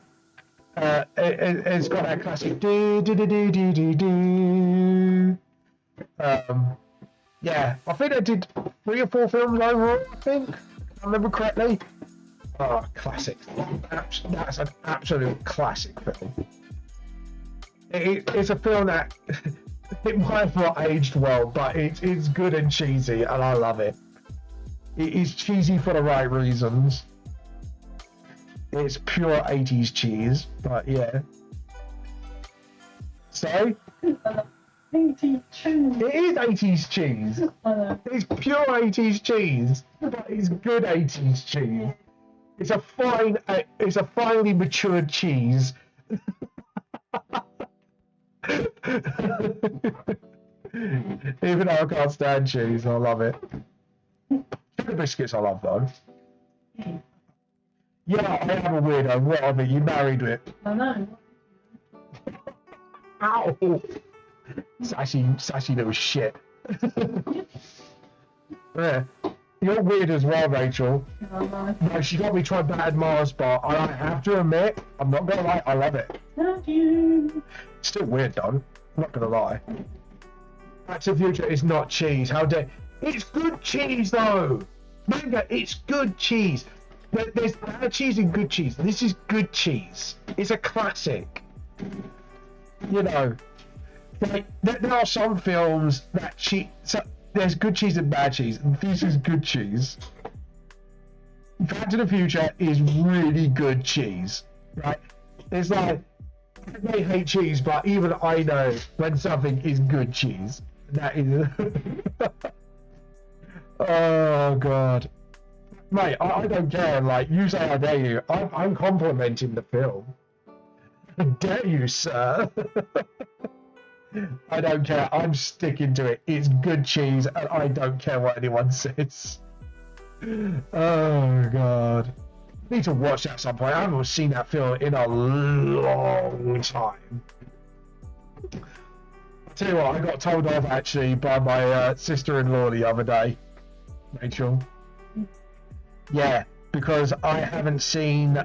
It's got that classic do do do do do do do. Yeah, I think they did 3 or 4 films overall. I think, if I remember correctly. Oh, classic. That's an absolute classic film. It's a film that it might have not aged well, but it's good and cheesy, and I love it. It is cheesy for the right reasons. It's pure 80s cheese, but yeah. So? 80s cheese. It is 80s cheese. It's pure 80s cheese, but it's good 80s cheese. It's a finely matured cheese. Even though I can't stand cheese, I love it. Sugar biscuits I love though. Yeah, I am a weirdo. What of it? You married it. I know. Ow! Sassy little shit. Yeah. You're weird as well, Rachel. I know. No, she got me try battered Mars bar. I have to admit, I'm not gonna lie, I love it. Love you. Still weird though. I'm not gonna lie. Back to the Future is not cheese. How dare? It's good cheese though. Manga, it's good cheese. There's bad cheese and good cheese. This is good cheese. It's a classic. You know, like there are some films that there's good cheese and bad cheese, and this is good cheese. Back to the Future is really good cheese, right? It's like, I may hate cheese, but even I know when something is good cheese. That is. Oh god, mate, I don't care. Like, you say I dare you. I'm complimenting the film. Dare you, sir? I don't care. I'm sticking to it. It's good cheese, and I don't care what anyone says. Oh god, need to watch that at some point. I haven't seen that film in a long time. I'll tell you what, I got told off actually by my sister-in-law the other day, Rachel. Yeah, because I haven't seen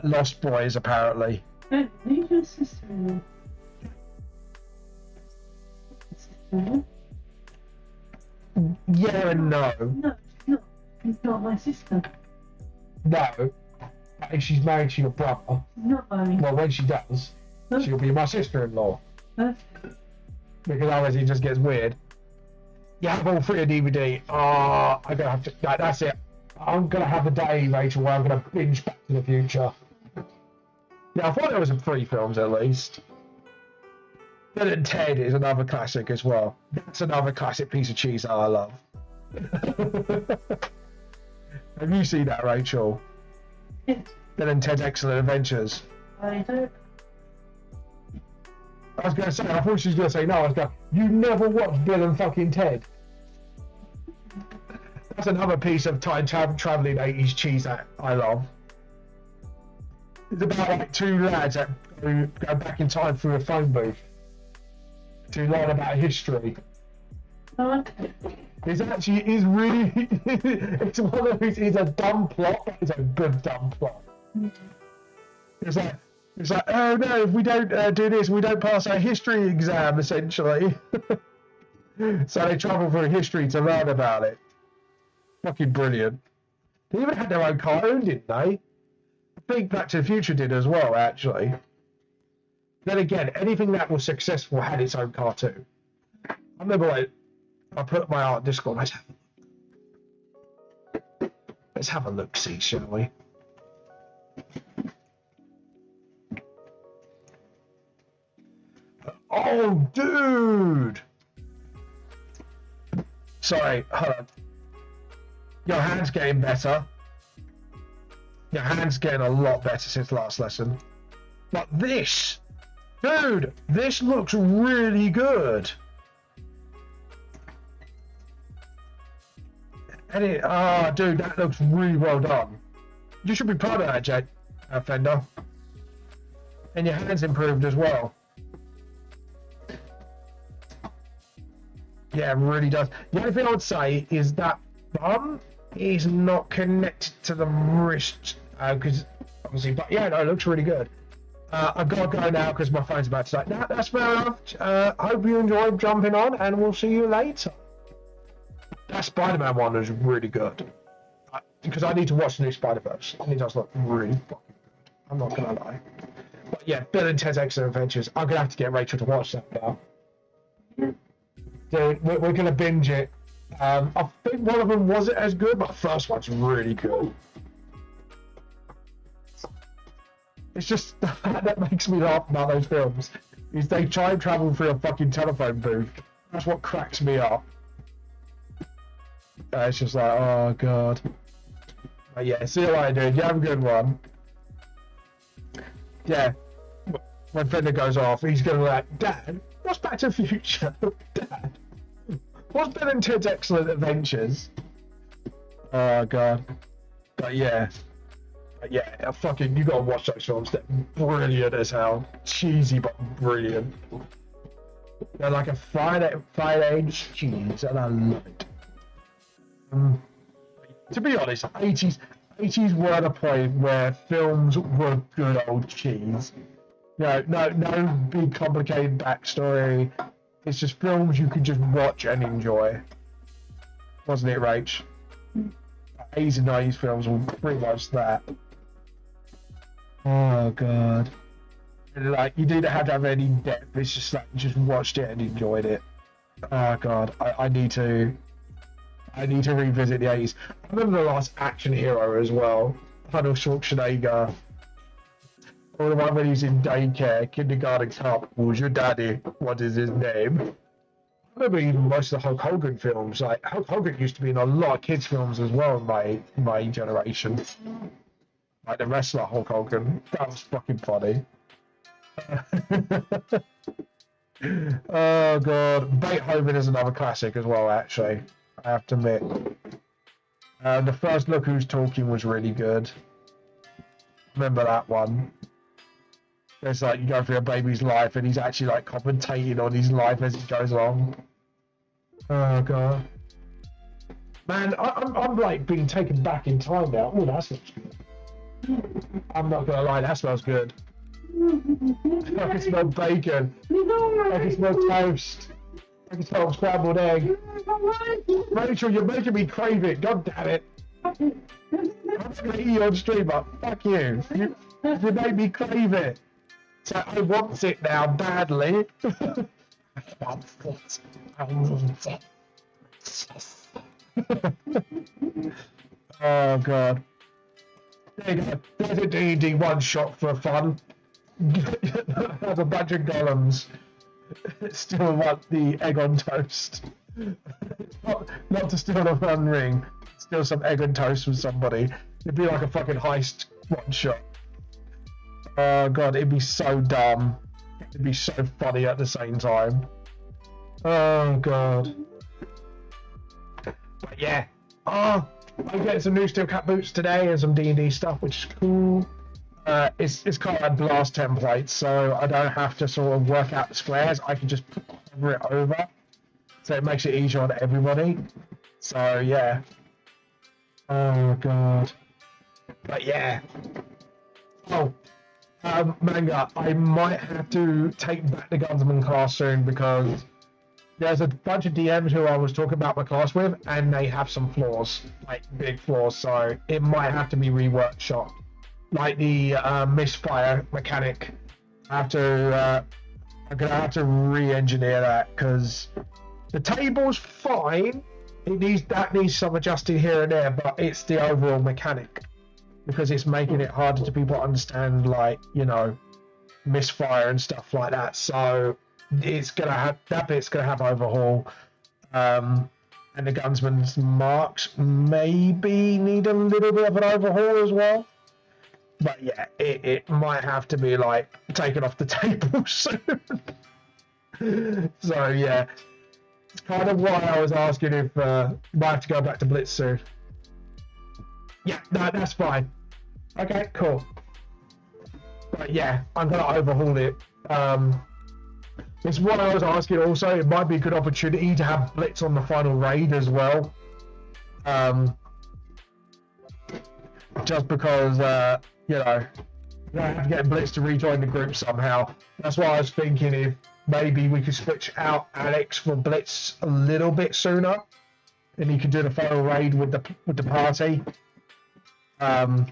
Lost Boys apparently. Don't leave your sister-in-law. Sister-in-law? Yeah and no. No, she's not. She's not my sister. No. If she's married to your brother, She's not married. well, when she does, Huh? she'll be my sister-in-law. Huh? Because otherwise it just gets weird. You have all three on DVD. I'm gonna have to. That's it. I'm gonna have a day, Rachel, where I'm gonna binge Back to the Future. Yeah, I thought there was 3 films at least. Bill and Ted is another classic as well. That's another classic piece of cheese that I love. Have you seen that, Rachel? Yes. Bill and Ted's Excellent Adventures. I don't. I was going to say, I thought she was going to say no. I was going, you never watched Bill and fucking Ted. That's another piece of time traveling 80s cheese that I love. It's about like 2 lads that go back in time through a phone booth to learn about history. Oh, okay. It's really, it's one of those, it's a dumb plot, but it's a good dumb plot. It's like, oh no, if we don't do this, we don't pass our history exam, essentially. So they travel through history to learn about it. Fucking brilliant. They even had their own cartoon, didn't they? I think Back to the Future did as well, actually. Then again, anything that was successful had its own cartoon. I remember, like, I put my art Discord. Let's have a look, see, shall we? Oh, dude! Sorry, hold on. Your hand's getting better. Your hand's getting a lot better since last lesson. But this, dude, this looks really good. And dude, that looks really well done. You should be proud of that, Jake, Fender. And your hand's improved as well. Yeah, it really does. The only thing I would say is that bum is not connected to the wrist, because obviously, but yeah, no, it looks really good. I've got to go now because my phone's about to die. No, that's fair enough. Hope you enjoyed jumping on, and we'll see you later. That Spider-Man one was really good. because I need to watch the new Spider-Verse. And it does look really fucking good. I'm not gonna lie. But yeah, Bill and Ted's Excellent Adventures. I'm gonna have to get Rachel to watch that now. Dude, we're gonna binge it. I think one of them wasn't as good, but the first one's really good. It's just the fact that makes me laugh about those films is they try and travel through a fucking telephone booth. That's what cracks me up. It's just like, oh god. But yeah, see you later, dude. You have a good one. Yeah. When Fender goes off, he's gonna be like, Dad, what's Back to the Future? Dad, what's Bill and Ted's Excellent Adventures? Oh god. But yeah. Fucking, you gotta watch those films. They're brilliant as hell. Cheesy but brilliant. They're like a fried age cheese, and I love it. To be honest, 80s were the point where films were good old cheese. No big complicated backstory. It's just films you could just watch and enjoy. Wasn't it, Rach? 80s and 90s films were pretty much that. Oh god. And like, you didn't have to have any depth, it's just like you just watched it and enjoyed it. Oh god, I need to revisit the 80s. I remember the last action hero as well. Arnold Schwarzenegger. Or the one when he's in daycare, kindergarten cop, who's your daddy? What is his name? I remember even most of the Hulk Hogan films. Like, Hulk Hogan used to be in a lot of kids' films as well in my generation. Like the wrestler Hulk Hogan. That was fucking funny. Oh god. Beethoven is another classic as well, actually. I have to admit. The first Look Who's Talking was really good. Remember that one. It's like you go through a baby's life and he's actually like commentating on his life as it goes along. Oh god. Man, I'm like being taken back in time now. Oh, that smells good. I'm not gonna lie, that smells good. I can smell bacon. I can smell toast. I can smell scrambled egg. Rachel, you're making me crave it. God damn it. I'm just gonna eat you on stream, but fuck you. You made me crave it. So I want it now badly. I want it. I need it. Yes. Oh god. There you go. There's a D&D one shot for fun. Have a bunch of golems. Still want the egg on toast. Not to steal a fun ring. Steal some egg on toast from somebody. It'd be like a fucking heist one shot. Oh god, it'd be so dumb. It'd be so funny at the same time. Oh god. But yeah. Oh, I'm getting some new steel cap boots today and some D&D stuff, which is cool. It's kind of like blast templates, so I don't have to sort of work out the squares. I can just cover it over, so it makes it easier on everybody. So yeah. Oh god. But yeah. Oh. Manga, I might have to take back the Gunsman class soon because there's a bunch of DMs who I was talking about my class with, and they have some flaws, like big flaws, so it might have to be reworked. Like the misfire mechanic, I'm gonna have to re-engineer that because the table's fine. That needs some adjusting here and there, but it's the overall mechanic. Because it's making it harder to people to understand, like, you know, misfire and stuff like that. So it's gonna have that bit's gonna have overhaul, and the Gunsman's marks maybe need a little bit of an overhaul as well. But yeah, it might have to be like taken off the table soon. So yeah, it's kind of why I was asking if I have to go back to Blitz soon. Yeah, no, that's fine. Okay, cool. But yeah, I'm gonna overhaul it. It's what I was asking also, it might be a good opportunity to have Blitz on the final raid as well. Just because, you know, I have to get Blitz to rejoin the group somehow. That's why I was thinking if maybe we could switch out Alex for Blitz a little bit sooner. And he could do the final raid with the party. I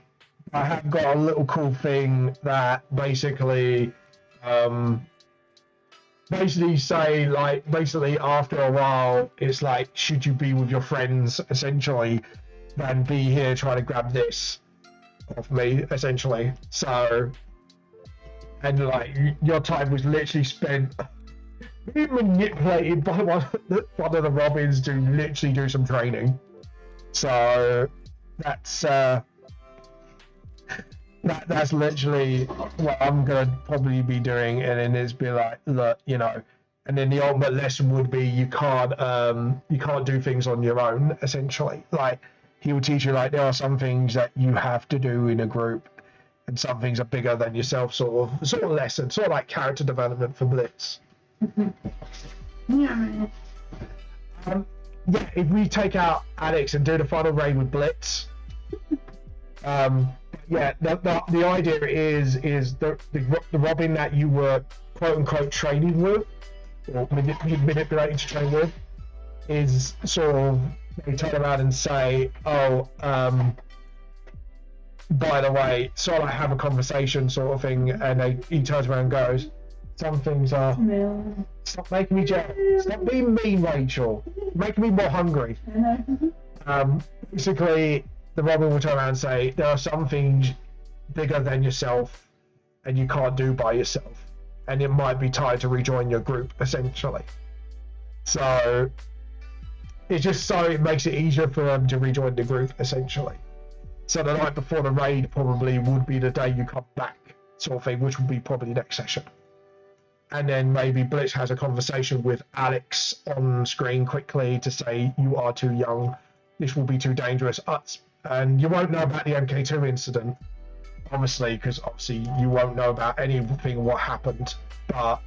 have got a little cool thing that basically say like basically after a while it's like should you be with your friends essentially than be here trying to grab this off me essentially. So and like your time was literally spent being manipulated by one of the Robins to literally do some training. So that's that's literally what I'm gonna probably be doing, and then it's be like, look, you know, and then the ultimate lesson would be you can't do things on your own. Essentially, like he will teach you like there are some things that you have to do in a group, and some things are bigger than yourself. Sort of lesson, sort of like character development for Blitz. Yeah. Yeah, if we take out Alex and do the final raid with Blitz. Yeah, the idea is the Robin that you were quote unquote training with or manipulating to train with is sort of they turn around and say, oh, by the way, sort of like have a conversation sort of thing, and he turns around and goes, some things are stop making me jealous, stop being mean, Rachel, making me more hungry. Basically the Robin will turn around and say, there are some things bigger than yourself and you can't do by yourself. And it might be time to rejoin your group, essentially. So, it's just so it makes it easier for them to rejoin the group, essentially. So the night before the raid probably would be the day you come back, sort of thing, which would be probably next session. And then maybe Blitz has a conversation with Alex on screen quickly to say, you are too young, this will be too dangerous. And you won't know about the MK2 incident, obviously, because obviously you won't know about anything what happened, but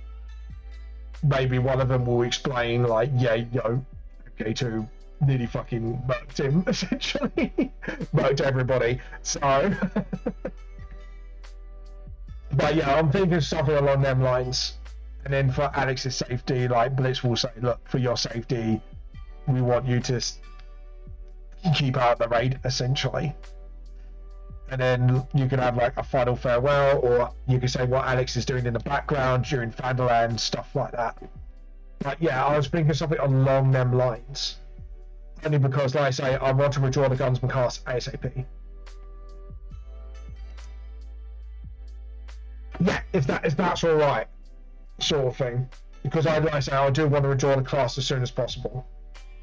maybe one of them will explain, like, yeah, you know, MK2 nearly fucking murked him, essentially. Murked everybody, so... But yeah, I'm thinking something along them lines. And then for Alex's safety, like, Blitz will say, look, for your safety, we want you to keep out the raid, essentially. And then you can have like a final farewell, or you can say what Alex is doing in the background during Vanderland, stuff like that. But yeah, I was thinking something along them lines. Only because, like I say, I want to withdraw the Gunsman cast ASAP. Yeah, if that's all right, sort of thing. Because like I say, I do want to withdraw the class as soon as possible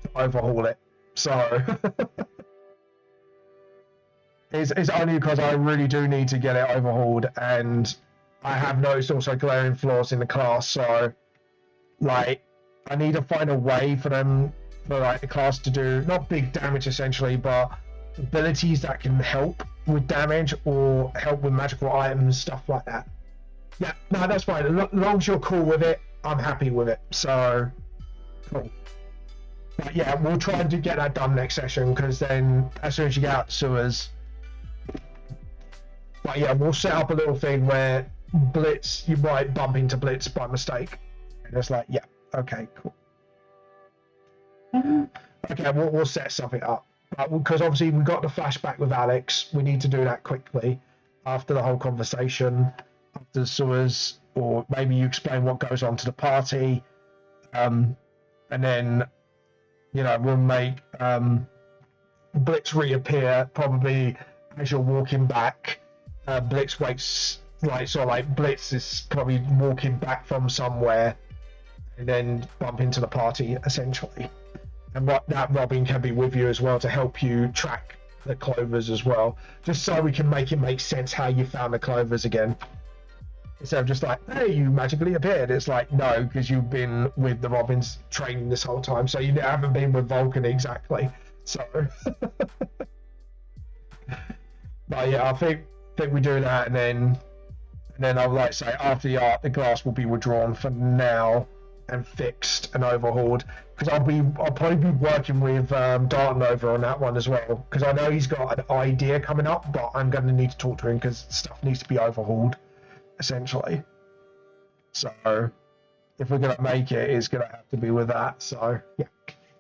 to overhaul it. So it's only because I really do need to get it overhauled, and I have noticed also glaring flaws in the class. So like I need to find a way for like the class to do not big damage essentially, but abilities that can help with damage or help with magical items, stuff like that. Yeah, no, that's fine. As long as you're cool with it, I'm happy with it. So cool. But yeah, we'll try and get that done next session, because then as soon as you get out the sewers. But yeah, we'll set up a little thing where Blitz, you might bump into Blitz by mistake. And it's like, yeah, okay, cool. Okay, we'll set something up. Because obviously we got the flashback with Alex, we need to do that quickly after the whole conversation, after the sewers, or maybe you explain what goes on to the party. And then, you know, we'll make Blitz reappear probably as you're walking back. Blitz waits, like, sort of like Blitz is probably walking back from somewhere and then bump into the party, essentially. And that Robin can be with you as well to help you track the clovers as well, just so we can make it make sense how you found the clovers again. Instead of just like, hey, you magically appeared. It's like, no, because you've been with the Robins training this whole time, so you haven't been with Vulcan exactly. So, but yeah, I think we do that, and then I would like to say after the art, the glass will be withdrawn for now and fixed and overhauled. Because I'll probably be working with Darton over on that one as well. Because I know he's got an idea coming up, but I'm going to need to talk to him because stuff needs to be overhauled. Essentially, so if we're gonna make it, it's gonna have to be with that. So yeah,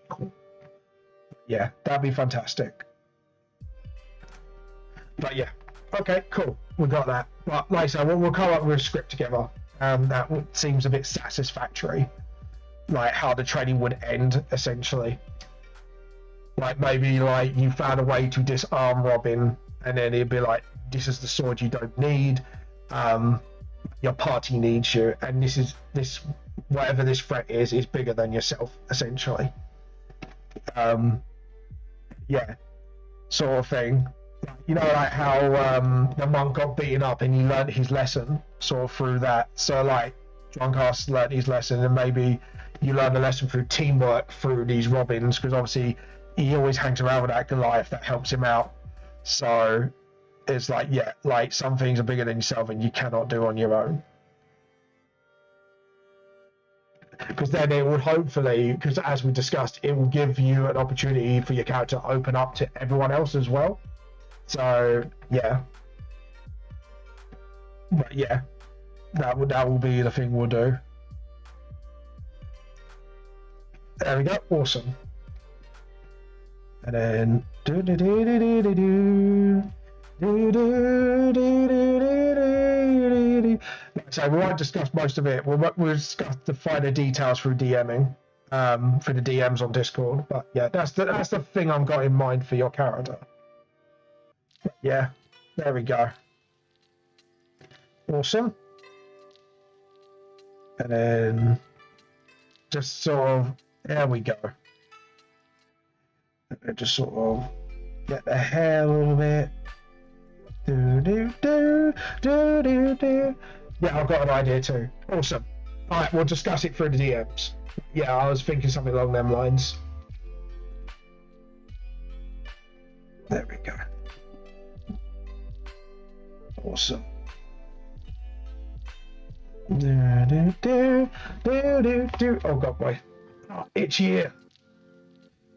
cool. Yeah, that'd be fantastic. But yeah, okay, cool, we got that. But like I said, we'll come up with a script together. That seems a bit satisfactory, like how the training would end essentially. Like maybe like you found a way to disarm Robin, and then it'd be like, this is the sword you don't need. Your party needs you, and this whatever this threat is bigger than yourself essentially. Yeah, sort of thing. You know, like how the monk got beaten up and he learned his lesson sort of through that. So like Drunkast learned his lesson, and maybe you learn the lesson through teamwork through these Robins, because obviously he always hangs around with that Goliath that helps him out. So it's like, yeah, like some things are bigger than yourself and you cannot do on your own. Because then it would hopefully, because as we discussed, it will give you an opportunity for your character to open up to everyone else as well. So yeah, but yeah, that will be the thing we'll do. There we go, awesome. And then so we won't discuss most of it. We'll discuss the finer details through DMing, for the DMs on Discord. But yeah, that's the thing I've got in mind for your character. But yeah, there we go. Awesome. And then just sort of, there we go. Just sort of get the hair a little bit. Yeah, I've got an idea too. Awesome. Alright, we'll discuss it through the DMs. Yeah, I was thinking something along them lines. There we go. Awesome. Oh god, boy. Oh, itchy ear.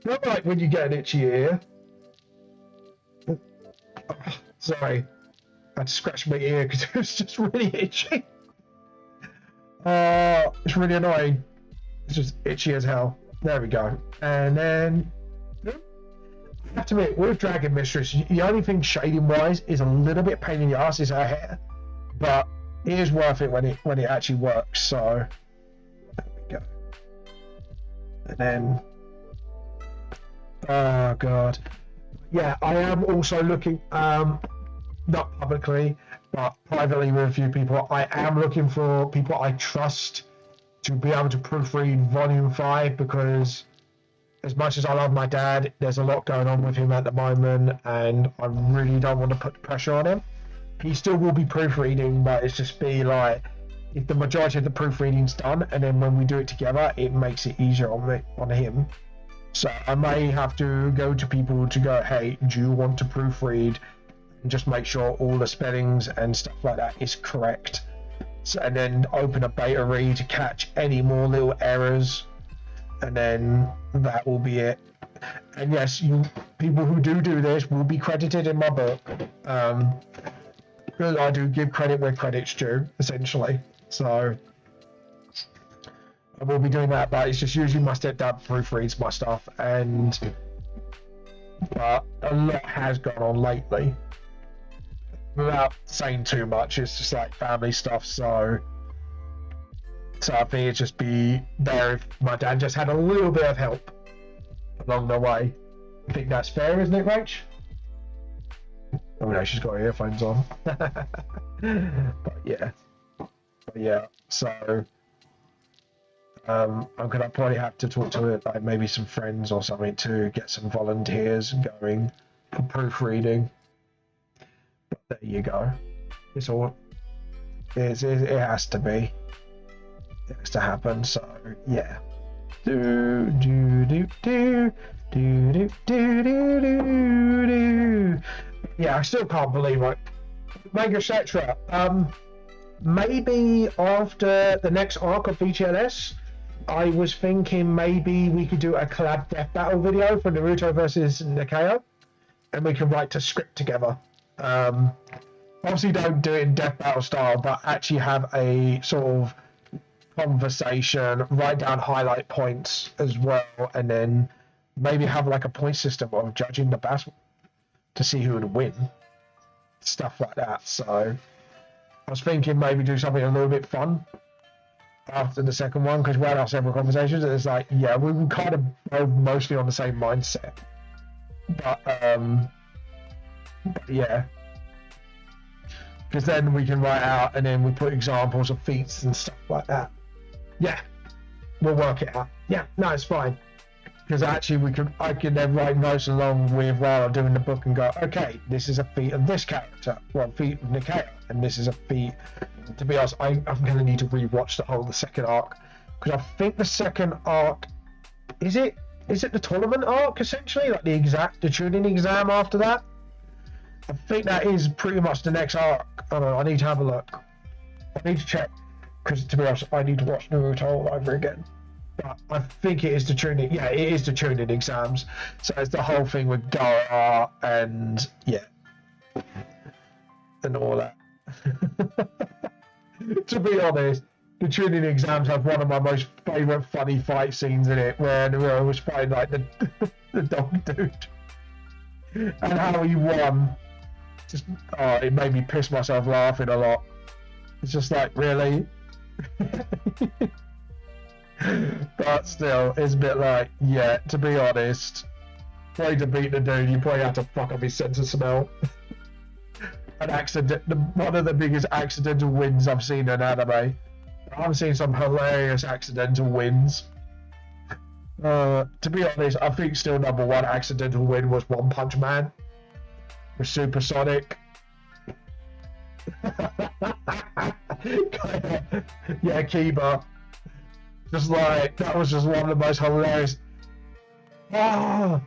Not like when you get an itchy ear. Oh, sorry. I had to scratch my ear because it was just really itchy. It's really annoying. It's just itchy as hell. There we go. And then I have to admit, with Dragon Mistress, the only thing shading wise is a little bit pain in the ass is her hair. But it is worth it when it actually works. So there we go. And then oh god. Yeah, I am also looking not publicly, but privately with a few people. I am looking for people I trust to be able to proofread Volume 5, because as much as I love my dad, there's a lot going on with him at the moment, and I really don't want to put the pressure on him. He still will be proofreading, but it's just be like, if the majority of the proofreading's done, and then when we do it together, it makes it easier on him. So I may have to go to people to go, hey, do you want to proofread? And just make sure all the spellings and stuff like that is correct. So, and then open a beta read to catch any more little errors. And then that will be it. And yes, people who do this will be credited in my book. Because I do give credit where credit's due, essentially. So I will be doing that, but it's just usually my stepdad proofreads my stuff, but a lot has gone on lately. Without saying too much, it's just like family stuff, so I think it'd just be there if my dad just had a little bit of help along the way. I think that's fair, isn't it, Rach? Oh no, she's got her earphones on. But yeah, so I'm gonna probably have to talk to like maybe some friends or something to get some volunteers going for proofreading. But there you go. It's all it has to be. It has to happen. So yeah. Yeah, I still can't believe it. Manga Cetra. Maybe after the next arc of VTLS, I was thinking maybe we could do a collab death battle video for Naruto versus Nikeo, and we can write a script together. Obviously don't do it in death battle style, but actually have a sort of conversation, write down highlight points as well, and then maybe have like a point system of judging the battle to see who would win. stuff like that. So I was thinking maybe do something a little bit fun after the second one, because we had our several conversations and it's like, yeah, we were kind of both mostly on the same mindset. But yeah. Because then we can write out and then we put examples of feats and stuff like that. Yeah. We'll work it out. Yeah, no, it's fine. Because actually I can then write notes along with while I'm doing the book and go, okay, this is a feat of this character, well, feat of Nikea, and this is a feat. To be honest, I'm going to need to rewatch the second arc, because I think the second arc is it the tournament arc essentially, like the tuning exam after that. I think that is pretty much the next arc. I don't know, I need to have a look. I need to check, because to be honest, I need to watch Naruto all over again. But I think it is the tuning. Yeah, it is the tuning exams. So it's the whole thing with Gara and yeah, and all that. To be honest, the tuning exams have one of my most favourite funny fight scenes in it, where I was fighting like the dog dude, and how he won. Just it made me piss myself laughing a lot. It's just like, really. But still, it's a bit like, yeah, to be honest, trying to beat the dude, you probably have to fuck up his sense of smell. One of the biggest accidental wins I've seen in anime. I've seen some hilarious accidental wins. To be honest, I think still number one accidental win was One Punch Man with Supersonic. Yeah, Kiba. Just like, that was just one of the most hilarious. That'd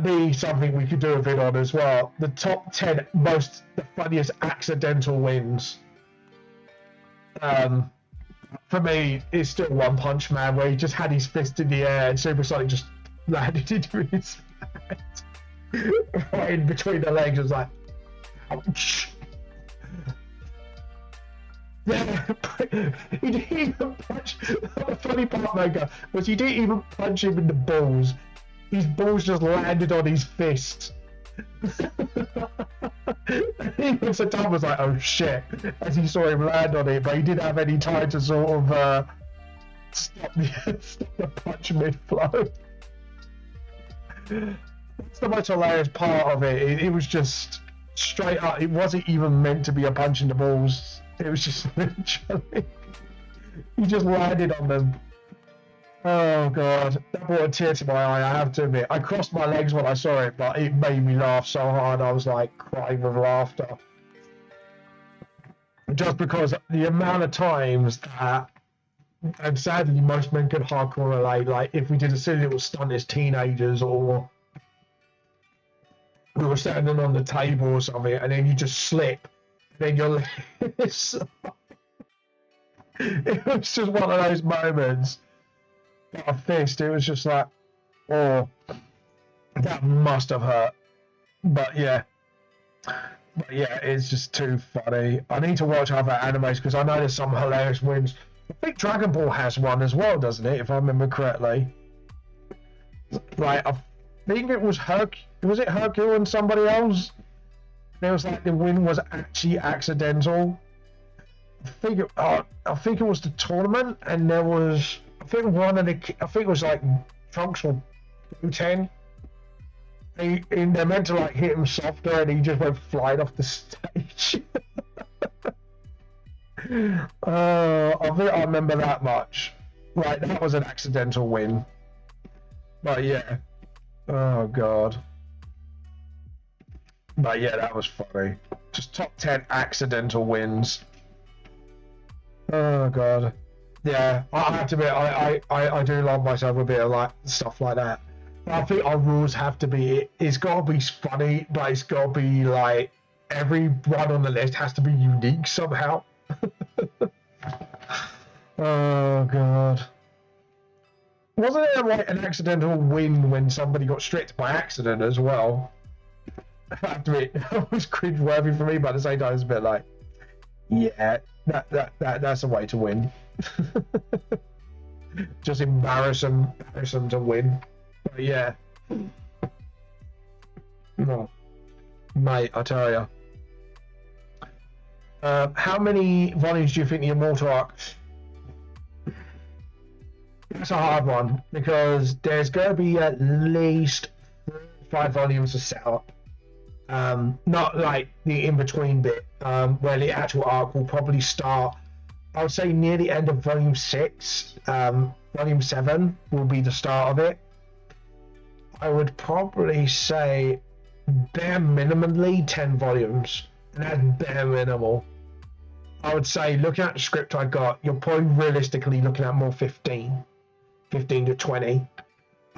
be something we could do a vid on as well. The top 10 the funniest accidental wins. For me, it's still One Punch Man, where he just had his fist in the air and Supersonic just landed into his hand. Right in between the legs. It was like, ouch. Yeah, he didn't even punch. The funny part, Mega, was he didn't even punch him in the balls. His balls just landed on his fist. Even Saddam was like, oh shit, as he saw him land on it, but he didn't have any time to sort of stop the punch mid-flow. That's the most hilarious part of it. It was just straight up. It wasn't even meant to be a punch in the balls. It was just literally, he just landed on them. Oh god, that brought a tear to my eye, I have to admit. I crossed my legs when I saw it, but it made me laugh so hard, I was like crying with laughter. Just because the amount of times that, and sadly most men could hardcore relate, like if we did a silly little stunt as teenagers, or we were standing on the table or something, and then you just slip, then you're it was just one of those moments. A fist, it was just like, oh, that must have hurt. But yeah, it's just too funny. I need to watch other animes because I know there's some hilarious wins. I think Dragon Ball has one as well, doesn't it? If I remember correctly. Like, I think it was was it Hercule and somebody else? There was like the win was actually accidental. I think it was the tournament, and there was, I think it was like Trunks or Blue-10. They're meant to like hit him softer, and he just went flying off the stage. I think I remember that much. Like, that was an accidental win. But yeah. Oh god. But yeah, that was funny. Just top 10 accidental wins. Oh god. Yeah, I have to admit, I do love myself a bit of like stuff like that. I think our rules have to be, it's got to be funny, but it's got to be like, every one on the list has to be unique somehow. Oh god. Wasn't there like an accidental win when somebody got stripped by accident as well? I have to admit, that was cringe-worthy for me, but at the same time it's a bit like, yeah, that's a way to win. Just embarrass them to win. But yeah. No. Mate, I tell you. How many volumes do you think the Immortal arc? It's a hard one because there's going to be at least 5 volumes of setup. Not like the in-between bit, where the actual arc will probably start, I would say, near the end of volume 6. Volume 7 will be the start of it. I would probably say bare minimally 10 volumes, and that's bare minimal. I would say, looking at the script I got, you're probably realistically looking at more 15 to 20.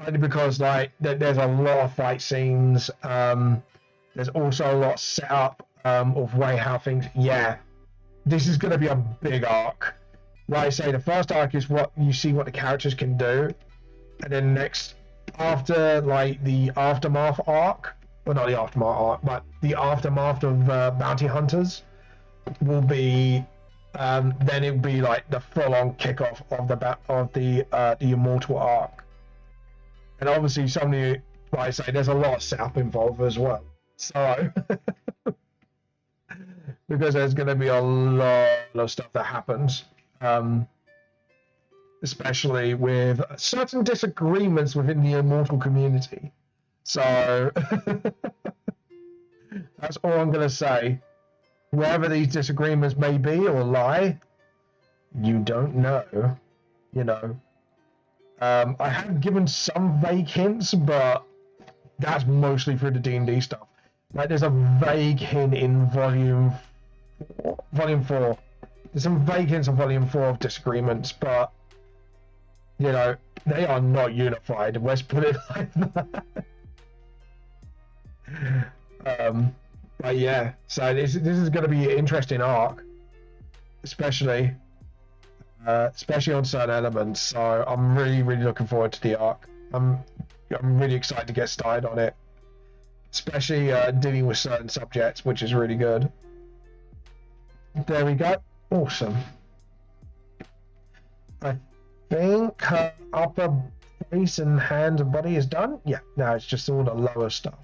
Only because like there's a lot of fight scenes. There's also a lot set up of way how things. Yeah, this is going to be a big arc. Like I say, the first arc is what you see what the characters can do, and then next, after like the aftermath arc, well not the aftermath arc, but the aftermath of Bounty Hunters will be. Then it will be like the full-on kickoff of the Immortal arc, and obviously some of the, like I say, there's a lot of setup involved as well. So, because there's going to be a lot of stuff that happens, especially with certain disagreements within the Immortal community. So, that's all I'm going to say. Wherever these disagreements may be or lie, you don't know. You know. I have given some vague hints, but that's mostly through the D&D stuff. Like, there's a vague hint in volume 4. There's some vague hints in volume 4 of disagreements, but, you know, they are not unified. Let's put it like that. But yeah, so this is going to be an interesting arc, especially on certain elements. So I'm really looking forward to the arc. I'm really excited to get started on it, especially dealing with certain subjects, which is really good. There we go. Awesome. I think her upper face and hands and body is done. Yeah, now it's just all the lower stuff.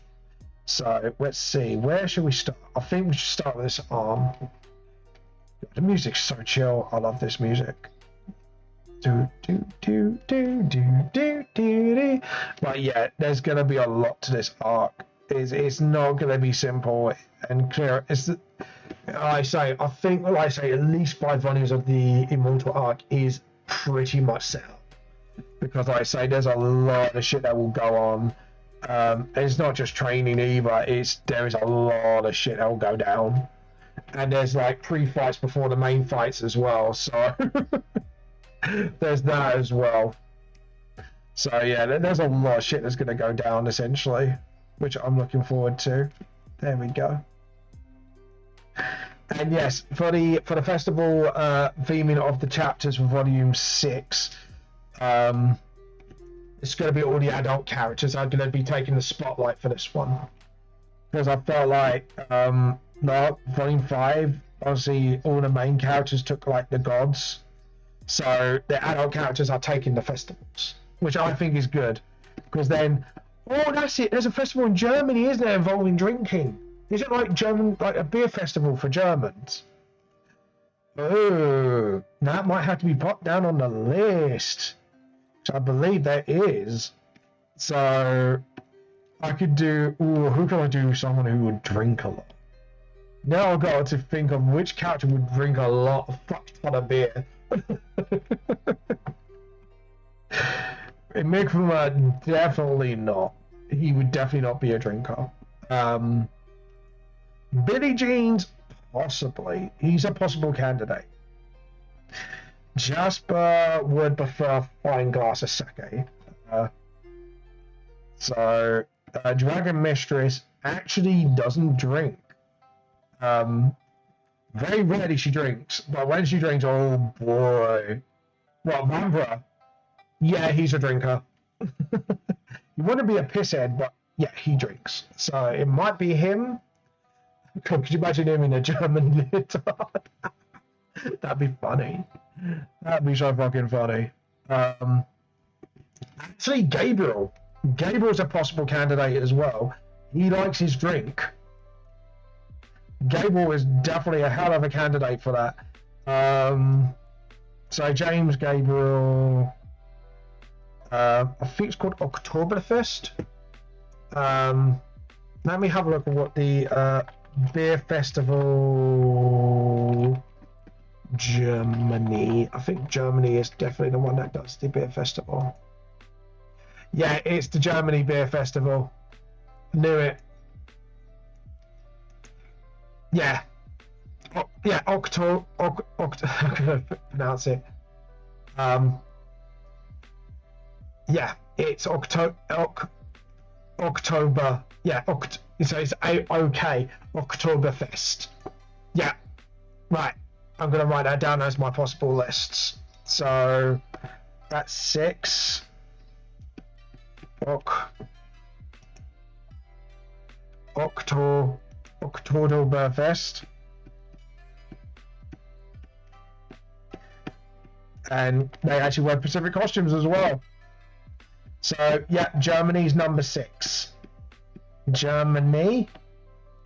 So let's see, where should we start? I think we should start with this arm. The music's so chill. I love this music. Do do do do do do do do. But yeah, there's gonna be a lot to this arc. It's not gonna be simple and clear. I think at least 5 volumes of the Immortal arc is pretty much set up. Because like I say, there's a lot of shit that will go on. It's not just training either, there is a lot of shit that will go down, and there's like pre-fights before the main fights as well, so there's that as well. So yeah, there's a lot of shit that's going to go down essentially, which I'm looking forward to. There we go. And yes, for the festival theming of the chapters for volume 6, it's going to be all the adult characters are going to be taking the spotlight for this one. Because I felt like, volume 5, obviously all the main characters took like the gods. So the adult characters are taking the festivals, which I think is good. Because then, oh, that's it, there's a festival in Germany, isn't there, involving drinking? Is it like a beer festival for Germans? Oh, that might have to be popped down on the list. I believe there is. So I could do. Ooh, who can I do? Someone who would drink a lot. Now I've got to think of which character would drink a lot of fuck ton of beer. Mikuma, definitely not. He would definitely not be a drinker. Billy Jeans, possibly. He's a possible candidate. Jasper would prefer a fine glass of sake. Dragon Mistress actually doesn't drink. Very rarely she drinks, but when she drinks, oh boy. Well, Mambra, yeah, he's a drinker. You want to be a pisshead, but yeah, he drinks. So it might be him. Could you imagine him in a German leotard? That'd be funny. That'd be so fucking funny. Actually, Gabriel's a possible candidate as well. He likes his drink. Gabriel is definitely a hell of a candidate for that. So James Gabriel, I think it's called Oktoberfest. Let me have a look at what the beer festival Germany. I think Germany is definitely the one that does the beer festival. Yeah, it's the Germany Beer Festival. Knew it. Yeah. Yeah, I can pronounce it. Yeah, it's October. Yeah, so it's okay. Oktoberfest. Yeah, right. I'm gonna write that down as my possible lists. So that's 6. Oktoberfest. And they actually wear Pacific costumes as well. So yeah, Germany's number 6. Germany.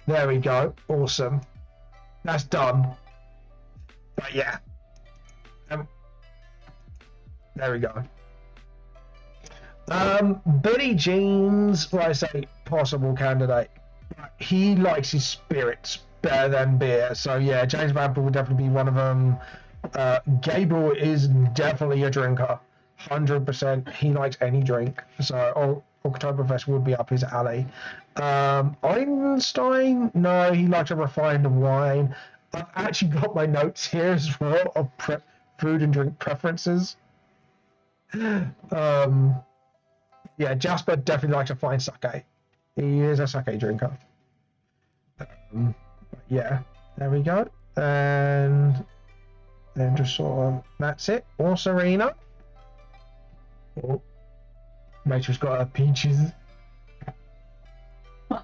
There we go. Awesome. That's done. But yeah. There we go. Billy Jean's, like I say, possible candidate. He likes his spirits better than beer. So yeah, James Bamford would definitely be one of them. Gabriel is definitely a drinker. 100%. He likes any drink. So Oktoberfest would be up his alley. Einstein, no, he likes a refined wine. I've actually got my notes here as well of food and drink preferences. Yeah, Jasper definitely likes a fine sake. He is a sake drinker. Yeah, there we go. And then just sort of, that's it. Or Serena. Oh, Rachel's got her peaches. I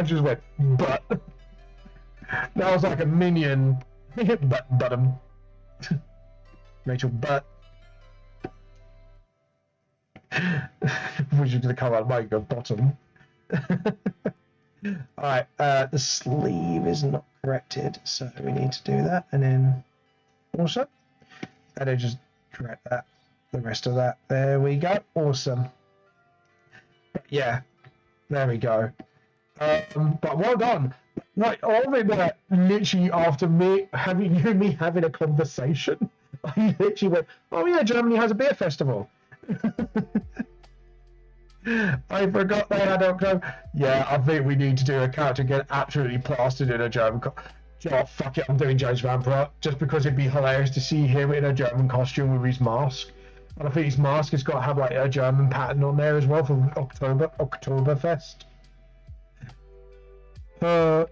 just went, but. That was like a minion. but Rachel, but. Which is going to come out of my bottom. Alright, the sleeve is not corrected, so we need to do that, and then also, and then just correct that, the rest of that. There we go, awesome. Yeah, there we go. But well done. Like, all of that, literally after me having a conversation, I literally went, oh yeah, Germany has a beer festival. I forgot they had October. Yeah, I think we need to do a character get absolutely plastered in a German oh, fuck it, I'm doing James Vampire just because it'd be hilarious to see him in a German costume with his mask. And I think his mask has got to have like a German pattern on there as well for Oktoberfest.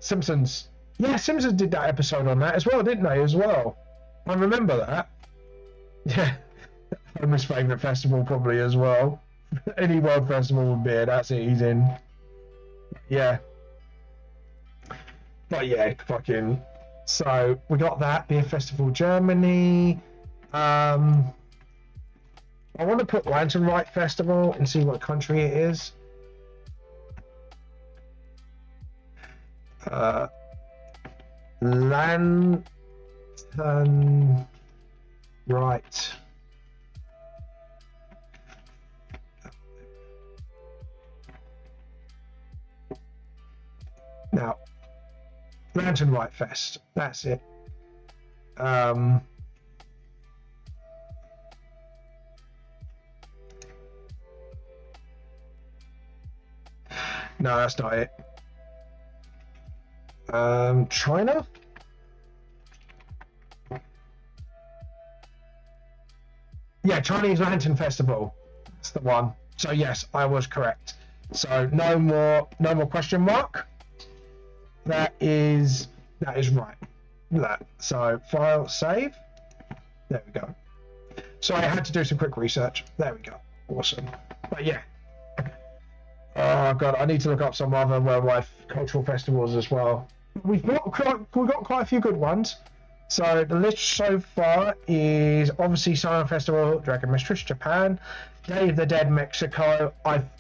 Simpsons. Yeah, Simpsons did that episode on that as well, didn't they, as well? I remember that. Yeah. Homer's favourite festival probably as well. Any world festival with beer, that's it, he's in. Yeah. But yeah, fucking. So we got that beer festival Germany. I want to put Lantern Light Festival and see what country it is. Lantern Right. Now, Lantern Light Fest. That's it. No, that's not it. China? Yeah, Chinese Lantern Festival. That's the one. So yes, I was correct. So no more question mark. That is right. That. So file save. There we go. So I had to do some quick research. There we go. Awesome. But yeah. Oh god, I need to look up some other wildlife cultural festivals as well. We've got quite a few good ones. So the list so far is obviously Summer Festival, Dragon Mistress, Japan, Day of the Dead, Mexico.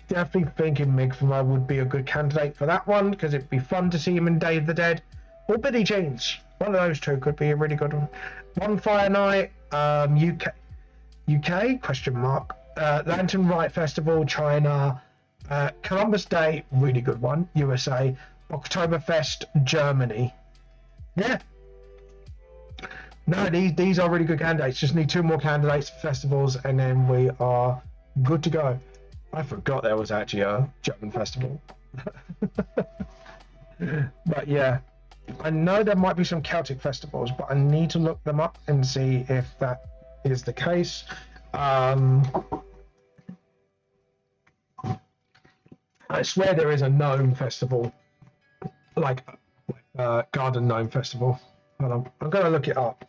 definitely thinking Migfama would be a good candidate for that one, because it'd be fun to see him in Day of the Dead. Or Billy Jeans. One of those two could be a really good one. Bonfire Night, UK, question mark. Lantern Rite Festival, China. Columbus Day, really good one, USA. Oktoberfest, Germany. Yeah. No, these are really good candidates. Just need 2 more candidates for festivals, and then we are good to go. I forgot there was actually a German festival. But yeah, I know there might be some Celtic festivals, but I need to look them up and see if that is the case. I swear there is a gnome festival, like garden gnome festival. Hold on, I'm gonna look it up.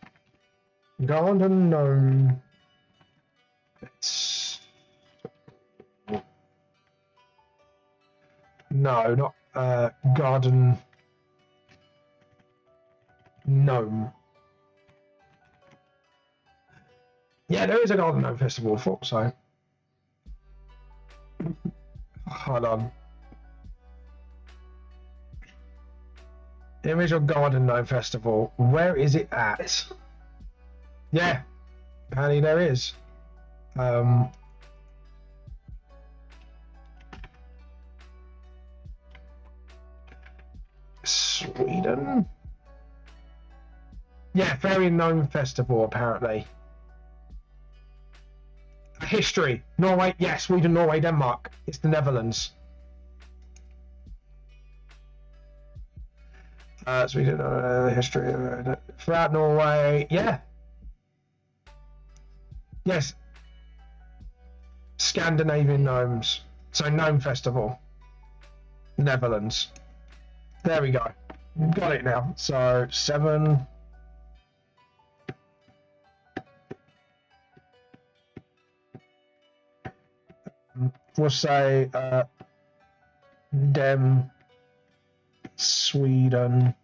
Garden gnome. No, not garden gnome. Yeah, there is a garden gnome festival. I thought so. Hold on. There is a garden gnome festival. Where is it at? Yeah, apparently there is. Sweden? Yeah, Fairy Gnome Festival, apparently. History. Norway, yeah, Sweden, Norway, Denmark. It's the Netherlands. Sweden, history. Throughout Norway, yeah. Yes. Scandinavian Gnomes. So, Gnome Festival. Netherlands. There we go. Got it now. So 7. We'll say Sweden,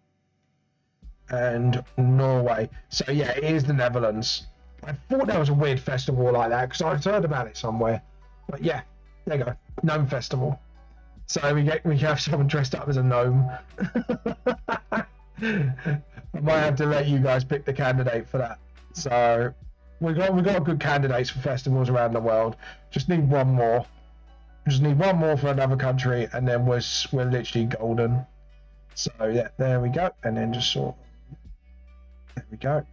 and Norway. So yeah, it is the Netherlands. I thought there was a weird festival like that because I've heard about it somewhere. But yeah, there you go. Gnome Festival. So we have someone dressed up as a gnome. I might have to let you guys pick the candidate for that. So we got good candidates for festivals around the world. Just need one more. Just need one more for another country, and then we're literally golden. So yeah, there we go. And then just sort of, there we go.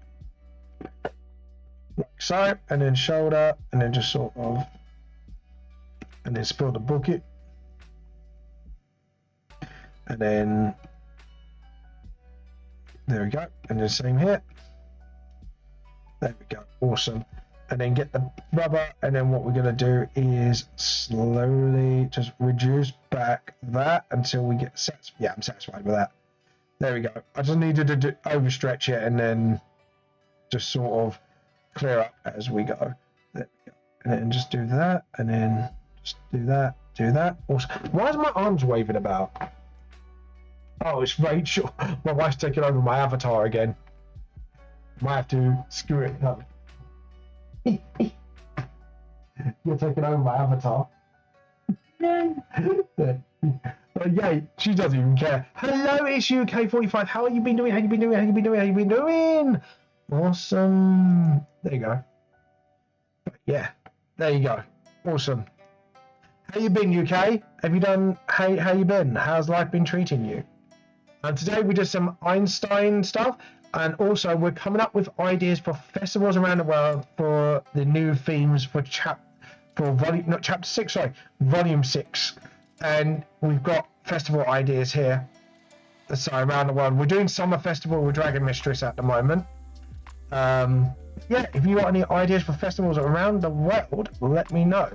Like so, and then shoulder, and then just sort of, and then spill the bucket. And then there we go, and then same here. There we go, awesome. And then get the rubber, and then what we're going to do is slowly just reduce back that until we get set. Yeah, I'm satisfied with that. There we go. I just needed to overstretch it and then just sort of clear up as we go. There we go. And then just do that, and then just do that, Awesome. Why is my arms waving about? Oh, it's Rachel. My wife's taking over my avatar again. Might have to screw it up. You're taking over my avatar. No. Yeah, she doesn't even care. Hello, it's UK45. How have you been doing? How you been doing? How you been doing? How you been doing? Awesome. There you go. Yeah, there you go. Awesome. How you been, UK? Have you done? How you been? How's life been treating you? And today we did some Enstian stuff, and also we're coming up with ideas for festivals around the world for the new themes for volume 6. And we've got festival ideas here. So around the world, we're doing summer festival with Dragon Mistress at the moment. Yeah, if you got any ideas for festivals around the world, let me know.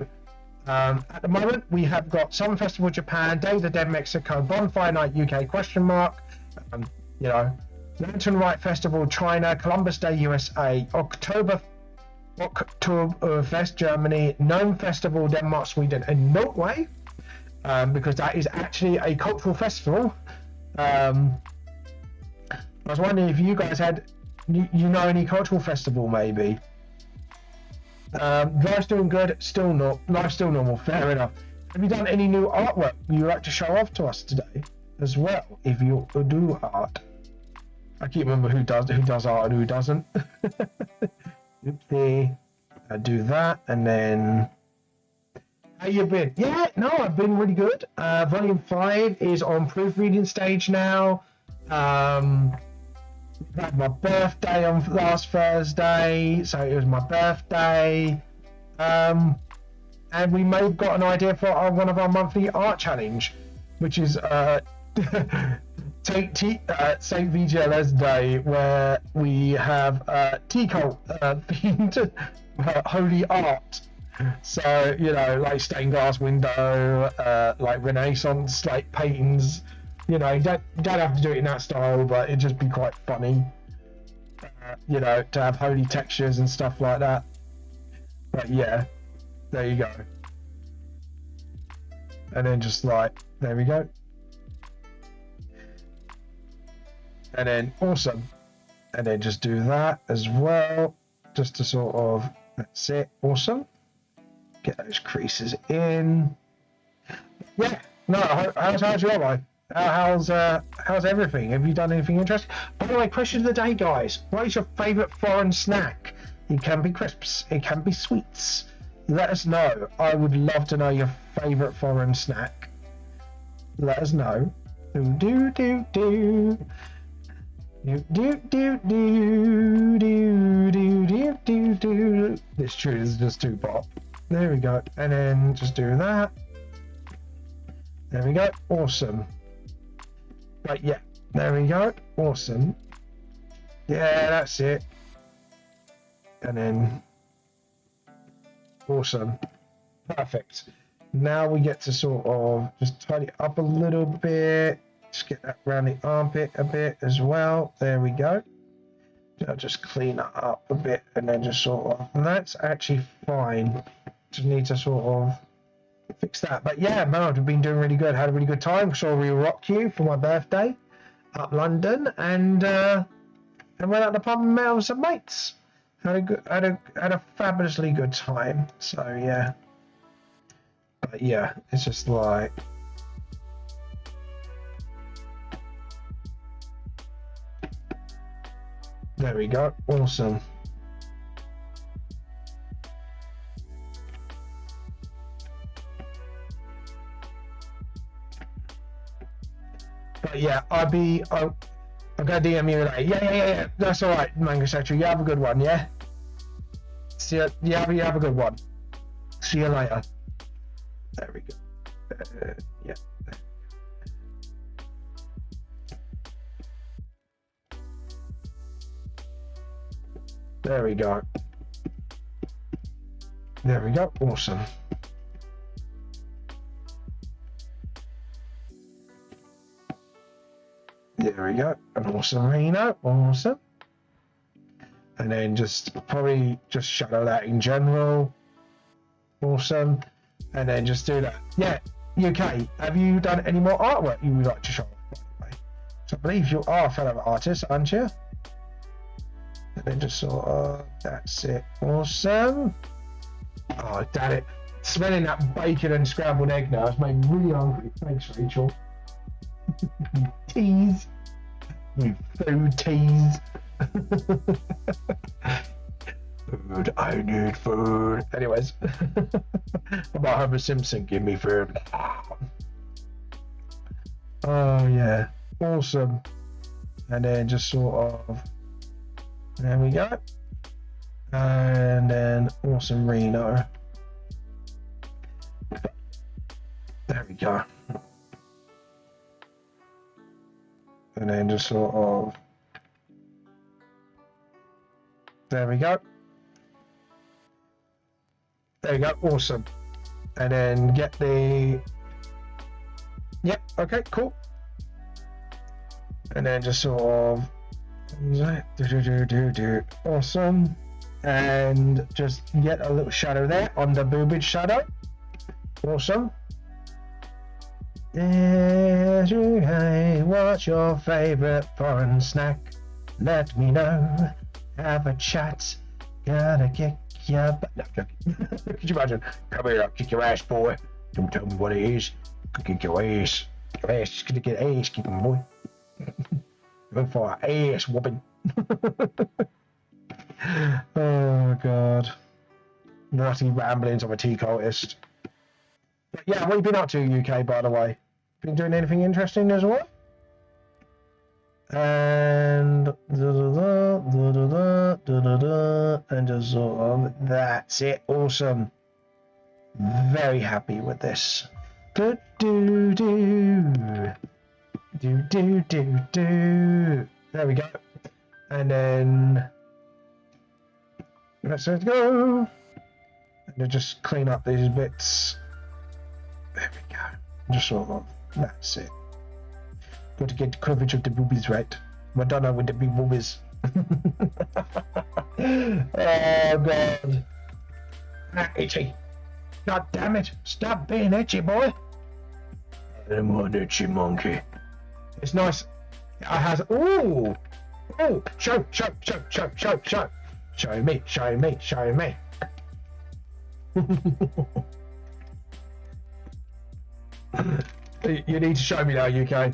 At the moment, we have got Summer Festival Japan, Day of the Dead Mexico, Bonfire Night UK, you know, Lantern Rite Festival China, Columbus Day USA, Oktoberfest Germany, Gnome Festival Denmark, Sweden, and Norway, because that is actually a cultural festival. I was wondering if you guys had, you know, any cultural festival maybe. Life's doing good, life's still normal, fair enough. have you done any new artwork you'd like to show off to us today as well, if you do art? I can't remember who does art and who doesn't. Oopsie. I do that, and then how you been? Yeah, no, I've been really good. Volume 5 is on proofreading stage now. I had my birthday on last Thursday, so it was my birthday. And we may have got an idea for one of our monthly art challenge, which is St. VTLS Day, where we have tea-cult themed holy art. So, you know, like stained glass window, like Renaissance, like paintings. You know, you don't have to do it in that style, but it'd just be quite funny, you know, to have holy textures and stuff like that. But yeah, there you go. And then just like, there we go. And then awesome. And then just do that as well, just to sort of, that's it, awesome. Get those creases in. Yeah, no, how's your life? How's everything? Have you done anything interesting? By the way, question of the day, guys. What is your favourite foreign snack? It can be crisps, it can be sweets. Let us know. I would love to know your favourite foreign snack. Let us know. Do. This tune is just too pop. There we go. And then just do that. There we go. Awesome. Right, yeah. There we go. Awesome. Yeah, that's it. And then awesome. Perfect. Now we get to sort of just tidy it up a little bit. Just get that around the armpit a bit as well. There we go. I'll just clean it up a bit and then just sort of, and that's actually fine. Just need to sort of fix that. But yeah, man, I've been doing really good. Had a really good time. Saw We Rock You for my birthday up London, and went out the pub and met with some mates. Had a fabulously good time. So yeah. But yeah, it's just like, there we go. Awesome. But yeah, I'll go DM you later. Yeah. That's all right, Manga Secretary. You have a good one, yeah? See ya. You have a good one. See you later. There we go. Yeah. There we go. There we go. Awesome. There we go. An awesome Reno. Awesome. And then just probably just shadow that in general. Awesome. And then just do that. Yeah. UK, have you done any more artwork you would like to show off, by the way? So I believe you are a fellow artist, aren't you? And then just sort of, that's it. Awesome. Oh, damn it. Smelling that bacon and scrambled egg now. It's made me really hungry. Thanks, Rachel. Tease. You food tease. Food. I need food. Anyways. About Homer Simpson, give me food. Oh, yeah. Awesome. And then just sort of, there we go. And then awesome Reno. There we go. And then just sort of, there we go. There you go. Awesome. And then get the, yep, okay, cool. And then just sort of, awesome. And just get a little shadow there on the boobage shadow. Awesome. Hey, what's your favorite foreign snack? Let me know. Have a chat. Gotta kick your butt. No, joking. Could you imagine? Come here, I'll kick your ass, boy. Don't tell me what it is. Could get your ass. Your ass is gonna get ass kicking, boy. Going for an ass whooping. Oh god. Naughty ramblings of a tea cultist. But yeah, what have you been up to, UK, by the way? Been doing anything interesting as well? And and just sort of that's it. Awesome. Very happy with this. Do do do do do do do. There we go. And then let's go. And then just clean up these bits. There we go. Just sort of. That's it. Got to get the coverage of the boobies right. Madonna with the big boobies. Oh god. Ah, itchy. God damn it. Stop being itchy, boy. I'm an itchy monkey. It's nice. It has. Ooh. Oh. Show. Show me. You need to show me now, UK.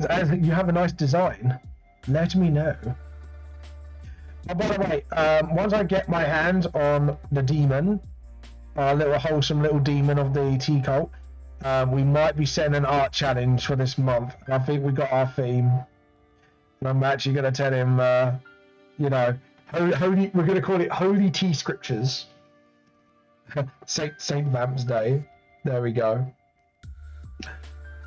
As you have a nice design, let me know. Oh, by the way, once I get my hands on the demon, our little wholesome little demon of the tea cult, we might be setting an art challenge for this month. I think we got our theme. And I'm actually going to tell him, you know, holy, we're going to call it Holy Tea Scriptures. Saint Vamp's Day. There we go.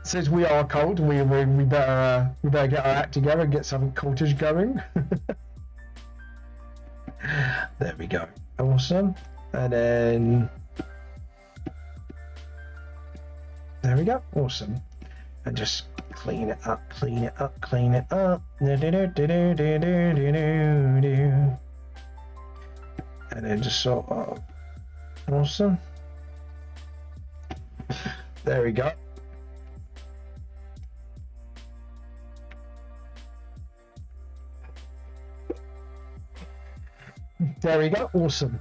Since we are cult, we better get our act together and get some cultish going. There we go. Awesome. And then there we go. Awesome. And just clean it up. And then just sort of awesome. There we go. There we go. Awesome.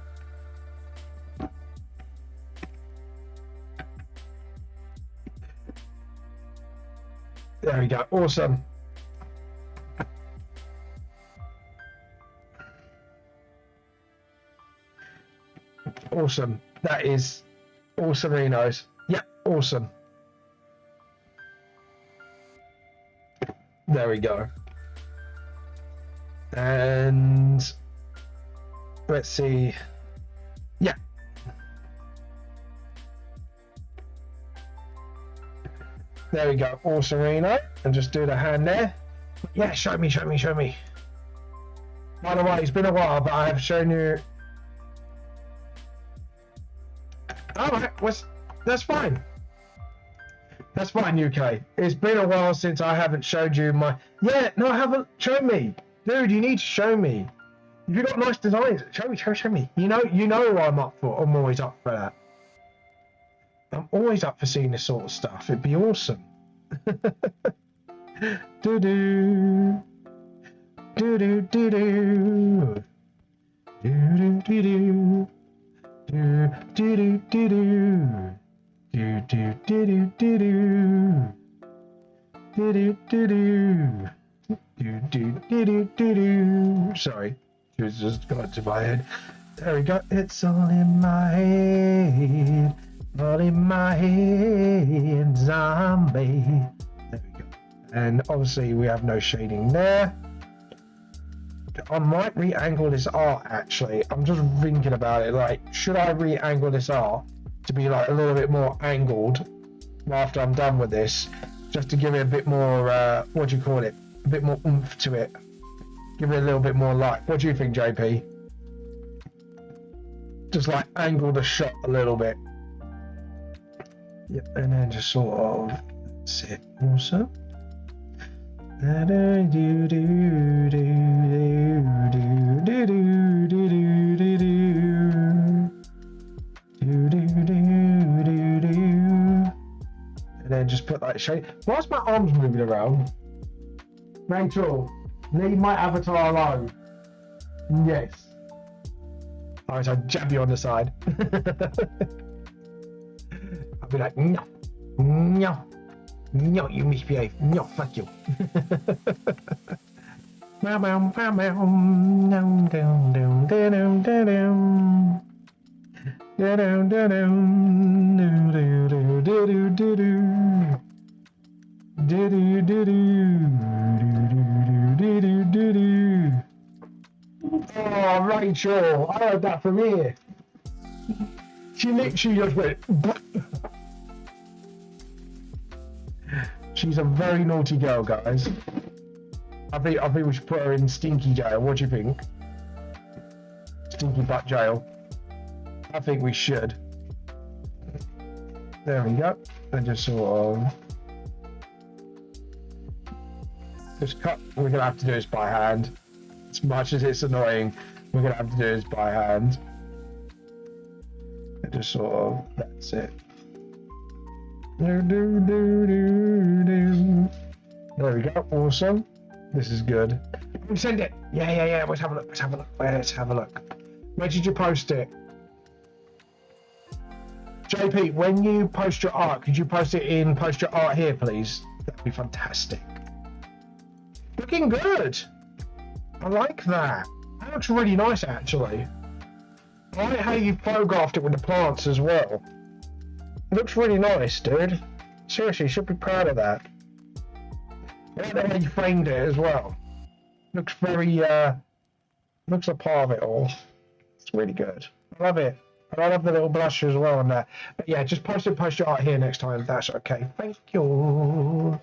There we go. Awesome. Awesome. That is awesome, Renos. Yeah, awesome. There we go. And let's see. Yeah. There we go. Awesome, Reno. And just do the hand there. Yeah, show me. By the way, it's been a while, but I have shown you. Alright, that's fine. That's fine, UK. It's been a while since I haven't showed you my. Yeah, no, I haven't. Show me. Dude, you need to show me. If you've got nice designs, show me. You know what I'm up for. I'm always up for that. I'm always up for seeing this sort of stuff. It'd be awesome. Do do do do do do do do do do do do do do. Sorry, it was just got to my head. There we go. It's all in my head. All in my head, zombie. There we go. And obviously we have no shading there. I might re-angle this art actually. I'm just thinking about it. Like, should I re-angle this art to be like a little bit more angled after I'm done with this, just to give it a bit more, what do you call it? A bit more oomph to it. Give it a little bit more light. What do you think, JP? Just like angle the shot a little bit. Yep, and then just sort of that's it. Also, and then just put that shape. Whilst my arms moving around, Rachel, leave my avatar alone. Yes. Alright, so I'll jab you on the side. Be like, no, no, no, you misbehave. No, fuck you. Meow, meow, meow, meow. Dum, dum, dum, dum, dum, dum. Da-dum, da-dum. Do-do, do-do, do-do. Do-do, do-do. Do-do, do-do. Oh, Rachel, I heard that from here. She literally just went. She's a very naughty girl, guys. I think we should put her in stinky jail. What do you think? Stinky butt jail. I think we should. There we go. And just sort of just cut. We're gonna have to do this by hand. As much as it's annoying, we're gonna have to do this by hand. And just sort of, that's it. Do, do, do, do, do. There we go. Awesome. This is good. We send it. Yeah. Let's have a look. Let's have a look. Where did you post it? JP, when you post your art, could you post it in Post Your Art Here, please? That'd be fantastic. Looking good. I like that. That looks really nice, actually. I like how you photographed it with the plants as well. It looks really nice, dude. Seriously, you should be proud of that. I like the way you framed it as well. Looks very, looks a part of it all. It's really good. I love it. And I love the little blush as well on that. But yeah, just post your art here next time. That's okay. Thank you.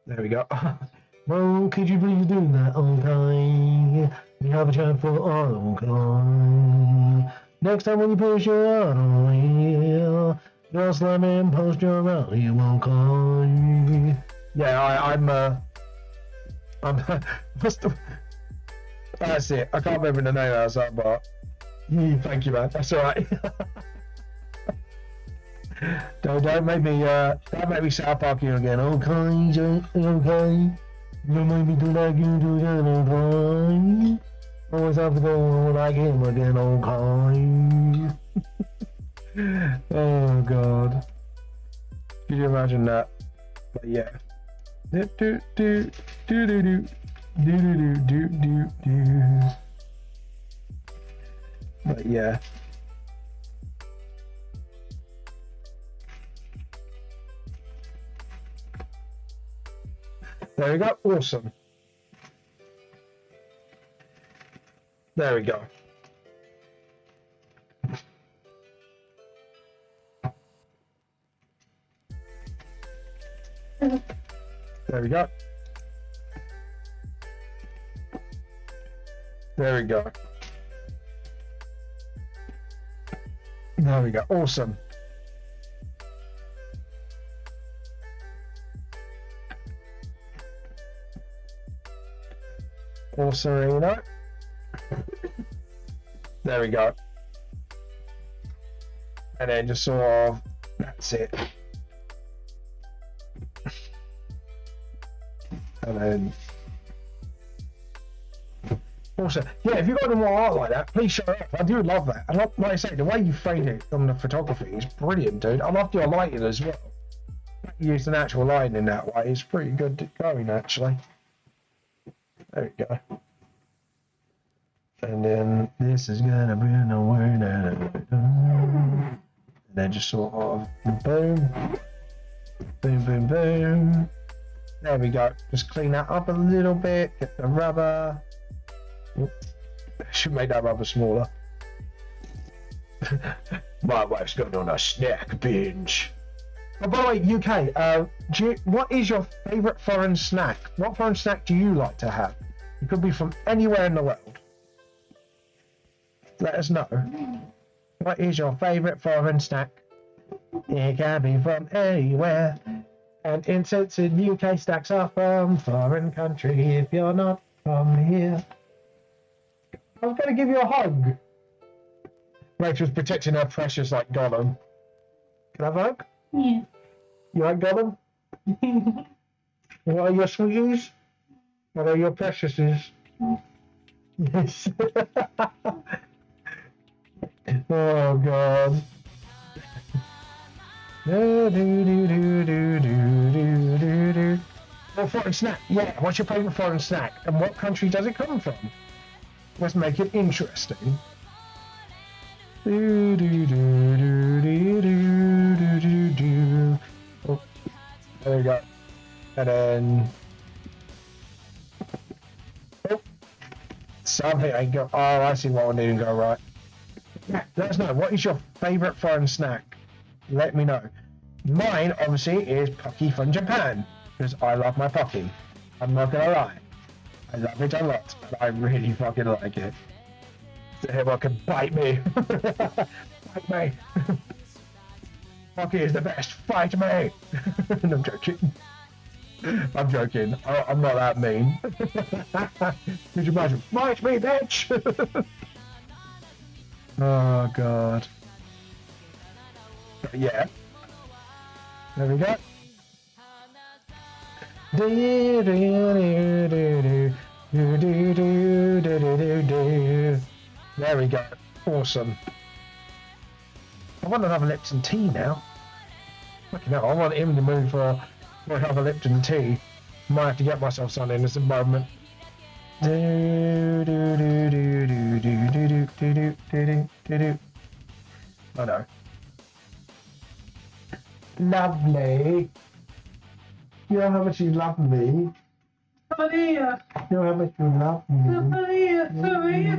There we go. Well, could you please do that, okay? We have a chat for art, okay? Next time when you post your art on here, just let me post your art here, okay? Yeah, I'm what's the, that's it. I can't remember the name of that, but thank you, man. That's all right. don't make me South Park you again. Okay. You make me do like you do that, okay? Always have to go like him again, okay? Oh God. Could you imagine that? But yeah. Do. But yeah. There we go. Awesome. There we go. There we go. There we go. There we go. Awesome. Awesome, you know. There we go. And then just sort of, that's it. And then also, yeah, if you've got any more art like that, please show up. I do love that. I love, like I say, the way you framed it on the photography is brilliant, dude. I loved your lighting as well. You used an actual lighting in that way. It's pretty good going, actually. There we go. And then this is gonna be the word. And then just sort of boom, boom, boom, boom. There we go. Just clean that up a little bit. Get the rubber. Oops. Should make that rubber smaller. My wife's going on a snack binge. Oh, by the way, UK, what is your favourite foreign snack? What foreign snack do you like to have? It could be from anywhere in the world. Let us know. What is your favourite foreign snack? It can be from anywhere. And incense in UK snacks are from foreign country if you're not from here. I was going to give you a hug. Rachel's protecting her precious like Gollum. Can I have a hug? Yeah. You like Gollum? What are your sweeties? What are your preciouses? Yes. Oh God. Do, do, do, do, do, do, do, do. Well, foreign snack. Yeah, what's your favourite foreign snack? And what country does it come from? Let's make it interesting. Do, do, do, do, do, do, do, do, do. Oh, there we go. And then... Oh, something ain't go... Oh, I see what didn't go right. Yeah, let us know. What is your favourite foreign snack? Let me know. Mine, obviously, is Pocky from Japan. Because I love my Pocky. I'm not gonna lie. I love it a lot, but I really fucking like it. So everyone can bite me. Bite me. Pocky is the best. Fight me. No, I'm joking. I'm joking. I'm not that mean. Could you imagine? Fight me, bitch. Oh, God. But yeah. There we go. Do, do, do, do, do, do, do, do, do, do. There we go. Awesome. I want another Lipton tea now. Fucking hell, I want him to move for another Lipton tea. Might have to get myself some in this moment. Do, do, do, do, do, do, do, do, do, do, do, do. I know. Lovely. You know how much you love me. Maria, You know how much you love me. Maria, Maria.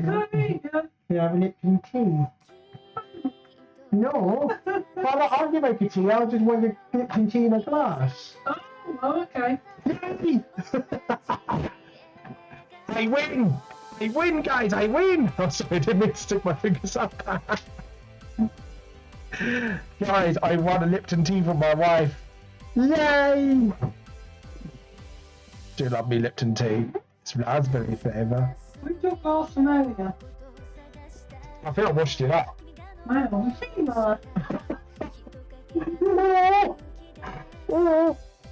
You have a Lipton tea. No. Well, I'll give make a tea. I just want a Lipton tea in a glass. Oh, okay. Yay! I win! I win, guys! I win! I'm sorry, I didn't mean to stick my fingers up. Guys, I won a Lipton tea from my wife. Yay! Do you love me Lipton tea? It's raspberry flavour. We took glass from earlier. I think I washed it up. Wow,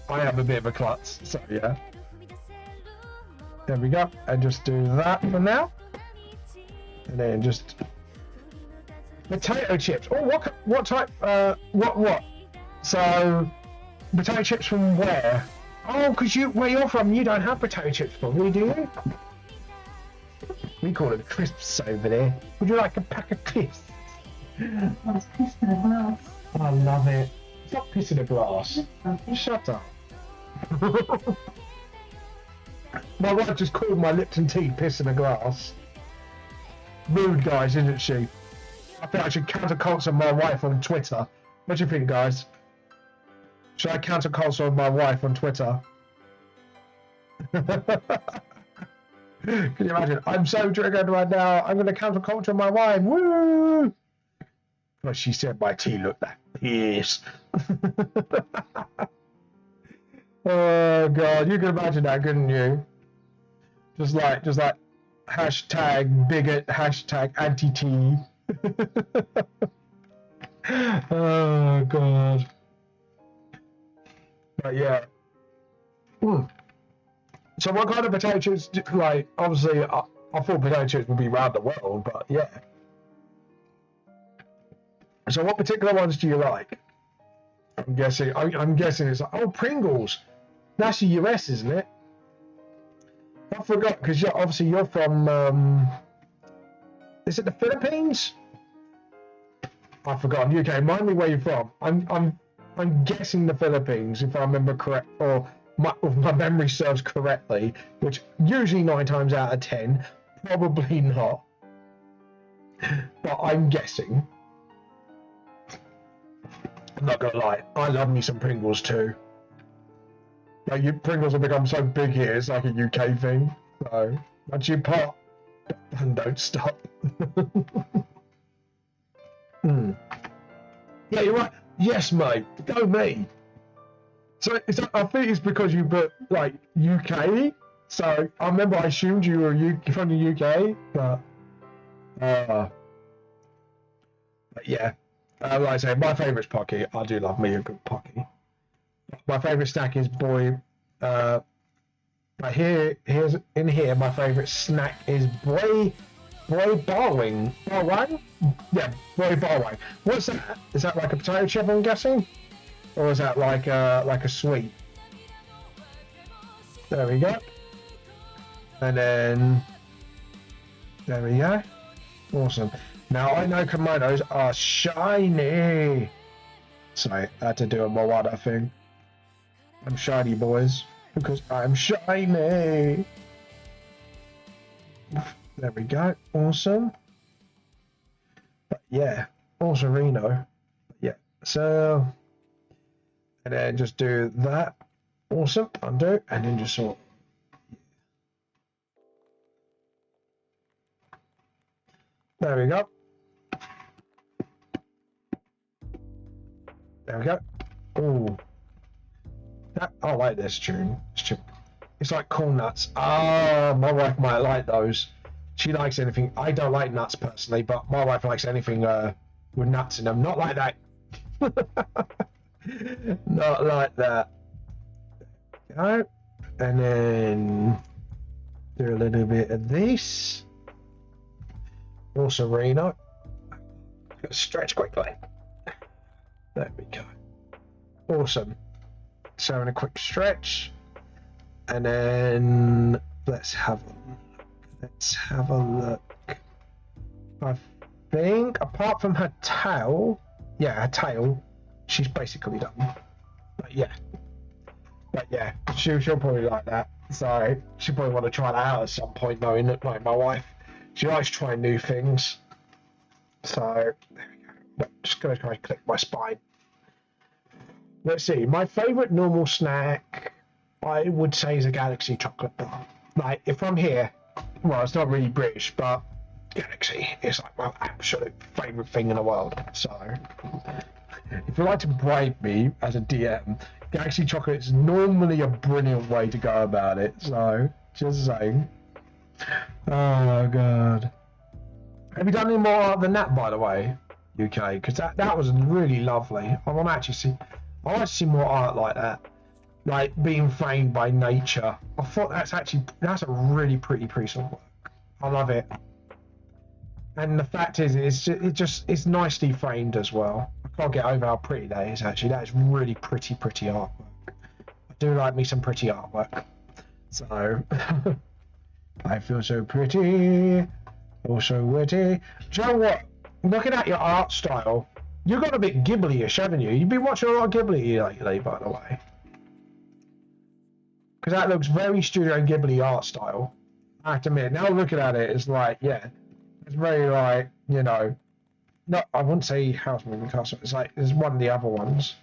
I have a bit of a klutz, so yeah. There we go. And just do that for now. And then just potato chips. Oh, what type? What? So potato chips from where? Oh, because where you're from, you don't have potato chips for me, do you? We call it crisps over there. Would you like a pack of crisps? That's pissed in a glass. I love it. It's not piss in a glass. Shut up. My wife just called my Lipton tea piss in a glass. Rude, guys, isn't she? I think I should counter-culture my wife on Twitter. What do you think, guys? Should I counter-culture my wife on Twitter? Can you imagine? I'm so triggered right now. I'm going to counter-culture my wife. Woo! Well, she said my tea looked like piss. Oh God, you can imagine that, couldn't you? Just like hashtag bigot, hashtag anti-tea. Oh God. But yeah. So what kind of potato chips? Like, obviously, I thought potato chips would be around the world, but yeah. So what particular ones do you like? I'm guessing it's like, oh, Pringles. That's the US, isn't it? I forgot, because you're from is it the Philippines? I forgot. UK. Remind me where you're from. I'm guessing the Philippines, if I remember correct, or if my memory serves correctly, which usually 9 times out of 10, probably not. But I'm guessing. I'm not gonna lie, I love me some Pringles too. Like, Pringles have become so big here, it's like a UK thing. So, once you pop, and don't stop. Yeah, you're right. Yes, mate. Go me. So I think it's because you put like UK. So I remember I assumed you were from the UK, but yeah. Like I say, my favourite's Pocky. I do love me a good Pocky. My favourite snack is but here's in here. My favourite snack is boy bawang. Yeah, boy bawang. What's that? Is that like a potato chip? I'm guessing. Or is that like a sweet? There we go. And then there we go. Awesome. Now I know kimonos are shiny. Sorry, I had to do a Moana thing. I'm shiny, boys, because I'm shiny. There we go. Awesome. But yeah, also Reno. Yeah. So, and then just do that. Awesome. Undo, and then just sort. There we go. There we go. Oh, I like this tune. It's like corn nuts. Ah, my wife might like those. She likes anything. I don't like nuts personally, but my wife likes anything with nuts in them. Not like that. Not like that. Go. And then do a little bit of this. Also, Reno. Stretch quickly. There we go. Awesome. So, in a quick stretch. And then let's have a look. I think apart from her tail, her tail, she's basically done. But yeah, she'll probably like that. So she'll probably want to try that out at some point, knowing that like my wife, she likes trying new things. So there we go. But just gonna try and click my spine. Let's see. My favourite normal snack, I would say, is a Galaxy chocolate bar. Like, if I'm here, well, it's not really British, but Galaxy is like my absolute favourite thing in the world. So, if you'd like to bribe me as a DM, Galaxy chocolate is normally a brilliant way to go about it. So, just saying. Oh, God. Have you done any more art than that, by the way, UK? Because that was really lovely. I want to actually see more art like that. Like being framed by nature. I thought that's a really pretty piece of work. I love it. And the fact is, it's nicely framed as well. I can't get over how pretty that is. Actually, that is really pretty artwork. I do like me some pretty artwork. So I feel so pretty, also witty. Do you know what? Looking at your art style, you got a bit Ghibli-ish, haven't you? You've been watching a lot of Ghibli lately, by the way. Because that looks very Studio Ghibli art style. I have to admit, now looking at it, it's like, yeah, it's very like, you know, not, I wouldn't say House Moving Castle, it's like, there's one of the other ones.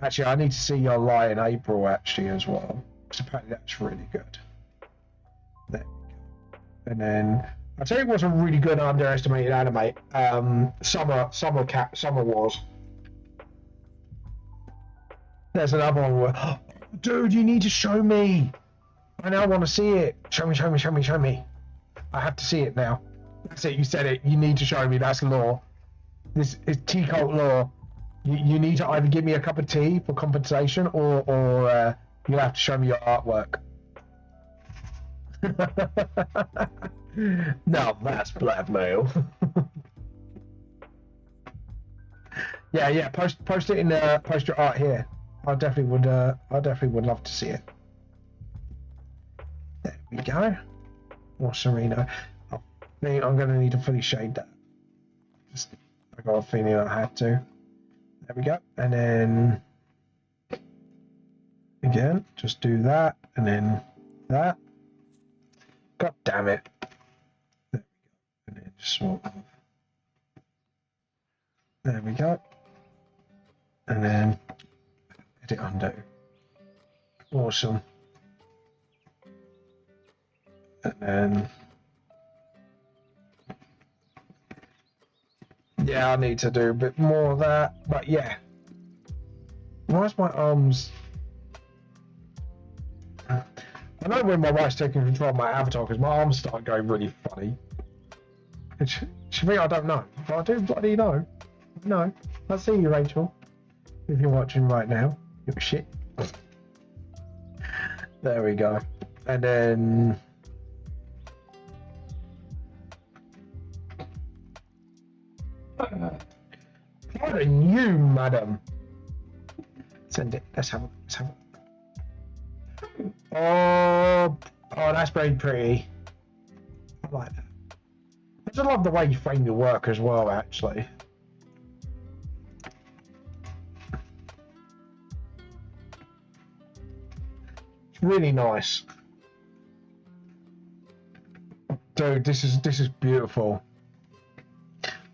Actually, I need to see your Lie in April, actually, as well. Because apparently that's really good. There we go. And then, I'll tell you what's a really good underestimated anime. Summer Wars. There's another one where, dude, you need to show me. I now want to see it. Show me. I have to see it now. That's it. You said it. You need to show me. That's law. This is tea cult law. You need to either give me a cup of tea for compensation, or you'll have to show me your artwork. Now that's blackmail. Yeah. Post it in. Post your art here. I definitely would love to see it. There we go. Or Serena. I think I'm going to need to fully shade that. I got a feeling I had to. There we go. And then again, just do that, and then that. God damn it. There we go. And then just sort of. There we go. And then edit undo. Awesome. And then yeah, I need to do a bit more of that, but yeah. Why's my arms? I know when my wife's taking control of my avatar because my arms start going really funny. She think I don't know, but I do bloody know. No, I see you, Rachel. If you're watching right now, you shit. There we go. And then pardon you, madam. Send it. Let's have a look. Oh, that's very pretty. I like that. I just love the way you frame your work as well, actually. It's really nice. Dude, this is beautiful.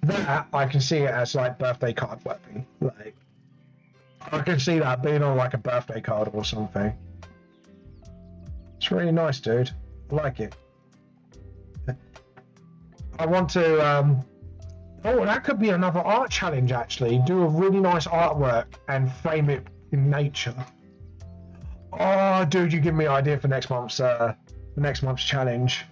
That I can see it as like birthday card working. Like I can see that being on like a birthday card or something. It's really nice, dude. I like it. I want to oh, that could be another art challenge actually. Do a really nice artwork and frame it in nature. Oh dude, you give me an idea for next month's challenge.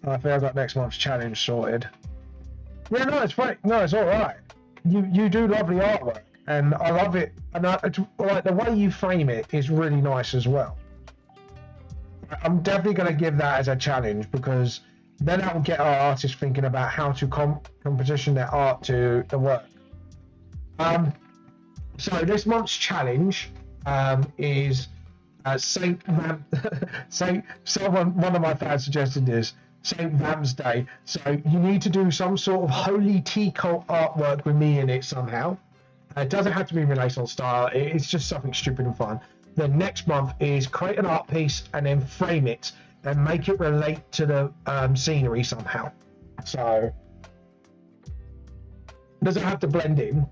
I think I've got next month's challenge sorted. Yeah, no, it's right. No, it's all right. You do lovely artwork, and I love it. And like the way you frame it is really nice as well. I'm definitely going to give that as a challenge because then that will get our artists thinking about how to composition their art to the work. So this month's challenge is Saint Van. One of my fans suggested this. St. Vam's Day. So you need to do some sort of holy tea cult artwork with me in it somehow. It doesn't have to be Renaissance style. It's just something stupid and fun. Then next month is create an art piece and then frame it and make it relate to the scenery somehow. So it doesn't have to blend in.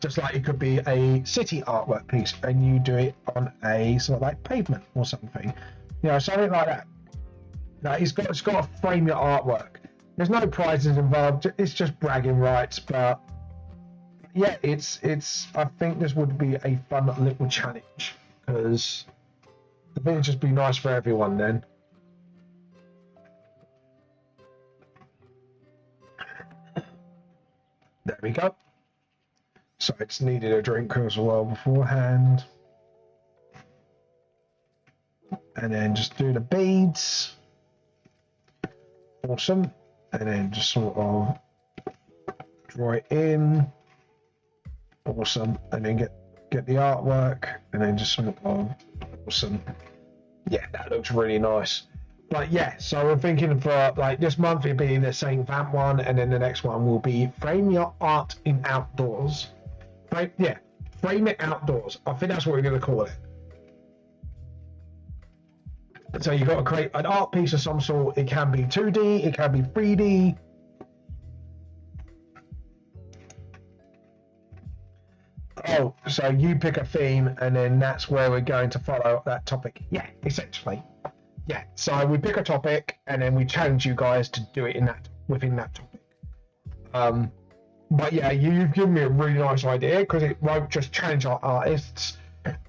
Just like it could be a city artwork piece and you do it on a sort of like pavement or something. You know, something like that. No, it's got to frame your artwork. There's no prizes involved. It's just bragging rights, but yeah, it's. I think this would be a fun little challenge because I think it'd just be nice for everyone then. There we go. So it's needed a drink as well beforehand, and then just do the beads. Awesome, and then just sort of draw it in. Awesome, and then get the artwork, and then just sort of awesome. Yeah, that looks really nice. But yeah, so we're thinking for like this month it'll be the Saint Vamp one, and then the next one will be frame your art in outdoors. Right? Yeah, frame it outdoors. I think that's what we're going to call it. So you've got to create an art piece of some sort. It can be 2D, it can be 3D. Oh, so you pick a theme and then that's where we're going to follow that topic. Yeah, essentially. Yeah, so we pick a topic and then we challenge you guys to do it within that topic. But yeah, you've given me a really nice idea because it won't just challenge our artists.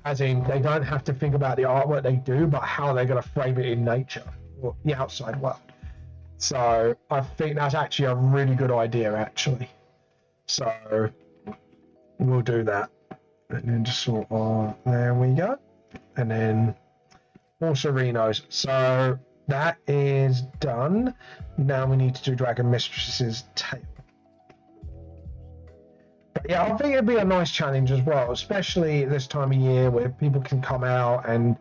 As in, they don't have to think about the artwork they do, but how they're going to frame it in nature or the outside world. So I think that's actually a really good idea, actually. So we'll do that. And then just sort of, there we go. And then also Reno's. So that is done. Now we need to do Dragon Mistress's tail. But yeah, I think it'd be a nice challenge as well, especially this time of year where people can come out and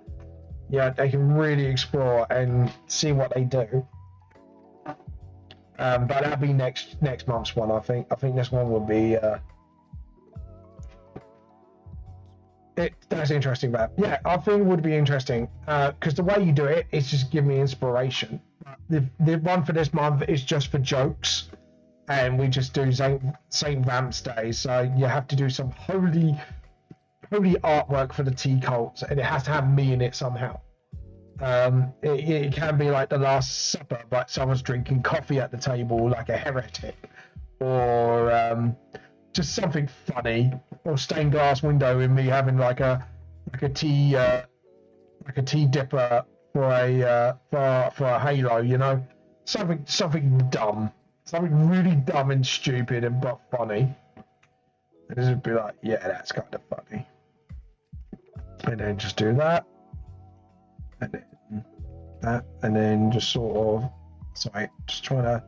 yeah, they can really explore and see what they do. But that'll be next month's one, I think. I think this one will be that's interesting, but yeah, I think it would be interesting because the way you do it is just give me inspiration. The one for this month is just for jokes. And we just do Saint Vamp's Day, so you have to do some holy artwork for the tea cults, and it has to have me in it somehow. It can be like the Last Supper, but someone's drinking coffee at the table like a heretic, or just something funny, or stained glass window with me having like a tea dipper for a halo, you know, something dumb. Something really dumb and stupid and but funny. And this would be like, yeah, that's kind of funny. And then just do that. And then that. And then just sort of, sorry, just trying to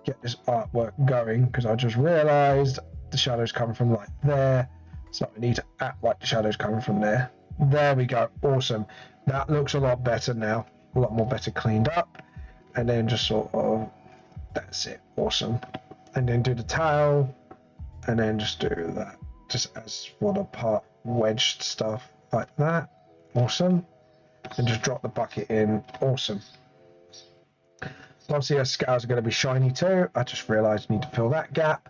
get this artwork going, because I just realized the shadows come from like there, so I need to act like the shadows coming from there. There we go. Awesome. That looks a lot better now, a lot more better cleaned up. And then just sort of, that's it. Awesome. And then do the tail, and then just do that, just as for the part wedged stuff like that. Awesome. And just drop the bucket in. Awesome. Obviously, our scales are going to be shiny too. I just realized I need to fill that gap.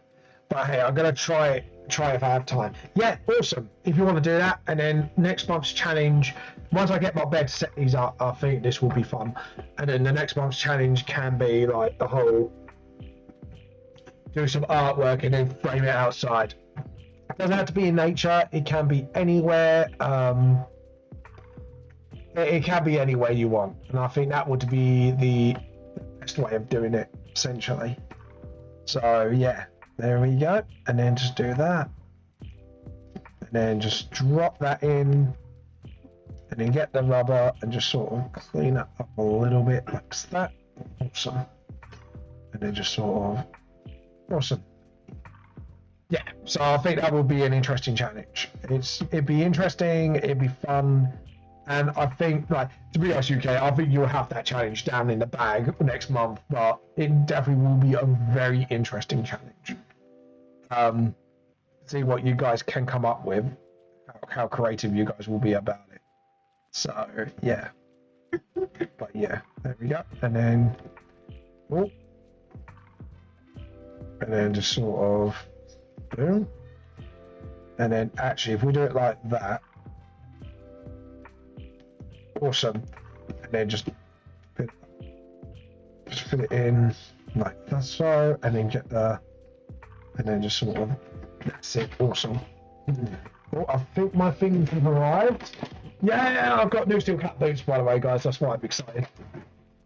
But hey, I'm going to try if I have time. Yeah, awesome. If you want to do that, and then next month's challenge, once I get my bed set these up, I think this will be fun. And then the next month's challenge can be like the whole do some artwork and then frame it outside. It doesn't have to be in nature. It can be anywhere. It can be anywhere you want, and I think that would be the best way of doing it, essentially. So yeah, there we go, and then just do that, and then just drop that in, and then get the rubber and just sort of clean it up a little bit like that. Awesome. And then just sort of awesome. Yeah, so I think that would be an interesting challenge. It'd be interesting, it'd be fun. And I think, like, to be honest, UK, I think you'll have that challenge down in the bag next month, but it definitely will be a very interesting challenge. See what you guys can come up with, how creative you guys will be about it. So, yeah. But yeah, there we go. And then, oh, and then just sort of, boom. And then actually, if we do it like that, awesome. And then just fit it in like that, so, and then get the, and then just sort of, that's it. Awesome. Oh, I think my things have arrived. Yeah, I've got new steel cap boots, by the way, guys. That's why I'm excited.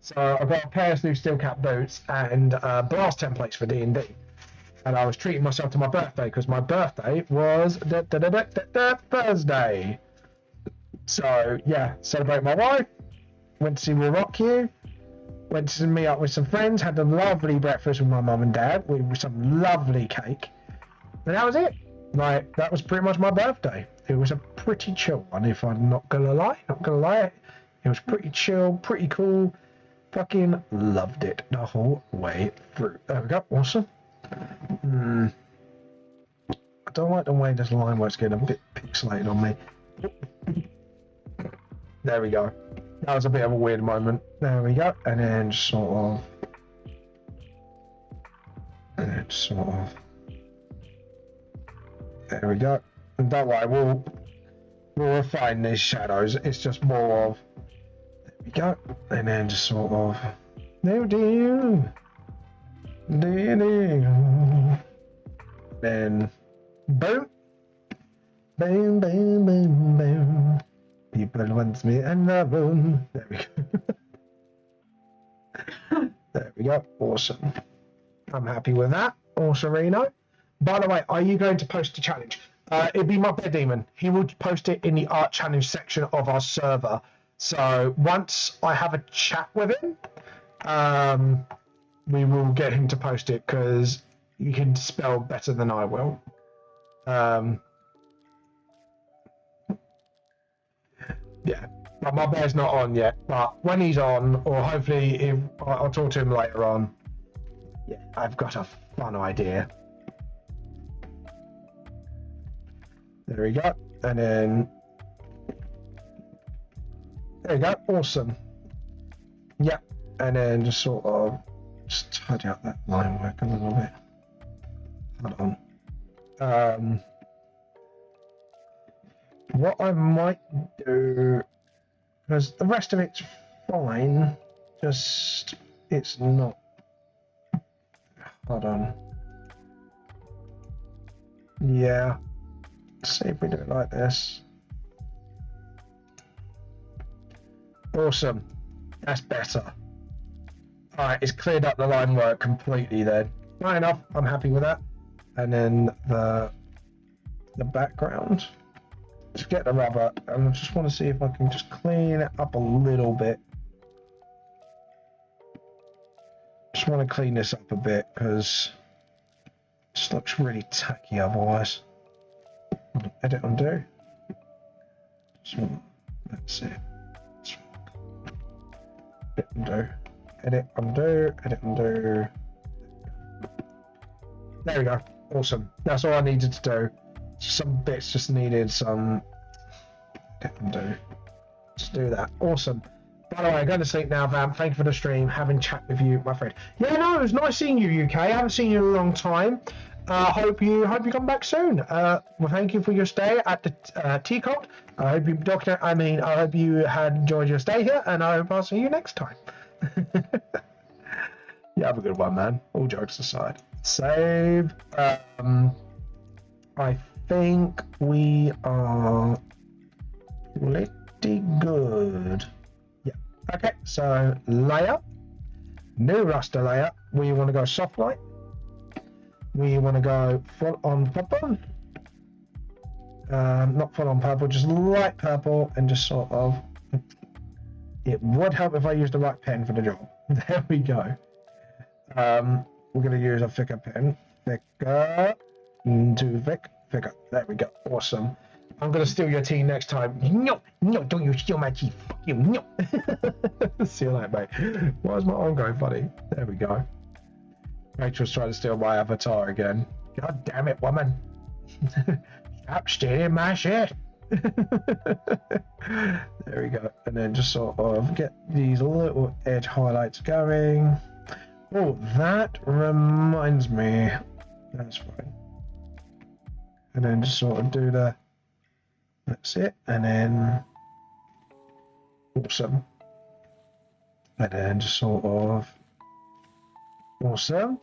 So I've got a pair of new steel cap boots and blast templates for D&D. And I was treating myself to my birthday because my birthday was Thursday. So yeah, celebrate my wife. Went to see Will Rock You. Went to meet up with some friends. Had a lovely breakfast with my mum and dad with some lovely cake. And that was it. Like, that was pretty much my birthday. It was a pretty chill one, if I'm not gonna lie. It was pretty chill, pretty cool. Fucking loved it the whole way through. There we go. Awesome. I don't like the way this line works getting a bit pixelated on me. There we go. That was a bit of a weird moment. There we go. And then sort of. And then sort of. There we go. And don't worry, we'll refine these shadows. It's just more of. There we go. And then just sort of. Then boom. Boom, boom, boom, boom. People want me in the room. There we go. There we go. Awesome. I'm happy with that. Awesome, Reno. By the way, are you going to post a challenge? It'd be my Bear Demon. He will post it in the art challenge section of our server. So once I have a chat with him, we will get him to post it because he can spell better than I will. Yeah, but my bear's not on yet. But when he's on, or hopefully if I'll talk to him later on. Yeah, I've got a fun idea. There we go, and then there we go. Awesome. Yep, and then just sort of just tidy up that line work a little bit. Hold on. What I might do, because the rest of it's fine, just it's not. Hold on. Yeah. Let's see if we do it like this. Awesome. That's better. Alright, it's cleared up the line work completely then. Right enough, I'm happy with that. And then the background. Just get the rubber, and I just want to see if I can just clean it up a little bit. Just want to clean this up a bit because it just looks really tacky otherwise. Edit undo. That's it. Edit undo. Edit undo. Edit undo. There we go. Awesome. That's all I needed to do. Some bits just needed some. Edit undo. Just do that. Awesome. By the way, I'm going to sleep now, Vamp. Thank you for the stream. Having chat with you, my friend. Yeah, no, it was nice seeing you, UK. I haven't seen you in a long time. Hope you come back soon. Well, thank you for your stay at the Tea Cult. I hope I hope you had enjoyed your stay here, and I hope I'll see you next time. Yeah, have a good one, man. All jokes aside. Save. I think we are pretty good. Yeah. Okay, so layer. New raster layer. We want to go soft light. We want to go full on purple. Not full on purple, just light purple, and just sort of. It would help if I used the right pen for the job. There we go. We're going to use a thicker pen. Thicker. Too thick. Thicker. There we go. Awesome. I'm going to steal your tea next time. No, don't you steal my tea. Fuck you. No. See you later, mate. Why is my arm going funny? There we go. Rachel's trying to steal my avatar again. God damn it, woman. Stop stealing my shit. There we go. And then just sort of get these little edge highlights going. Oh, that reminds me. That's fine. And then just sort of do the. That's it. And then. Awesome. And then just sort of. Awesome.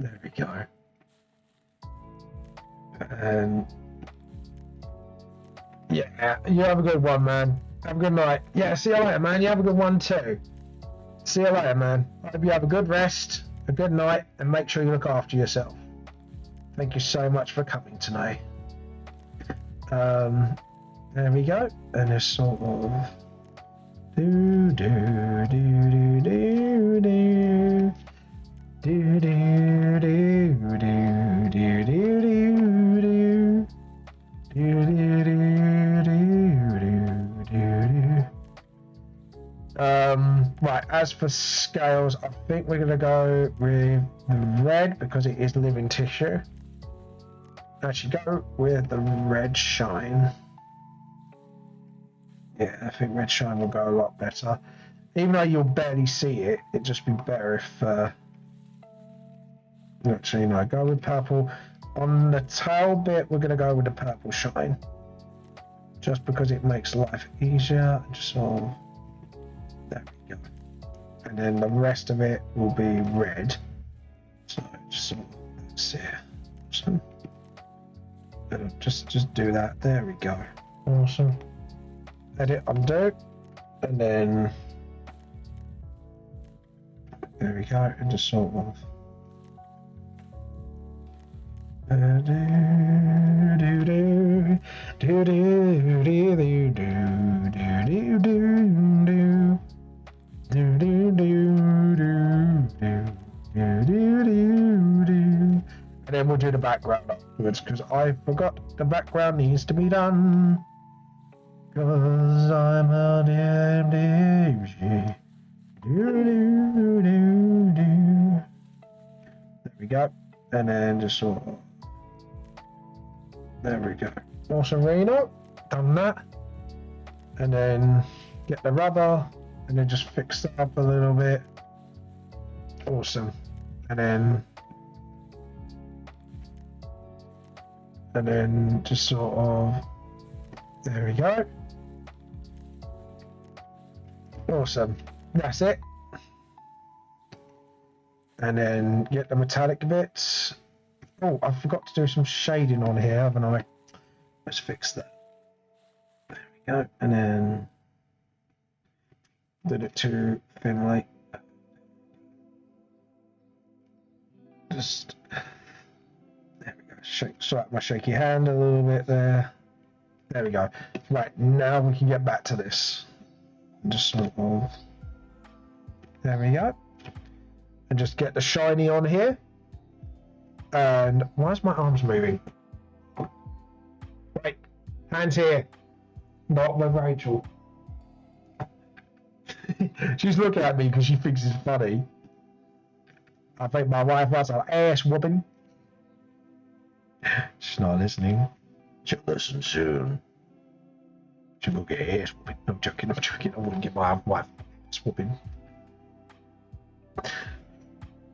There we go. And. Yeah, you have a good one, man. Have a good night. Yeah, see you later, man. You have a good one too. See you later, man. I hope you have a good rest, a good night, and make sure you look after yourself. Thank you so much for coming tonight. There we go. And it's sort of do do do do do do do do do do do do do right, as for scales, I think we're going to go with the red because it is living tissue. Actually, go with the red shine. Yeah, I think red shine will go a lot better. Even though you'll barely see it, it'd just be better if... actually, no, go with purple. On the tail bit, we're going to go with the purple shine. Just because it makes life easier. Just sort of... There we go. And then the rest of it will be red. So just sort of... That's it. Awesome. Just do that. There we go. Awesome. Edit, undo. And then... There we go. And just sort of... And then we'll do the background afterwards because I forgot the background needs to be done. Because I'm a damn douchey. There we go. And then just sort of. There we go. Awesome, Reno. Done that. And then get the rubber. And then just fix that up a little bit. Awesome. And then just sort of. There we go. Awesome. That's it. And then get the metallic bits. Oh, I forgot to do some shading on here, haven't I? Let's fix that. There we go. And then did it too thinly. Just there we go. Swipe my shaky hand a little bit there. There we go. Right, now we can get back to this. Just sort of There we go. And just get the shiny on here. And why's my arms moving? Wait, hands here. Not with Rachel. She's looking at me because she thinks it's funny. I think my wife wants an ass whooping. She's not listening. She'll listen soon. She will get ass whooping. I'm joking. I wouldn't get my wife ass whooping.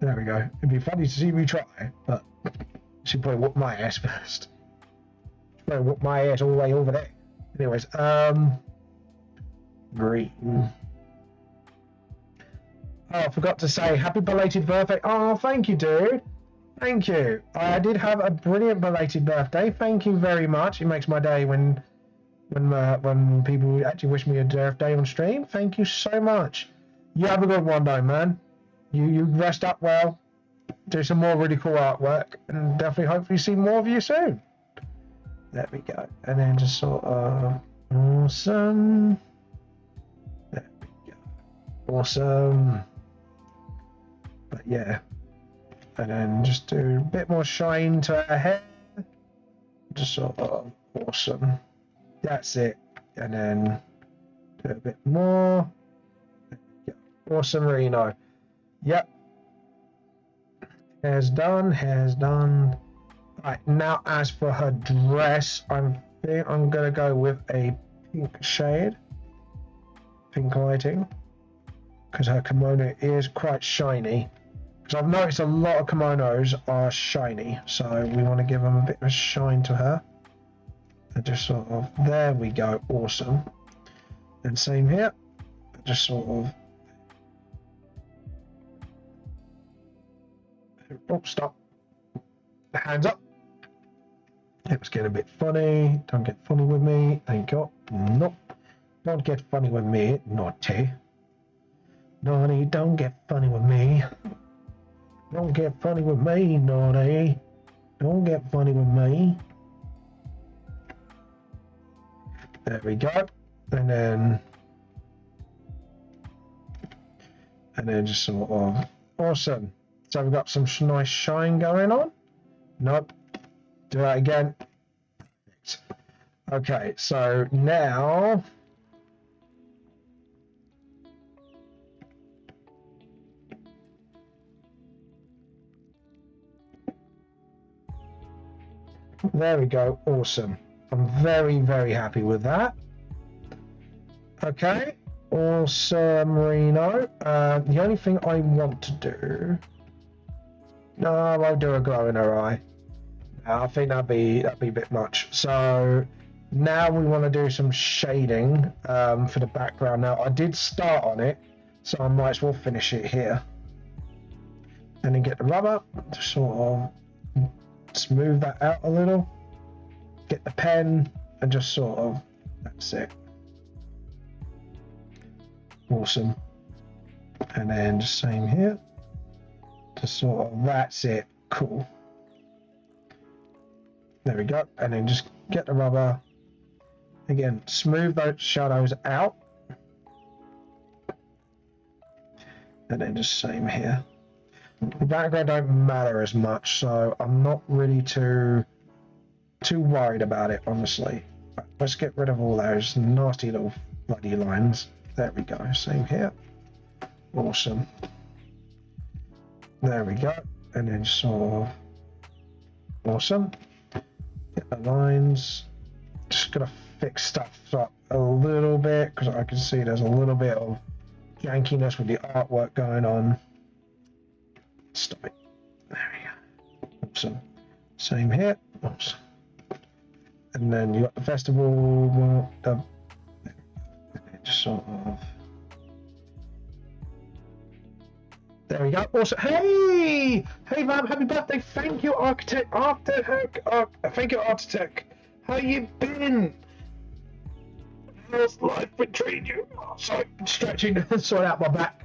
There we go. It'd be funny to see me try, but she'd probably whoop my ass first. She'd probably whoop my ass all the way over there. Anyways, green. Oh, I forgot to say happy belated birthday. Oh, thank you, dude. Thank you. I did have a brilliant belated birthday. Thank you very much. It makes my day when people actually wish me a birthday on stream. Thank you so much. You have a good one, though, man. You rest up well. Do some more really cool artwork, and definitely hopefully see more of you soon. There we go. And then just sort of awesome. There we go. Awesome. But yeah. And then just do a bit more shine to her hair. Just sort of awesome. That's it. And then do a bit more. Awesome, Reno. Yep. Hair's done. Hair's done. Right, now as for her dress, I'm gonna go with a pink shade. Pink lighting. Because her kimono is quite shiny. Because I've noticed a lot of kimonos are shiny, so we want to give them a bit of a shine to her. And just sort of, there we go, awesome. And same here, just sort of, oh, stop. Hands up. It was getting a bit funny. Don't get funny with me. Thank you. Nope. Don't get funny with me, naughty. Naughty, don't get funny with me. Don't get funny with me, naughty. Don't get funny with me. There we go. And then just sort of awesome. So we've got some nice shine going on. Nope. Do that again. Okay, so now there we go. Awesome. I'm very, very happy with that. Okay. Awesome, Reno. The only thing I want to do... No, I won't do a glow in her eye. I think that'd be a bit much. So now we want to do some shading for the background. Now I did start on it, so I might as well finish it here. And then get the rubber to sort of smooth that out a little. Get the pen and just sort of, that's it. Awesome. And then just same here. Just sort of, that's it. Cool. There we go. And then just get the rubber. Again, smooth those shadows out. And then just same here. The background don't matter as much, so I'm not really too worried about it, honestly. Right, let's get rid of all those nasty little bloody lines. There we go. Same here. Awesome. There we go. And then sort of awesome. Get the lines. Just gonna fix stuff up a little bit because I can see there's a little bit of jankiness with the artwork going on. Stop it. There we go. Awesome. Same here. Awesome. And then you got the festival. Just sort of. There we go. Awesome. Hey, man! Happy birthday! Thank you, Architect. Thank you, Architect. How you been? How's life been treating you? Oh, sorry, stretching. Sort out my back.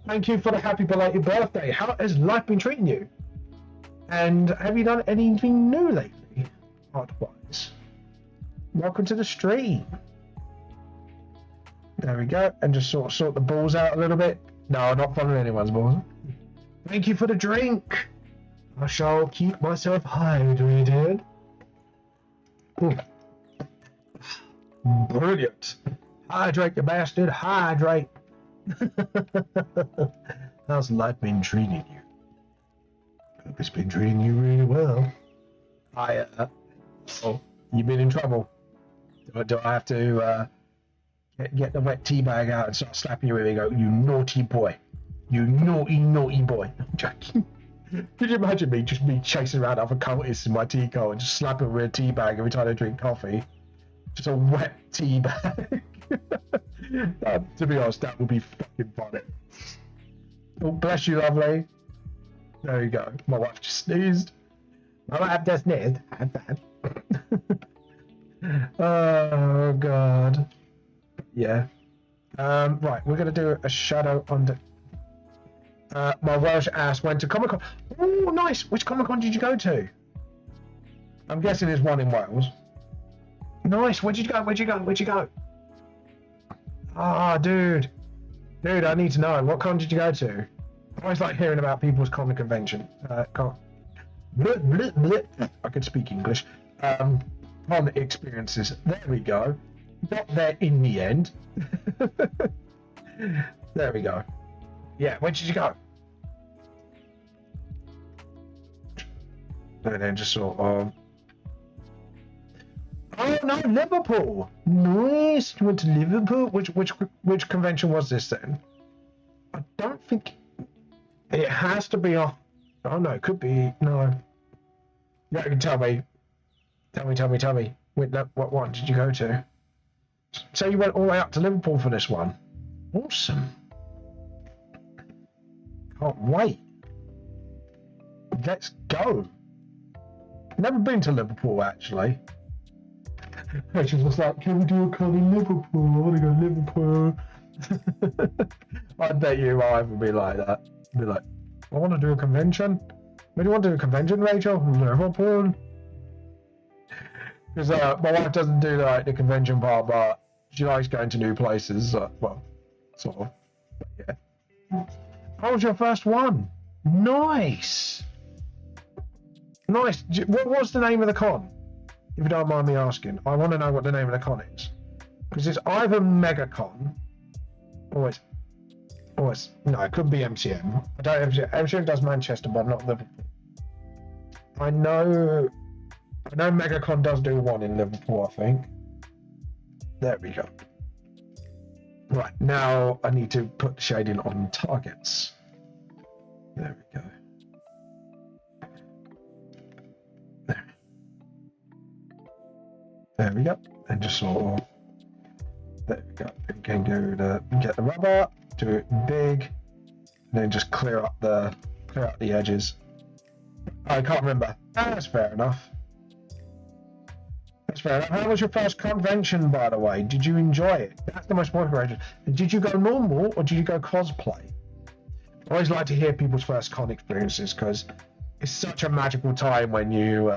Thank you for the happy belated birthday. How has life been treating you? And have you done anything new lately, art-wise? Welcome to the stream. There we go. And just sort the balls out a little bit. No, not following anyone's balls. Thank you for the drink. I shall keep myself hydrated. Ooh. Brilliant. Hydrate, you bastard. Hydrate. How's life been treating you? Hope it's been treating you really well. Oh, you've been in trouble. Do I have to get the wet tea bag out and start slapping you with it and go, you naughty boy. You naughty, naughty boy. I'm joking. Could you imagine me chasing around other cultists in my tea car and just slapping with a tea bag every time I drink coffee? Just a wet tea bag. To be honest, that would be fucking funny. Oh, bless you, lovely. There you go. My wife just sneezed. My wife just sneezed. Oh, God. Yeah. Right, we're going to do a shadow under... my Welsh ass went to Comic-Con. Oh, nice. Which Comic-Con did you go to? I'm guessing there's one in Wales. Nice. Where'd you go? Ah, dude. Dude, I need to know. What con did you go to? I always like hearing about people's comic convention. Con... I could speak English. Con experiences. There we go. Got there in the end. There we go. Yeah, where did you go? And then just sort of... Oh no, Liverpool! Nice! You went to Liverpool? Which convention was this then? I don't think... It has to be off... Oh no, it could be... No. Yeah, you can tell me. Tell me. Wait, what one did you go to? So you went all the way up to Liverpool for this one. Awesome. Can't wait. Let's go. Never been to Liverpool, actually. She was like, can we do a con in Liverpool? I want to go Liverpool. I bet you I would be like that. Be like, I want to do a convention. Where do you want to do a convention, Rachel? Liverpool. Because my wife doesn't do like the convention part, but she likes going to new places. Well, sort of. But yeah. How was your first one? Nice. Nice. What was the name of the con? If you don't mind me asking, I want to know what the name of the con is. Because it's either MegaCon, or it's no, it could be MCM. I don't MCM. MCM does Manchester, but not Liverpool. I know MegaCon does do one in Liverpool, I think. There we go. Right, now I need to put shading on targets. There we go. There we go, and just sort of, there we go. We can get the rubber, do it big, and then just clear up the edges. I can't remember. That's fair enough. That's fair enough. How was your first convention, by the way? Did you enjoy it? That's the most important question. Did you go normal or did you go cosplay? I always like to hear people's first con experiences because it's such a magical time when you.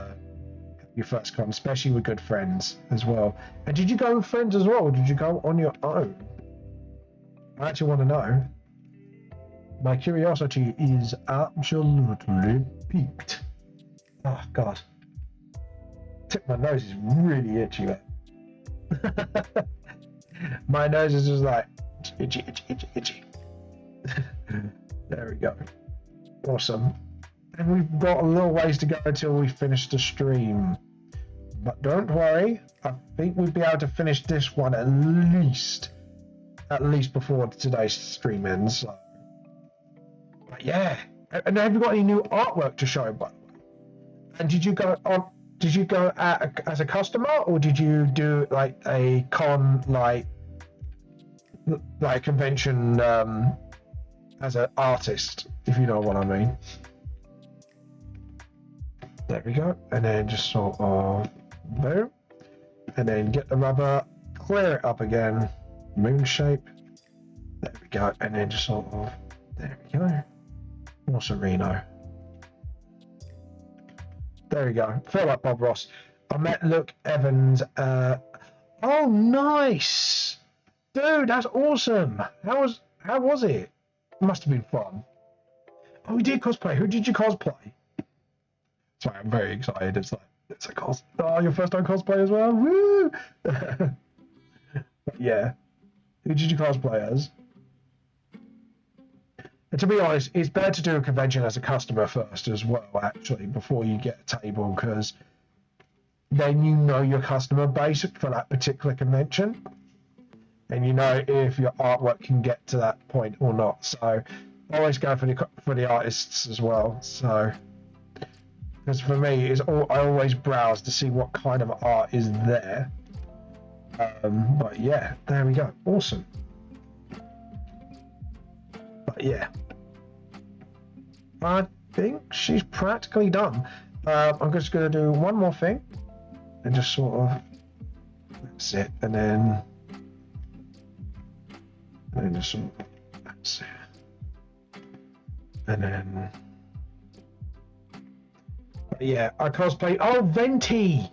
Your first con, especially with good friends as well. And did you go with friends as well, or did you go on your own? I actually want to know. My curiosity is absolutely piqued. Oh God. Tip of my nose is really itchy, man. My nose is just like itchy. There we go. Awesome. And we've got a little ways to go until we finish the stream. But don't worry, I think we'll be able to finish this one at least before today's stream ends. So. But yeah, and have you got any new artwork to show? By the way, and did you go as a customer, or did you do like a con like convention as an artist? If you know what I mean. There we go, and then just sort of boom, and then get the rubber, clear it up again, moon shape. There we go, and then just sort of there we go. Awesome, Reno. There we go. Feel like Bob Ross. I met Luke Evans. Oh, nice, dude. That's awesome. How was it? It must have been fun. Oh, we did cosplay. Who did you cosplay? Sorry, I'm very excited. It's a cos. Oh, your first time cosplay as well. Woo! But yeah. Who did you cosplay as? And to be honest, it's better to do a convention as a customer first as well, actually, before you get a table, because then you know your customer base for that particular convention, and you know if your artwork can get to that point or not. So always go for the artists as well. So because for me, I always browse to see what kind of art is there. But yeah, there we go. Awesome. But yeah, I think she's practically done. I'm just going to do one more thing and just sort of, that's it, and then just sort of, that's it, and then, but yeah, I cosplay. Oh, Venti.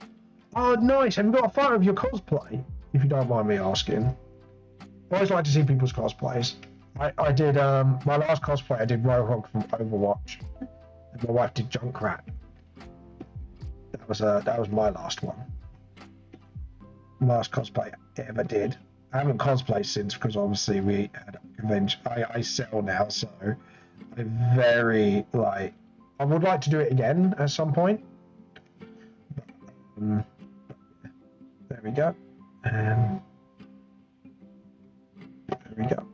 Oh, nice. Have you got a photo of your cosplay? If you don't mind me asking. I always like to see people's cosplays. I did my last cosplay. I did Rohog from Overwatch, and my wife did Junkrat. That was my last one. Last cosplay I ever did. I haven't cosplayed since because obviously we had a convention. I sell now, so I very like. I would like to do it again at some point. There we go. And there we go.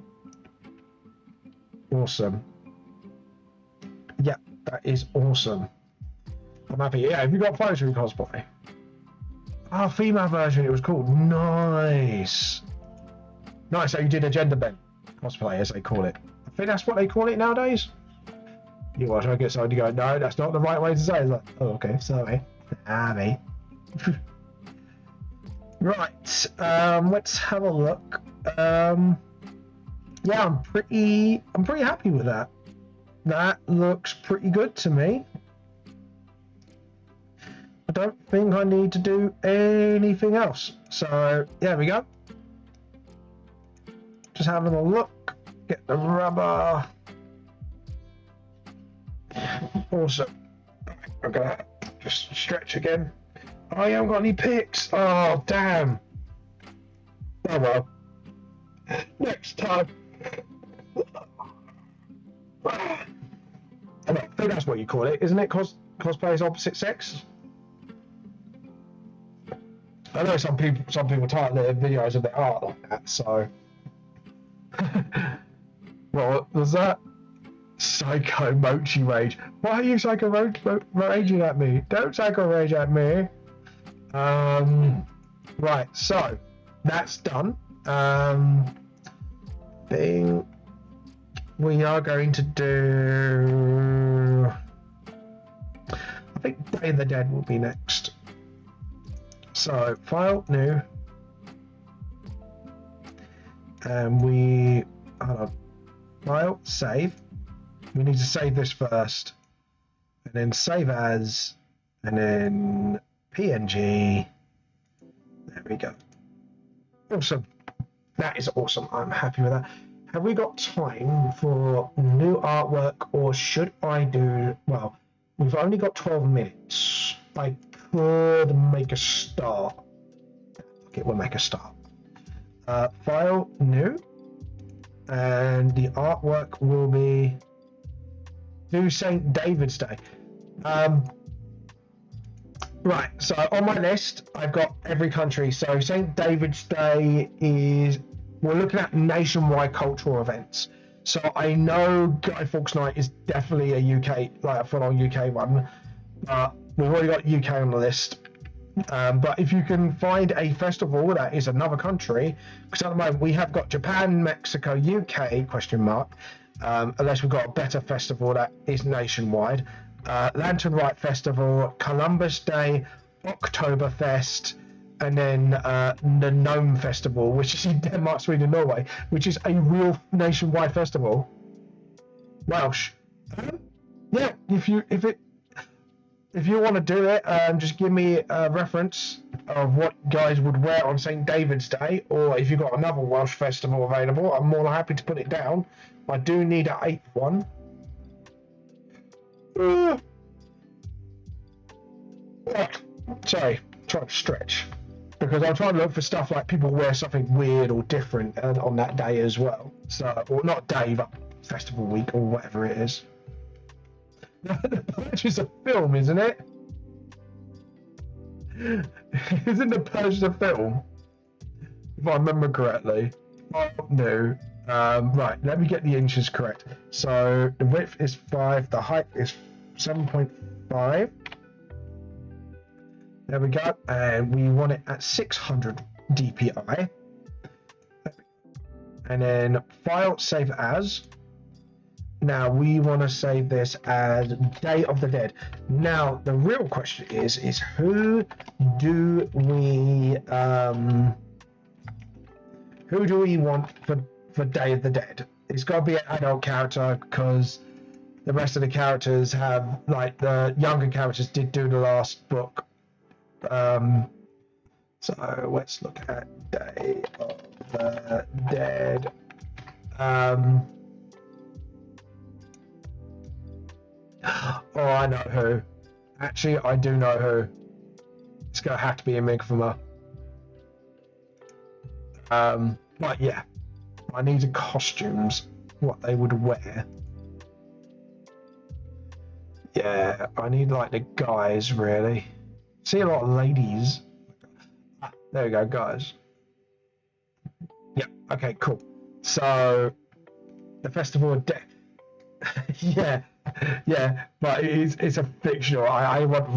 Awesome. Yeah, that is awesome. I'm happy. Yeah, have you got photos of your cosplay? Ah, female version, it was called. Nice. Nice, so you did a gender bent cosplay, as they call it. I think that's what they call it nowadays. You watch, I get someone to go, no, that's not the right way to say it. It's like, oh, okay, sorry. Me. Right, let's have a look. Yeah, I'm pretty happy with that. That looks pretty good to me. I don't think I need to do anything else. So, there we go. Just having a look. Get the rubber. Awesome. I'm gonna just stretch again. Oh, I haven't got any pics. Oh, damn. Oh, well. Next time. I think that's what you call it, isn't it? Cosplay is opposite sex. I know some people title their videos of their art like that. So, what was that? Psycho Mochi Rage. Why are you psycho raging at me? Don't psycho rage at me. Right. So that's done. Thing we are going to do. I think Day of the Dead will be next. So file new, and we hold on. File save. We need to save this first, and then save as, and then PNG. There we go. Awesome. That is awesome. I'm happy with that. Have we got time for new artwork, or should I do? Well, we've only got 12 minutes. I could make a start. Okay, we'll make a start. File new, and the artwork will be do St. David's Day. Right, so on my list, I've got every country. So St. David's Day is, we're looking at nationwide cultural events. So I know Guy Fawkes Night is definitely a UK, like a full-on UK one. We've already got UK on the list. But if you can find a festival that is another country, because at the moment we have got Japan, Mexico, UK, question mark, unless we've got a better festival that is nationwide. Lantern Light Festival, Columbus Day, Oktoberfest, and then the Gnome Festival, which is in Denmark, Sweden, Norway, which is a real nationwide festival. Welsh. Yeah, if you want to do it, just give me a reference of what you guys would wear on St. David's Day, or if you've got another Welsh festival available, I'm more than happy to put it down. I do need an 8th one. Sorry, trying to stretch. Because I'm trying to look for stuff like people wear something weird or different on that day as well. So, or not day, but festival week or whatever it is. The Purge is a film, isn't it? Isn't The Purge a film? If I remember correctly. Oh, no. Right, let me get the inches correct. So the width is 5, the height is 7.5. There we go, and we want it at 600 DPI. And then file, save as. Now we want to save this as Day of the Dead. Now the real question is who do we want for Day of the Dead? It's got to be an adult character because the rest of the characters have, like, the younger characters did do the last book. So let's look at Day of the Dead. Oh, I know who. Actually, I do know who. It's gonna have to be a Migfama. But yeah, I need the costumes, what they would wear. Yeah, I need, like, the guys, really. See a lot of ladies. Ah, there we go, guys. Yeah, okay, cool. So, the Festival of Death. yeah, but it's a fictional. I want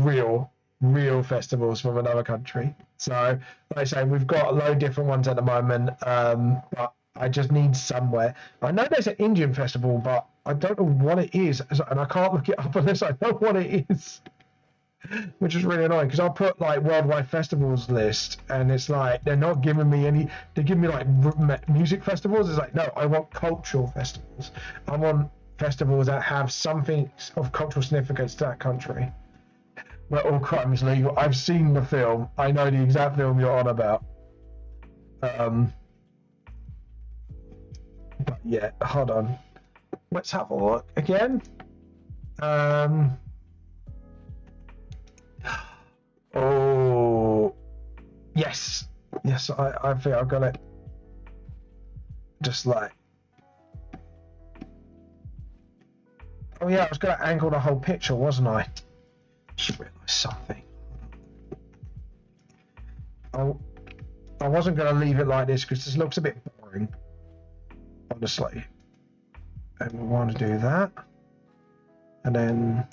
real festivals from another country. So, like I say, we've got a load of different ones at the moment, but I just need somewhere. I know there's an Indian festival, but I don't know what it is, and I can't look it up unless I know what it is. Which is really annoying because I'll put, like, worldwide festivals list, and it's like they're not giving me any. They give me, like, music festivals. It's like, no, I want cultural festivals. I want festivals that have something of cultural significance to that country. Where all crime is legal. I've seen the film. I know the exact film you're on about. But yeah, hold on. Let's have a look again. Oh, yes, I think I've got it. Just like, oh yeah, I was going to angle the whole picture, wasn't I? Just realised something. I wasn't going to leave it like this because this looks a bit boring, honestly. And we want to do that, and then.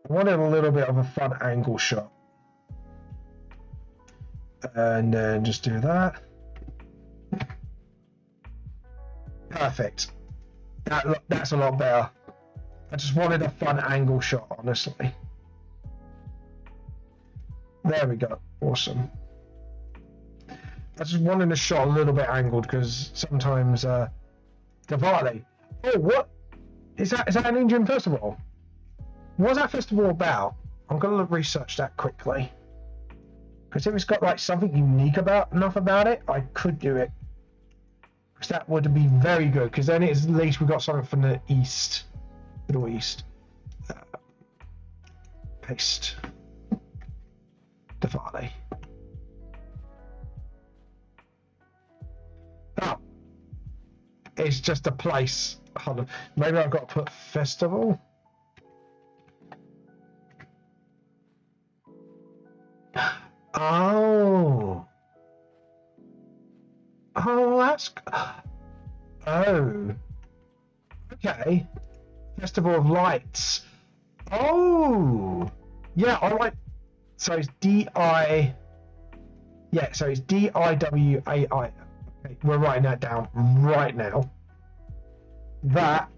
I wanted a little bit of a fun angle shot. And then just do that. Perfect. That's a lot better. I just wanted a fun angle shot, honestly. There we go. Awesome. I just wanted a shot a little bit angled because sometimes Diwali. Oh, what? Is that an Indian festival? What's that festival about? I'm gonna research that quickly. Because if it's got, like, something unique enough about it, I could do it. Because that would be very good. Because then it's, at least we got something from the east, Middle East. Paste. Diwali. Oh, it's just a place. Hold on. Maybe I've got to put festival. Oh, that's. Oh, okay. Festival of Lights. Oh, yeah. I like. So it's D-I. Yeah. So it's D-I-W-A-I. Okay, we're writing that down right now. That.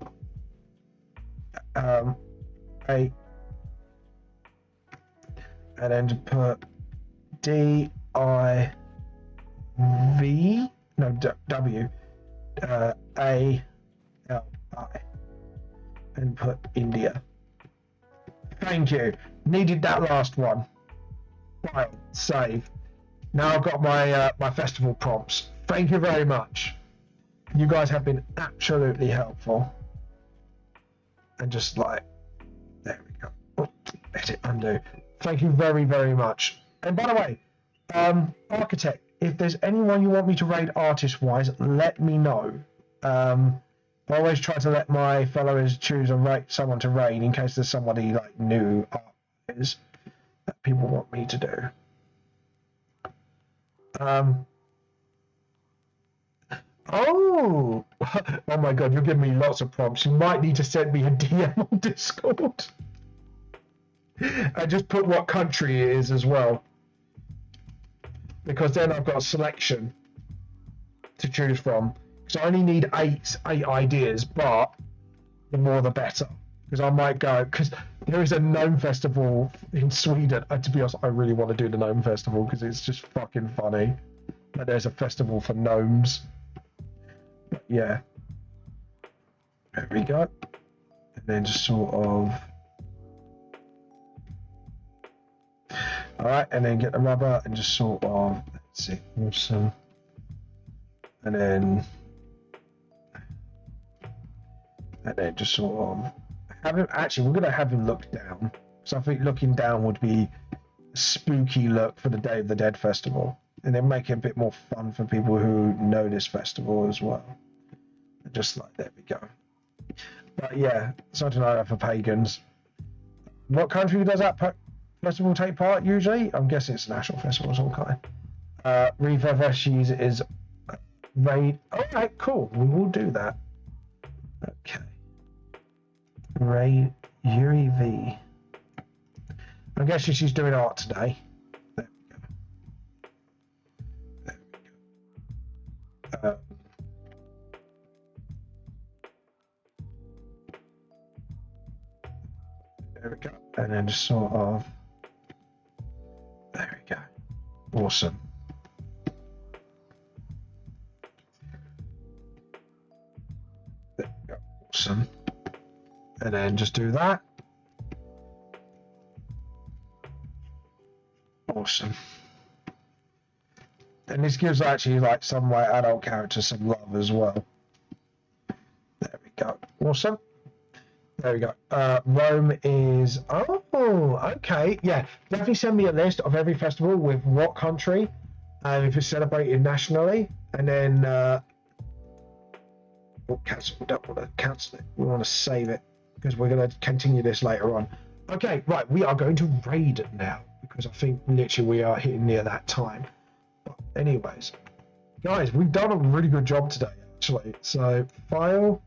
A. And then to put D-I-V, no, W, A-L-I. and put India. Thank you. Needed that last one. File, save. Now I've got my my festival prompts. Thank you very much. You guys have been absolutely helpful. And just like, there we go. Oh, edit, undo. Thank you very, very much. And by the way, Architect, if there's anyone you want me to raid artist-wise, let me know. I always try to let my followers choose someone to raid in case there's somebody like new artists that people want me to do. Oh my god, you're giving me lots of prompts. You might need to send me a DM on Discord. And just put what country it is as well. Because then I've got a selection to choose from. Because I only need eight ideas, but the more the better. Because I might go, because there is a gnome festival in Sweden. And to be honest, I really want to do the gnome festival because it's just fucking funny. That there's a festival for gnomes. But yeah. There we go. And then just sort of... Alright, and then get the rubber and just sort of... Let's see, awesome. And then just sort of... Have him, actually, we're going to have him look down. So I think looking down would be a spooky look for the Day of the Dead festival. And then make it a bit more fun for people who know this festival as well. Just like, there we go. But yeah, something like that for pagans. What country does that festival take part usually? I'm guessing it's a national festival of some kind. Reverb Veshies is raid. Alright, cool. We will do that. Okay. Raid Yuri V. I'm guessing she's doing art today. There we go. There we go. There we go. And then just sort of... There we go. Awesome. There we go. Awesome. And then just do that. Awesome. And this gives actually like some like adult characters some love as well. There we go. Awesome. There we go. Rome is... Oh, okay. Yeah, definitely send me a list of every festival with what country and if it's celebrated nationally. And then... we'll cancel. We don't want to cancel it. We want to save it because we're going to continue this later on. Okay, right. We are going to raid now because I think literally we are hitting near that time. But anyways, guys, we've done a really good job today, actually. So, file...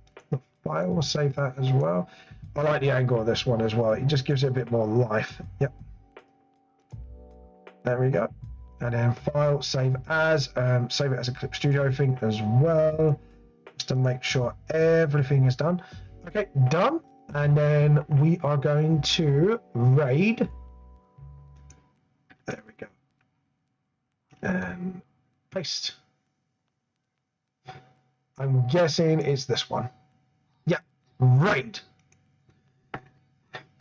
We'll save that as well. I like the angle of this one as well. It just gives it a bit more life. Yep. There we go. And then file, save as. Save it as a Clip Studio thing as well. Just to make sure everything is done. Okay, done. And then we are going to raid. There we go. And paste. I'm guessing it's this one. Right.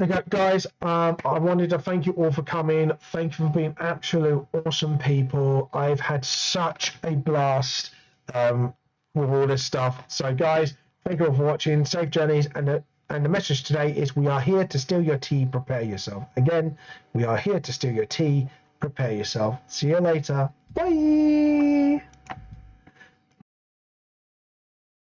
Okay, guys, I wanted to thank you all for coming. Thank you for being absolute awesome people. I've had such a blast with all this stuff. So, guys, thank you all for watching. Safe journeys. And the message today is we are here to steal your tea. Prepare yourself. Again, we are here to steal your tea. Prepare yourself. See you later. Bye.